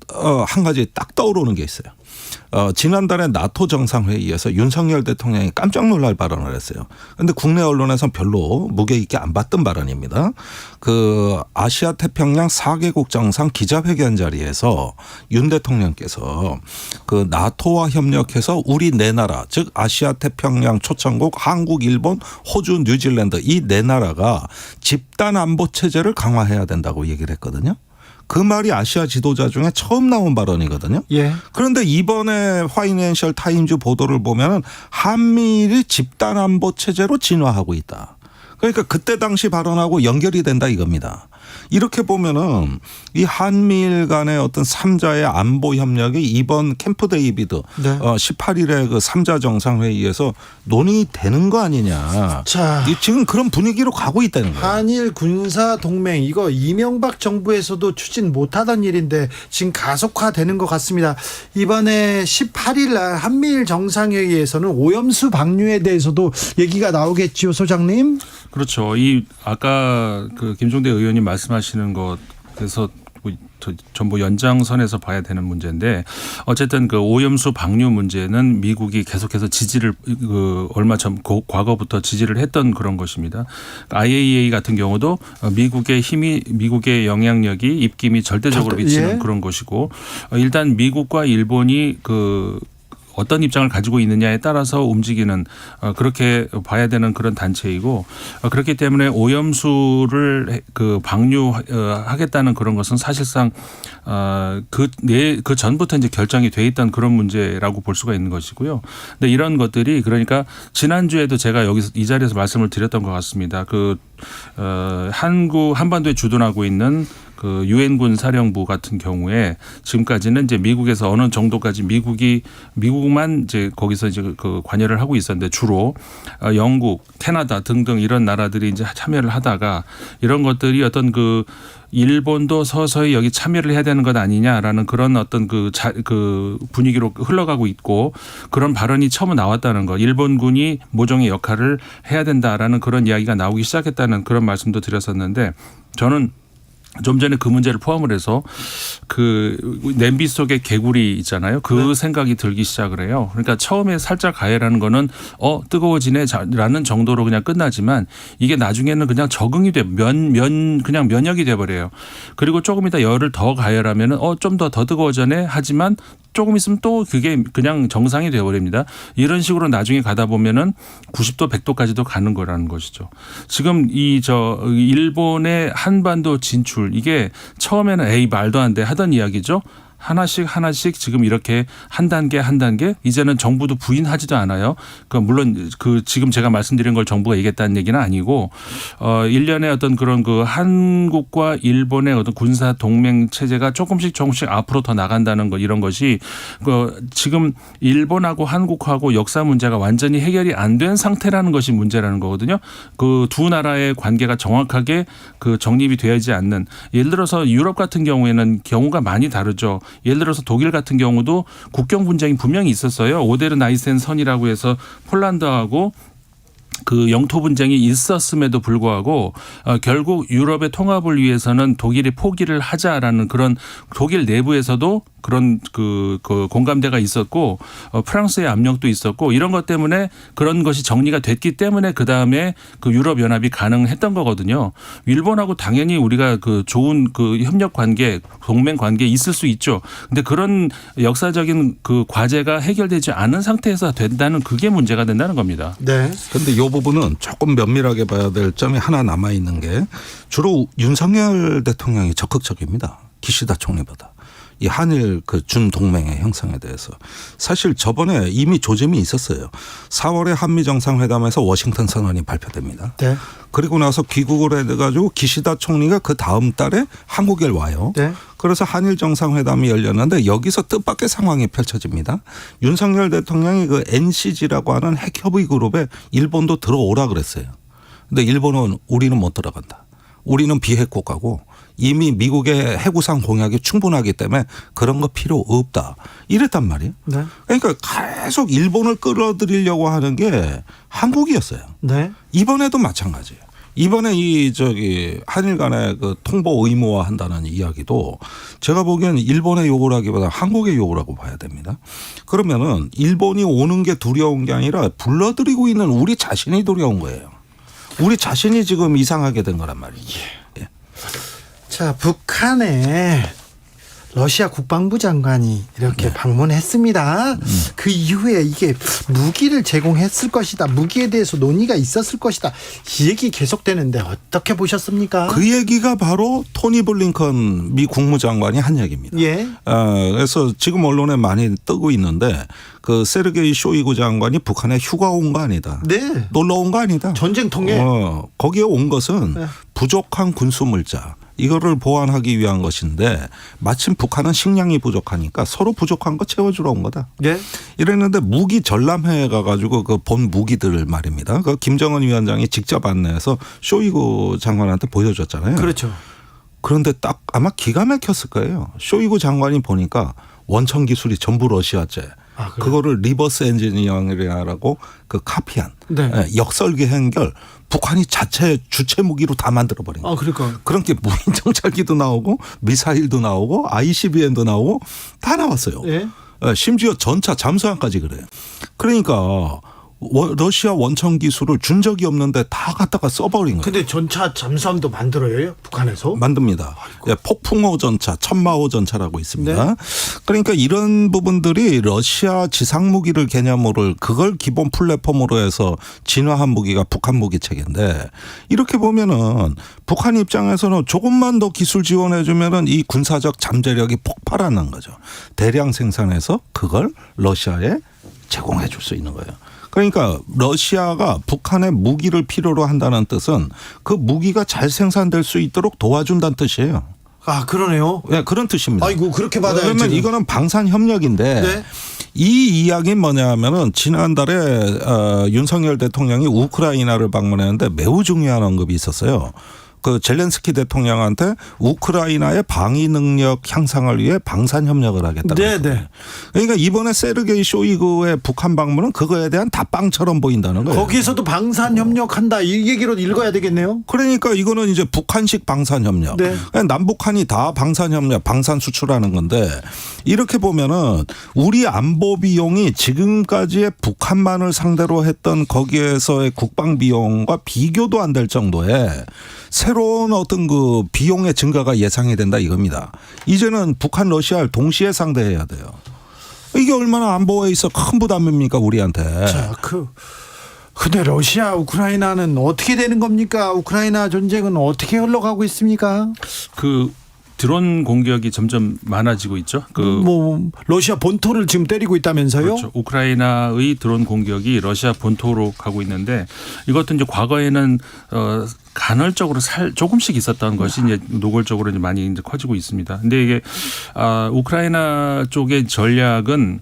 한 가지 딱 떠오르는 게 있어요. 지난달에 나토 정상회의에서 윤석열 대통령이 깜짝 놀랄 발언을 했어요. 그런데 국내 언론에서는 별로 무게 있게 안 봤던 발언입니다. 아시아 태평양 4개국 정상 기자회견 자리에서 윤 대통령께서 나토와 협력해서 우리 네 나라 즉 아시아 태평양 초청국 한국, 일본, 호주, 뉴질랜드 이 네 나라가 집단 안보 체제를 강화해야 된다고 얘기를 했거든요. 그 말이 아시아 지도자 중에 처음 나온 발언이거든요. 예. 그런데 이번에 파이낸셜 타임즈 보도를 보면은 한미일이 집단 안보 체제로 진화하고 있다. 그러니까 그때 당시 발언하고 연결이 된다 이겁니다. 이렇게 보면은 이 한미일 간의 어떤 3자의 안보 협력이 이번 캠프 데이비드 네. 18일에 3자 정상회의에서 논의되는 거 아니냐. 자, 지금 그런 분위기로 가고 있다는 거예요. 한일 군사 동맹 이거 이명박 정부에서도 추진 못하던 일인데 지금 가속화되는 것 같습니다. 이번에 18일 날 한미일 정상회의에서는 오염수 방류에 대해서도 얘기가 나오겠지요, 소장님? 그렇죠. 아까 김종대 의원님 말씀하시는 것에서 전부 연장선에서 봐야 되는 문제인데 어쨌든 오염수 방류 문제는 미국이 계속해서 지지를 얼마 전 과거부터 지지를 했던 그런 것입니다. IAEA 같은 경우도 미국의 영향력이 입김이 절대적으로 미치는 그런 것이고 일단 미국과 일본이 어떤 입장을 가지고 있느냐에 따라서 움직이는 그렇게 봐야 되는 그런 단체이고 그렇기 때문에 오염수를 그 방류하겠다는 그런 것은 사실상 그 전부터 이제 결정이 돼 있던 그런 문제라고 볼 수가 있는 것이고요. 근데 이런 것들이 그러니까 지난주에도 제가 여기서 이 자리에서 말씀을 드렸던 것 같습니다. 한반도에 주둔하고 있는 그 유엔군 사령부 같은 경우에 지금까지는 이제 미국에서 어느 정도까지 미국만 이제 거기서 이제 그 관여를 하고 있었는데 주로 영국, 캐나다 등등 이런 나라들이 이제 참여를 하다가 이런 것들이 어떤 그 일본도 서서히 여기 참여를 해야 되는 것 아니냐라는 그런 어떤 그 분위기로 흘러가고 있고 그런 발언이 처음 나왔다는 것. 일본군이 모종의 역할을 해야 된다라는 그런 이야기가 나오기 시작했다는 그런 말씀도 드렸었는데 저는 좀 전에 그 문제를 포함을 해서 그 냄비 속에 개구리 있잖아요. 그 생각이 들기 시작을 해요. 그러니까 처음에 살짝 가열하는 거는 뜨거워지네라는 정도로 그냥 끝나지만 이게 나중에는 그냥 적응이 돼 그냥 면역이 돼 버려요. 그리고 조금 이따 열을 더 가열하면은 좀 더 뜨거워져네 하지만 조금 있으면 또 그게 그냥 정상이 되어버립니다. 이런 식으로 나중에 가다 보면은 90도, 100도까지도 가는 거라는 것이죠. 지금 일본의 한반도 진출 이게 처음에는 말도 안 돼 하던 이야기죠. 하나씩 지금 이렇게 한 단계 이제는 정부도 부인하지도 않아요. 물론 지금 제가 말씀드린 걸 정부가 얘기했다는 얘기는 아니고 일련의 어떤 그런 그 한국과 일본의 어떤 군사 동맹 체제가 조금씩 앞으로 더 나간다는 거 이런 것이 지금 일본하고 한국하고 역사 문제가 완전히 해결이 안 된 상태라는 것이 문제라는 거거든요. 그 두 나라의 관계가 정확하게 그 정립이 되어야지 않는 예를 들어서 유럽 같은 경우에는 경우가 많이 다르죠. 예를 들어서 독일 같은 경우도 국경 분쟁이 분명히 있었어요. 오데르나이센 선이라고 해서 폴란드하고 그 영토 분쟁이 있었음에도 불구하고 결국 유럽의 통합을 위해서는 독일이 포기를 하자라는 그런 독일 내부에서도 그런 그 공감대가 있었고 프랑스의 압력도 있었고 이런 것 때문에 그런 것이 정리가 됐기 때문에 그다음에 그 유럽 연합이 가능했던 거거든요. 일본하고 당연히 우리가 그 좋은 그 협력 관계, 동맹 관계 있을 수 있죠. 근데 그런 역사적인 그 과제가 해결되지 않은 상태에서 된다는 그게 문제가 된다는 겁니다. 네. 근데 이 부분은 조금 면밀하게 봐야 될 점이 하나 남아 있는 게 주로 윤석열 대통령이 적극적입니다. 기시다 총리보다. 이 한일 그 준동맹의 형성에 대해서 사실 저번에 이미 조짐이 있었어요. 4월에 한미 정상회담에서 워싱턴 선언이 발표됩니다. 네. 그리고 나서 귀국을 해가지고 기시다 총리가 그 다음 달에 한국에 와요. 네. 그래서 한일 정상회담이 열렸는데 여기서 뜻밖의 상황이 펼쳐집니다. 윤석열 대통령이 그 NCG라고 하는 핵협의 그룹에 일본도 들어오라 그랬어요. 근데 일본은 우리는 못 들어간다. 우리는 비핵 국가고 이미 미국의 해구상 공약이 충분하기 때문에 그런 거 필요 없다. 이랬단 말이에요. 네. 그러니까 계속 일본을 끌어들이려고 하는 게 한국이었어요. 네. 이번에도 마찬가지예요. 이번에 한일 간의 그 통보 의무화한다는 이야기도 제가 보기에는 일본의 요구라기보다 한국의 요구라고 봐야 됩니다. 그러면은 일본이 오는 게 두려운 게 아니라 불러들이고 있는 우리 자신이 두려운 거예요. 우리 자신이 지금 이상하게 된 거란 말이죠. 예. 자, 북한에 러시아 국방부 장관이 이렇게 방문했습니다. 그 이후에 이게 무기를 제공했을 것이다. 무기에 대해서 논의가 있었을 것이다. 이 얘기 계속되는데 어떻게 보셨습니까? 그 얘기가 바로 토니 블링컨 미 국무장관이 한 얘기입니다. 예. 그래서 지금 언론에 많이 뜨고 있는데 그 세르게이 쇼이구 장관이 북한에 휴가 온 거 아니다. 네. 놀러 온 거 아니다. 전쟁통에. 거기에 온 것은 네. 부족한 군수물자. 이거를 보완하기 위한 것인데 마침 북한은 식량이 부족하니까 서로 부족한 거 채워주러 온 거다. 네. 이랬는데 무기 전람회에 가가지고 그 본 무기들 말입니다. 그 김정은 위원장이 직접 안내해서 쇼이구 장관한테 보여줬잖아요. 그렇죠. 그런데 딱 아마 기가 막혔을 거예요. 쇼이구 장관이 보니까 원천 기술이 전부 러시아제. 그거를 리버스 엔지니어링이라고 그 카피한 역설계 행결 북한이 자체 주체 무기로 다 만들어 버린 거예요. 그러니까 그런 게 무인 정찰기도 나오고 미사일도 나오고 ICBM도 나오고 다 나왔어요. 예. 심지어 전차 잠수함까지 그래요. 그러니까 러시아 원천 기술을 준 적이 없는데 다 갖다가 써버린 거예요. 근데 전차 잠수함도 만들어요? 북한에서? 만듭니다. 예, 폭풍호 전차, 천마호 전차라고 있습니다. 네. 그러니까 이런 부분들이 러시아 지상 무기를 개념으로 그걸 기본 플랫폼으로 해서 진화한 무기가 북한 무기 체계인데 이렇게 보면은 북한 입장에서는 조금만 더 기술 지원해 주면은 이 군사적 잠재력이 폭발하는 거죠. 대량 생산해서 그걸 러시아에 제공해 줄 수 있는 거예요. 그러니까 러시아가 북한의 무기를 필요로 한다는 뜻은 그 무기가 잘 생산될 수 있도록 도와준다는 뜻이에요. 아, 그러네요. 네, 그런 뜻입니다. 아이고, 그렇게 받아야지. 그러면 이거는 방산 협력인데 네. 이 이야기는 뭐냐 하면은 지난달에 윤석열 대통령이 우크라이나를 방문했는데 매우 중요한 언급이 있었어요. 그 젤렌스키 대통령한테 우크라이나의 방위 능력 향상을 위해 방산 협력을 하겠다고. 네. 그러니까 이번에 세르게이 쇼이그의 북한 방문은 그거에 대한 답방처럼 보인다는 거예요. 거기에서도 방산 협력한다 이 얘기로 읽어야 되겠네요. 그러니까 이거는 이제 북한식 방산 협력. 네. 남북한이 다 방산 협력, 방산 수출하는 건데 이렇게 보면은 우리 안보 비용이 지금까지의 북한만을 상대로 했던 거기에서의 국방 비용과 비교도 안 될 정도의 새로운 어떤 그 비용의 증가가 예상이 된다 이겁니다. 이제는 북한, 러시아를 동시에 상대해야 돼요. 이게 얼마나 안보에 있어 큰 부담입니까 우리한테. 자, 근데 러시아, 우크라이나는 어떻게 되는 겁니까? 우크라이나 전쟁은 어떻게 흘러가고 있습니까? 그 드론 공격이 점점 많아지고 있죠. 러시아 본토를 지금 때리고 있다면서요? 그렇죠. 우크라이나의 드론 공격이 러시아 본토로 가고 있는데 이것도 이제 과거에는 간헐적으로 조금씩 있었던 것이 이제 노골적으로 이제 많이 이제 커지고 있습니다. 근데 이게 우크라이나 쪽의 전략은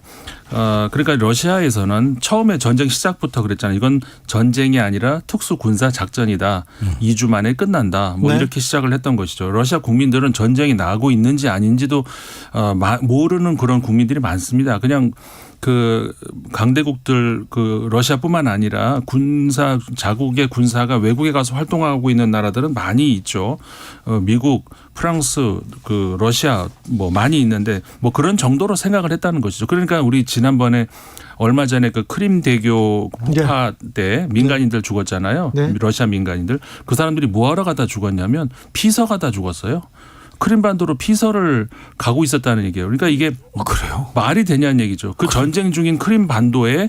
그러니까 러시아에서는 처음에 전쟁 시작부터 그랬잖아요. 이건 전쟁이 아니라 특수 군사 작전이다. 2주 만에 끝난다. 뭐 네. 이렇게 시작을 했던 것이죠. 러시아 국민들은 전쟁이 나고 있는지 아닌지도 모르는 그런 국민들이 많습니다. 그냥 그 강대국들 그 러시아뿐만 아니라 자국의 군사가 외국에 가서 활동하고 있는 나라들은 많이 있죠. 미국, 프랑스, 그 러시아 뭐 많이 있는데 뭐 그런 정도로 생각을 했다는 것이죠. 그러니까 우리 지난번에 얼마 전에 그 크림 대교 폭파 때 민간인들 죽었잖아요. 네. 러시아 민간인들. 그 사람들이 뭐하러 가다 죽었냐면 피서 가다 죽었어요. 크림반도로 피서를 가고 있었다는 얘기예요. 그러니까 이게 그래요? 말이 되냐는 얘기죠. 그 전쟁 중인 크림반도에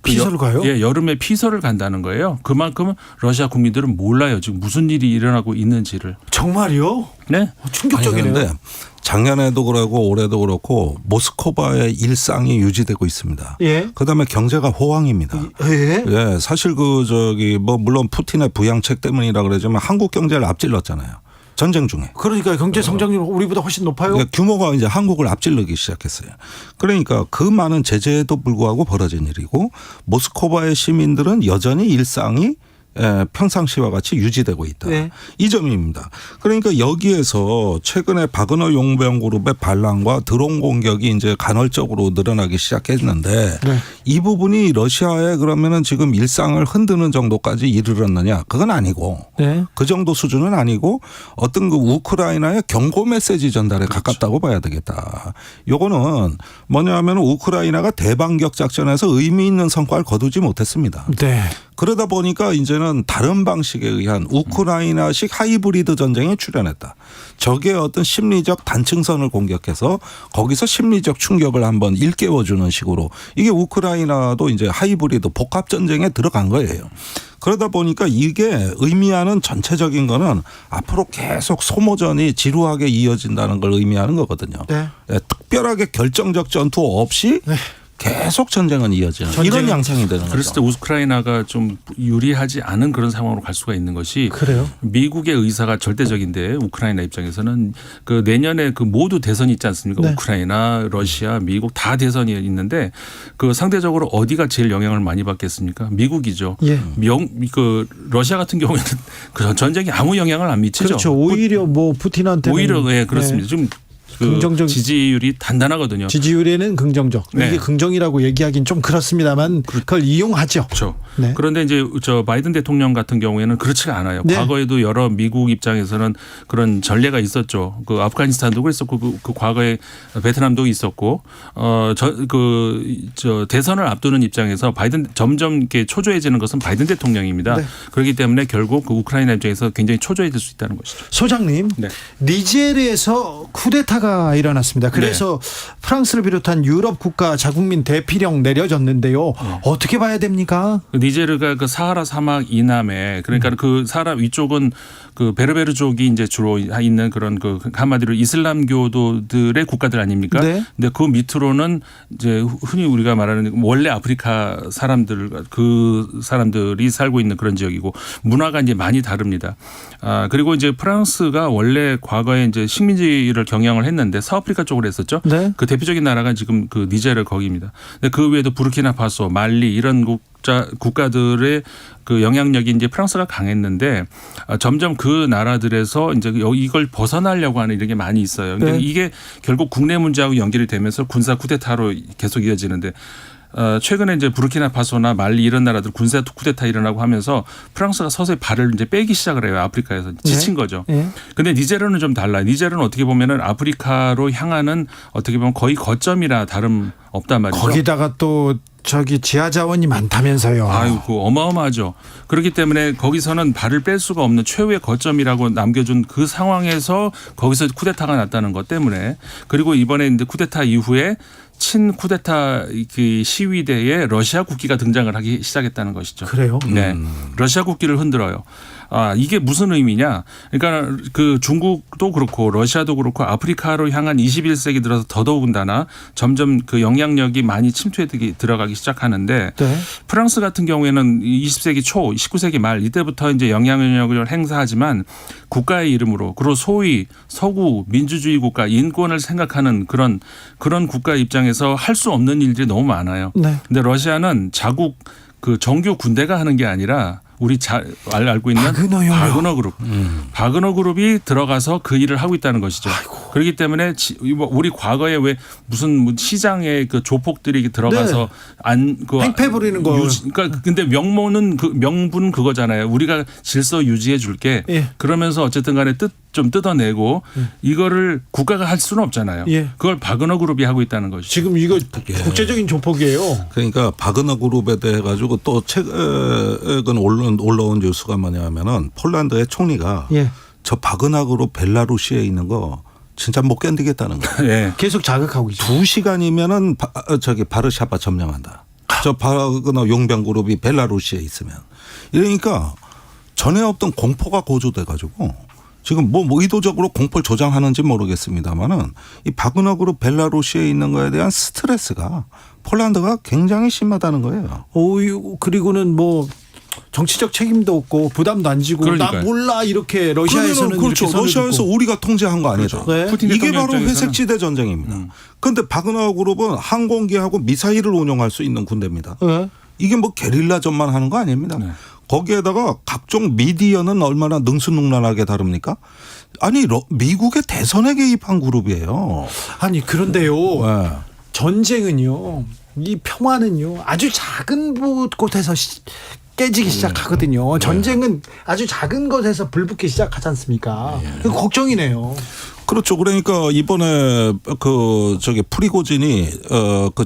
피서를 가요? 예, 여름에 피서를 간다는 거예요. 그만큼 러시아 국민들은 몰라요. 지금 무슨 일이 일어나고 있는지를. 정말요? 네. 충격적이네요. 그런데 작년에도 그러고 올해도 그렇고 모스크바의 일상이 유지되고 있습니다. 예. 그다음에 경제가 호황입니다. 예. 예, 사실 물론 푸틴의 부양책 때문이라 그러지만 한국 경제를 앞질렀잖아요. 전쟁 중에. 그러니까 경제 성장률 우리보다 훨씬 높아요. 그러니까 규모가 이제 한국을 앞질르기 시작했어요. 그러니까 그 많은 제재에도 불구하고 벌어진 일이고 모스크바의 시민들은 여전히 일상이 평상시와 같이 유지되고 있다. 네. 이 점입니다. 그러니까 여기에서 최근에 바그너 용병그룹의 반란과 드론 공격이 이제 간헐적으로 늘어나기 시작했는데 네. 이 부분이 러시아의 그러면은 지금 일상을 흔드는 정도까지 이르렀느냐? 그건 아니고 네. 그 정도 수준은 아니고 어떤 그 우크라이나의 경고 메시지 전달에 가깝다고 봐야 되겠다. 요거는 뭐냐면 우크라이나가 대반격 작전에서 의미 있는 성과를 거두지 못했습니다. 네. 그러다 보니까 이제는 다른 방식에 의한 우크라이나식 하이브리드 전쟁에 출연했다. 적의 어떤 심리적 단층선을 공격해서 거기서 심리적 충격을 한번 일깨워주는 식으로 이게 우크라이나도 이제 하이브리드 복합 전쟁에 들어간 거예요. 그러다 보니까 이게 의미하는 전체적인 거는 앞으로 계속 소모전이 지루하게 이어진다는 걸 의미하는 거거든요. 네. 특별하게 결정적 전투 없이 계속 전쟁은 이어지는 이런 양상이 되는 거죠. 그랬을 때 우크라이나가 좀 유리하지 않은 그런 상황으로 갈 수가 있는 것이 그래요? 미국의 의사가 절대적인데 우크라이나 입장에서는 그 내년에 그 모두 대선이 있지 않습니까? 네. 우크라이나, 러시아, 미국 다 대선이 있는데 그 상대적으로 어디가 제일 영향을 많이 받겠습니까? 미국이죠. 예. 그 러시아 같은 경우에는 그 전쟁이 아무 영향을 안 미치죠. 그렇죠. 오히려 뭐 푸틴한테는 오히려 예, 그렇습니다. 지금 그 긍정적 지지율이 단단하거든요. 지지율에는 긍정적. 네. 이게 긍정이라고 얘기하기는 좀 그렇습니다만 그걸 이용하죠. 그렇죠. 네. 그런데 이제 저 바이든 대통령 같은 경우에는 그렇지가 않아요. 네. 과거에도 여러 미국 입장에서는 그런 전례가 있었죠. 그 아프가니스탄도 그랬었고 그 과거에 베트남도 있었고 저 대선을 앞두는 입장에서 바이든 점점 이렇게 초조해지는 것은 바이든 대통령입니다. 네. 그렇기 때문에 결국 그 우크라이나 입장에서 굉장히 초조해질 수 있다는 것이죠. 소장님, 네. 니제르에서 쿠데타가 일어났습니다. 그래서 프랑스를 비롯한 유럽 국가 자국민 대피령 내려졌는데요. 어떻게 봐야 됩니까? 니제르가 그 사하라 사막 이남에 그러니까 그 사하라 위쪽은 그 베르베르족이 이제 주로 있는 그런 그 한마디로 이슬람교도들의 국가들 아닙니까? 네. 근데 그 밑으로는 이제 흔히 우리가 말하는 원래 아프리카 사람들 그 사람들이 살고 있는 그런 지역이고 문화가 이제 많이 다릅니다. 그리고 이제 프랑스가 원래 과거에 이제 식민지를 경영을 했는데 서아프리카 쪽으로 했었죠. 네. 그 대표적인 나라가 지금 그 니제르 거기입니다. 근데 그 외에도 부르키나파소, 말리 이런 국가들의 그 영향력이 이제 프랑스가 강했는데 점점 그 나라들에서 이제 이걸 벗어나려고 하는 이런 게 많이 있어요. 근데 네. 이게 결국 국내 문제하고 연결이 되면서 군사 쿠데타로 계속 이어지는데 최근에 이제 부르키나파소나 말리 이런 나라들 군사 쿠데타 일어나고 하면서 프랑스가 서서히 발을 이제 빼기 시작을 해요. 아프리카에서 지친 거죠. 네. 근데 니제르는 좀 달라요. 니제르는 어떻게 보면은 아프리카로 향하는 어떻게 보면 거의 거점이라 다름 없단 말이죠. 거기다가 또 저기 지하 자원이 많다면서요. 아이고 어마어마하죠. 그렇기 때문에 거기서는 발을 뺄 수가 없는 최후의 거점이라고 남겨준 그 상황에서 거기서 쿠데타가 났다는 것 때문에 그리고 이번에 이제 쿠데타 이후에 친 쿠데타 그 시위대에 러시아 국기가 등장을 하기 시작했다는 것이죠. 그래요? 네, 러시아 국기를 흔들어요. 이게 무슨 의미냐? 그러니까 그 중국도 그렇고 러시아도 그렇고 아프리카로 향한 21세기 들어서 더더군다나 점점 그 영향력이 많이 침투해 들어가기 시작하는데 네. 프랑스 같은 경우에는 20세기 초, 19세기 말 이때부터 이제 영향력을 행사하지만 국가의 이름으로 그리고 소위 서구 민주주의 국가 인권을 생각하는 그런 국가 입장에서 할 수 없는 일들이 너무 많아요. 네. 근데 러시아는 자국 그 정규 군대가 하는 게 아니라 우리 알고 있는 바그너 그룹. 바그너 그룹이 들어가서 그 일을 하고 있다는 것이죠. 그렇기 때문에 우리 과거에 왜 무슨 시장에 그 조폭들이 들어가서 행패 부리는 거. 그러니까 근데 명분은 그거잖아요. 우리가 질서 유지해 줄게. 예. 그러면서 어쨌든 간에 좀 뜯어내고 이거를 국가가 할 수는 없잖아요. 예. 그걸 바그너 그룹이 하고 있다는 것이죠. 지금 이거 국제적인 조폭이에요. 그러니까 바그너 그룹에 대해 가지고 또 최근 올라온 뉴스가 뭐냐면은 폴란드의 총리가 저 바그너 그룹 벨라루시에 있는 거 진짜 못 견디겠다는 거예요. 예. 계속 자극하고 있어요. 2시간이면은 바르샤바 점령한다. 저 바그너 용병 그룹이 벨라루시에 있으면. 이러니까 전에 없던 공포가 고조돼 가지고 지금 뭐 의도적으로 공포를 조장하는지 모르겠습니다만은 이 바그너 그룹 벨라루시에 있는 거에 대한 스트레스가 폴란드가 굉장히 심하다는 거예요. 그리고는 뭐 정치적 책임도 없고 부담도 안 지고 나 몰라 이렇게 러시아에서는 그렇죠. 이렇게 러시아에서 우리가 통제한 거 아니죠. 그렇죠. 네. 이게 바로 회색지대 전쟁입니다. 그런데 바그너 그룹은 항공기하고 미사일을 운용할 수 있는 군대입니다. 네. 이게 뭐 게릴라전만 하는 거 아닙니다. 네. 거기에다가 각종 미디어는 얼마나 능수능란하게 다릅니까? 아니 미국의 대선에 개입한 그룹이에요. 아니 그런데요. 네. 전쟁은요. 이 평화는요. 아주 작은 곳에서 깨지기 시작하거든요. 전쟁은 아주 작은 것에서 불붙기 시작하지 않습니까? 걱정이네요. 그렇죠. 그러니까 이번에 프리고진이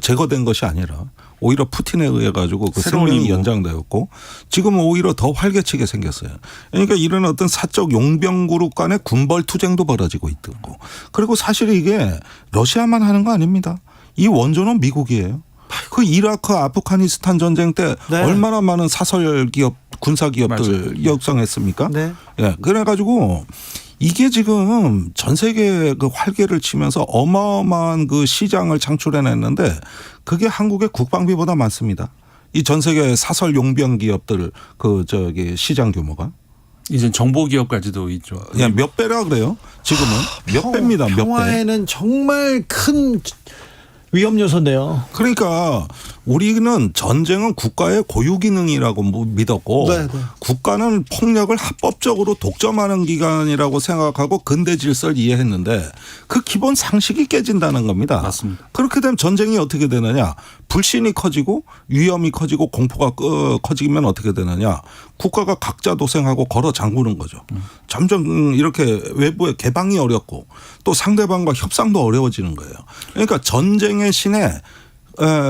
제거된 것이 아니라 오히려 푸틴에 의해 가지고 그 생명이 연장되었고 지금은 오히려 더 활개치게 생겼어요. 그러니까 이런 어떤 사적 용병 그룹 간의 군벌 투쟁도 벌어지고 있고 그리고 사실 이게 러시아만 하는 거 아닙니다. 이 원조는 미국이에요. 그 이라크 아프가니스탄 전쟁 때 얼마나 많은 사설 기업 군사 기업들 역성했습니까? 네. 예. 그래가지고 이게 지금 전 세계 그 활개를 치면서 어마어마한 그 시장을 창출해냈는데 그게 한국의 국방비보다 많습니다. 이 전 세계 사설 용병 기업들 시장 규모가. 이제 정보 기업까지도 있죠. 예, 몇 배라 그래요? 지금은 몇 배입니다. 몇 배. 평화에는 정말 큰 위험 요소인데요. 그러니까 우리는 전쟁은 국가의 고유 기능이라고 믿었고 네. 국가는 폭력을 합법적으로 독점하는 기관이라고 생각하고 근대 질서를 이해했는데 그 기본 상식이 깨진다는 겁니다. 맞습니다. 그렇게 되면 전쟁이 어떻게 되느냐? 불신이 커지고 위험이 커지고 공포가 커지면 어떻게 되느냐? 국가가 각자 도생하고 걸어 잠그는 거죠. 점점 이렇게 외부의 개방이 어렵고 또 상대방과 협상도 어려워지는 거예요. 그러니까 전쟁의 신에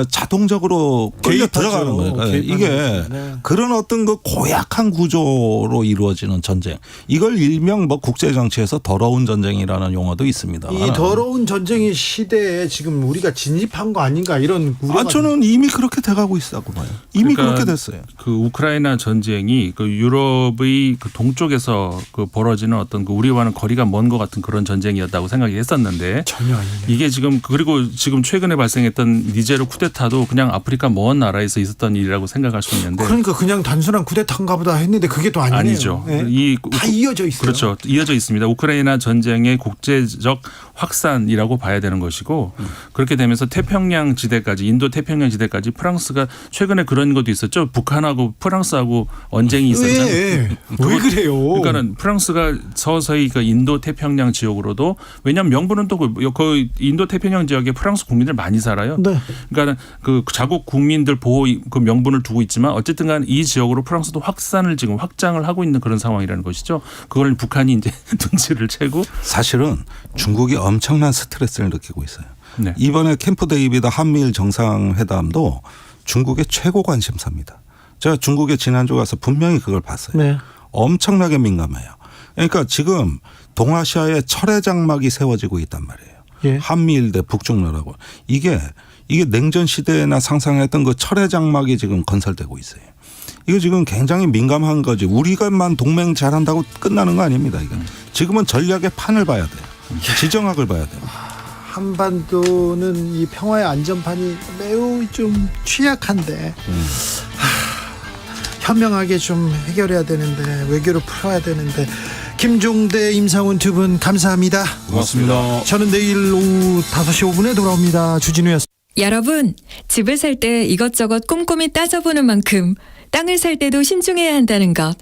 자동적으로 끌려 들어가는 거예요. 이게 그런 어떤 그 고약한 구조로 이루어지는 전쟁. 이걸 일명 뭐 국제 정치에서 더러운 전쟁이라는 용어도 있습니다. 이 더러운 전쟁의 시대에 지금 우리가 진입한 거 아닌가 이런 우려가. 저는 이미 그렇게 돼가고 있다고 봐요. 이미 그러니까 그렇게 됐어요. 그 우크라이나 전쟁이 그 유럽의 그 동쪽에서 그 벌어지는 어떤 그 우리와는 거리가 먼 것 같은 그런 전쟁이었다고 생각이 했었는데 전혀 아니네. 이게 지금 그리고 지금 최근에 발생했던 니제르 쿠데타도 그냥 아프리카 먼 나라에서 있었던 일이라고 생각할 수 있는데 그러니까 그냥 단순한 쿠데타인가 보다 했는데 그게 또 아니네요. 아니죠. 네. 다 이어져 있어요. 그렇죠. 이어져 있습니다. 우크라이나 전쟁의 국제적 확산이라고 봐야 되는 것이고 그렇게 되면서 태평양 지대까지 인도 태평양 지대까지 프랑스가 최근에 그런 것도 있었죠. 북한하고 프랑스하고 언쟁이 있었잖아요. 왜 그래요? 그러니까는 프랑스가 서서히 그 인도 태평양 지역으로도 왜냐하면 명분은 또 그 인도 태평양 지역에 프랑스 국민들 많이 살아요. 네. 그러니까는 그 자국 국민들 보호 그 명분을 두고 있지만 어쨌든간 이 지역으로 프랑스도 확산을 지금 확장을 하고 있는 그런 상황이라는 것이죠. 그걸 북한이 이제 눈치를 채고 사실은 중국이 엄청난 스트레스를 느끼고 있어요. 네. 이번에 캠프 데이비드 한미일 정상회담도 중국의 최고 관심사입니다. 제가 중국에 지난주 가서 분명히 그걸 봤어요. 네. 엄청나게 민감해요. 그러니까 지금 동아시아에 철의 장막이 세워지고 있단 말이에요. 예. 한미일 대 북중러라고. 이게 냉전 시대나 상상했던 그 철의 장막이 지금 건설되고 있어요. 이거 지금 굉장히 민감한 거지. 우리가만 동맹 잘한다고 끝나는 거 아닙니다. 이건. 지금은 전략의 판을 봐야 돼요. 지정학을 봐야 돼요. 한반도는 이 평화의 안전판이 매우 좀 취약한데 현명하게 좀 해결해야 되는데 외교로 풀어야 되는데 김종대, 임상훈 두 분 감사합니다. 고맙습니다. 저는 내일 오후 5시 5분에 돌아옵니다. 주진우였습니다. 여러분, 집을 살 때 이것저것 꼼꼼히 따져보는 만큼 땅을 살 때도 신중해야 한다는 것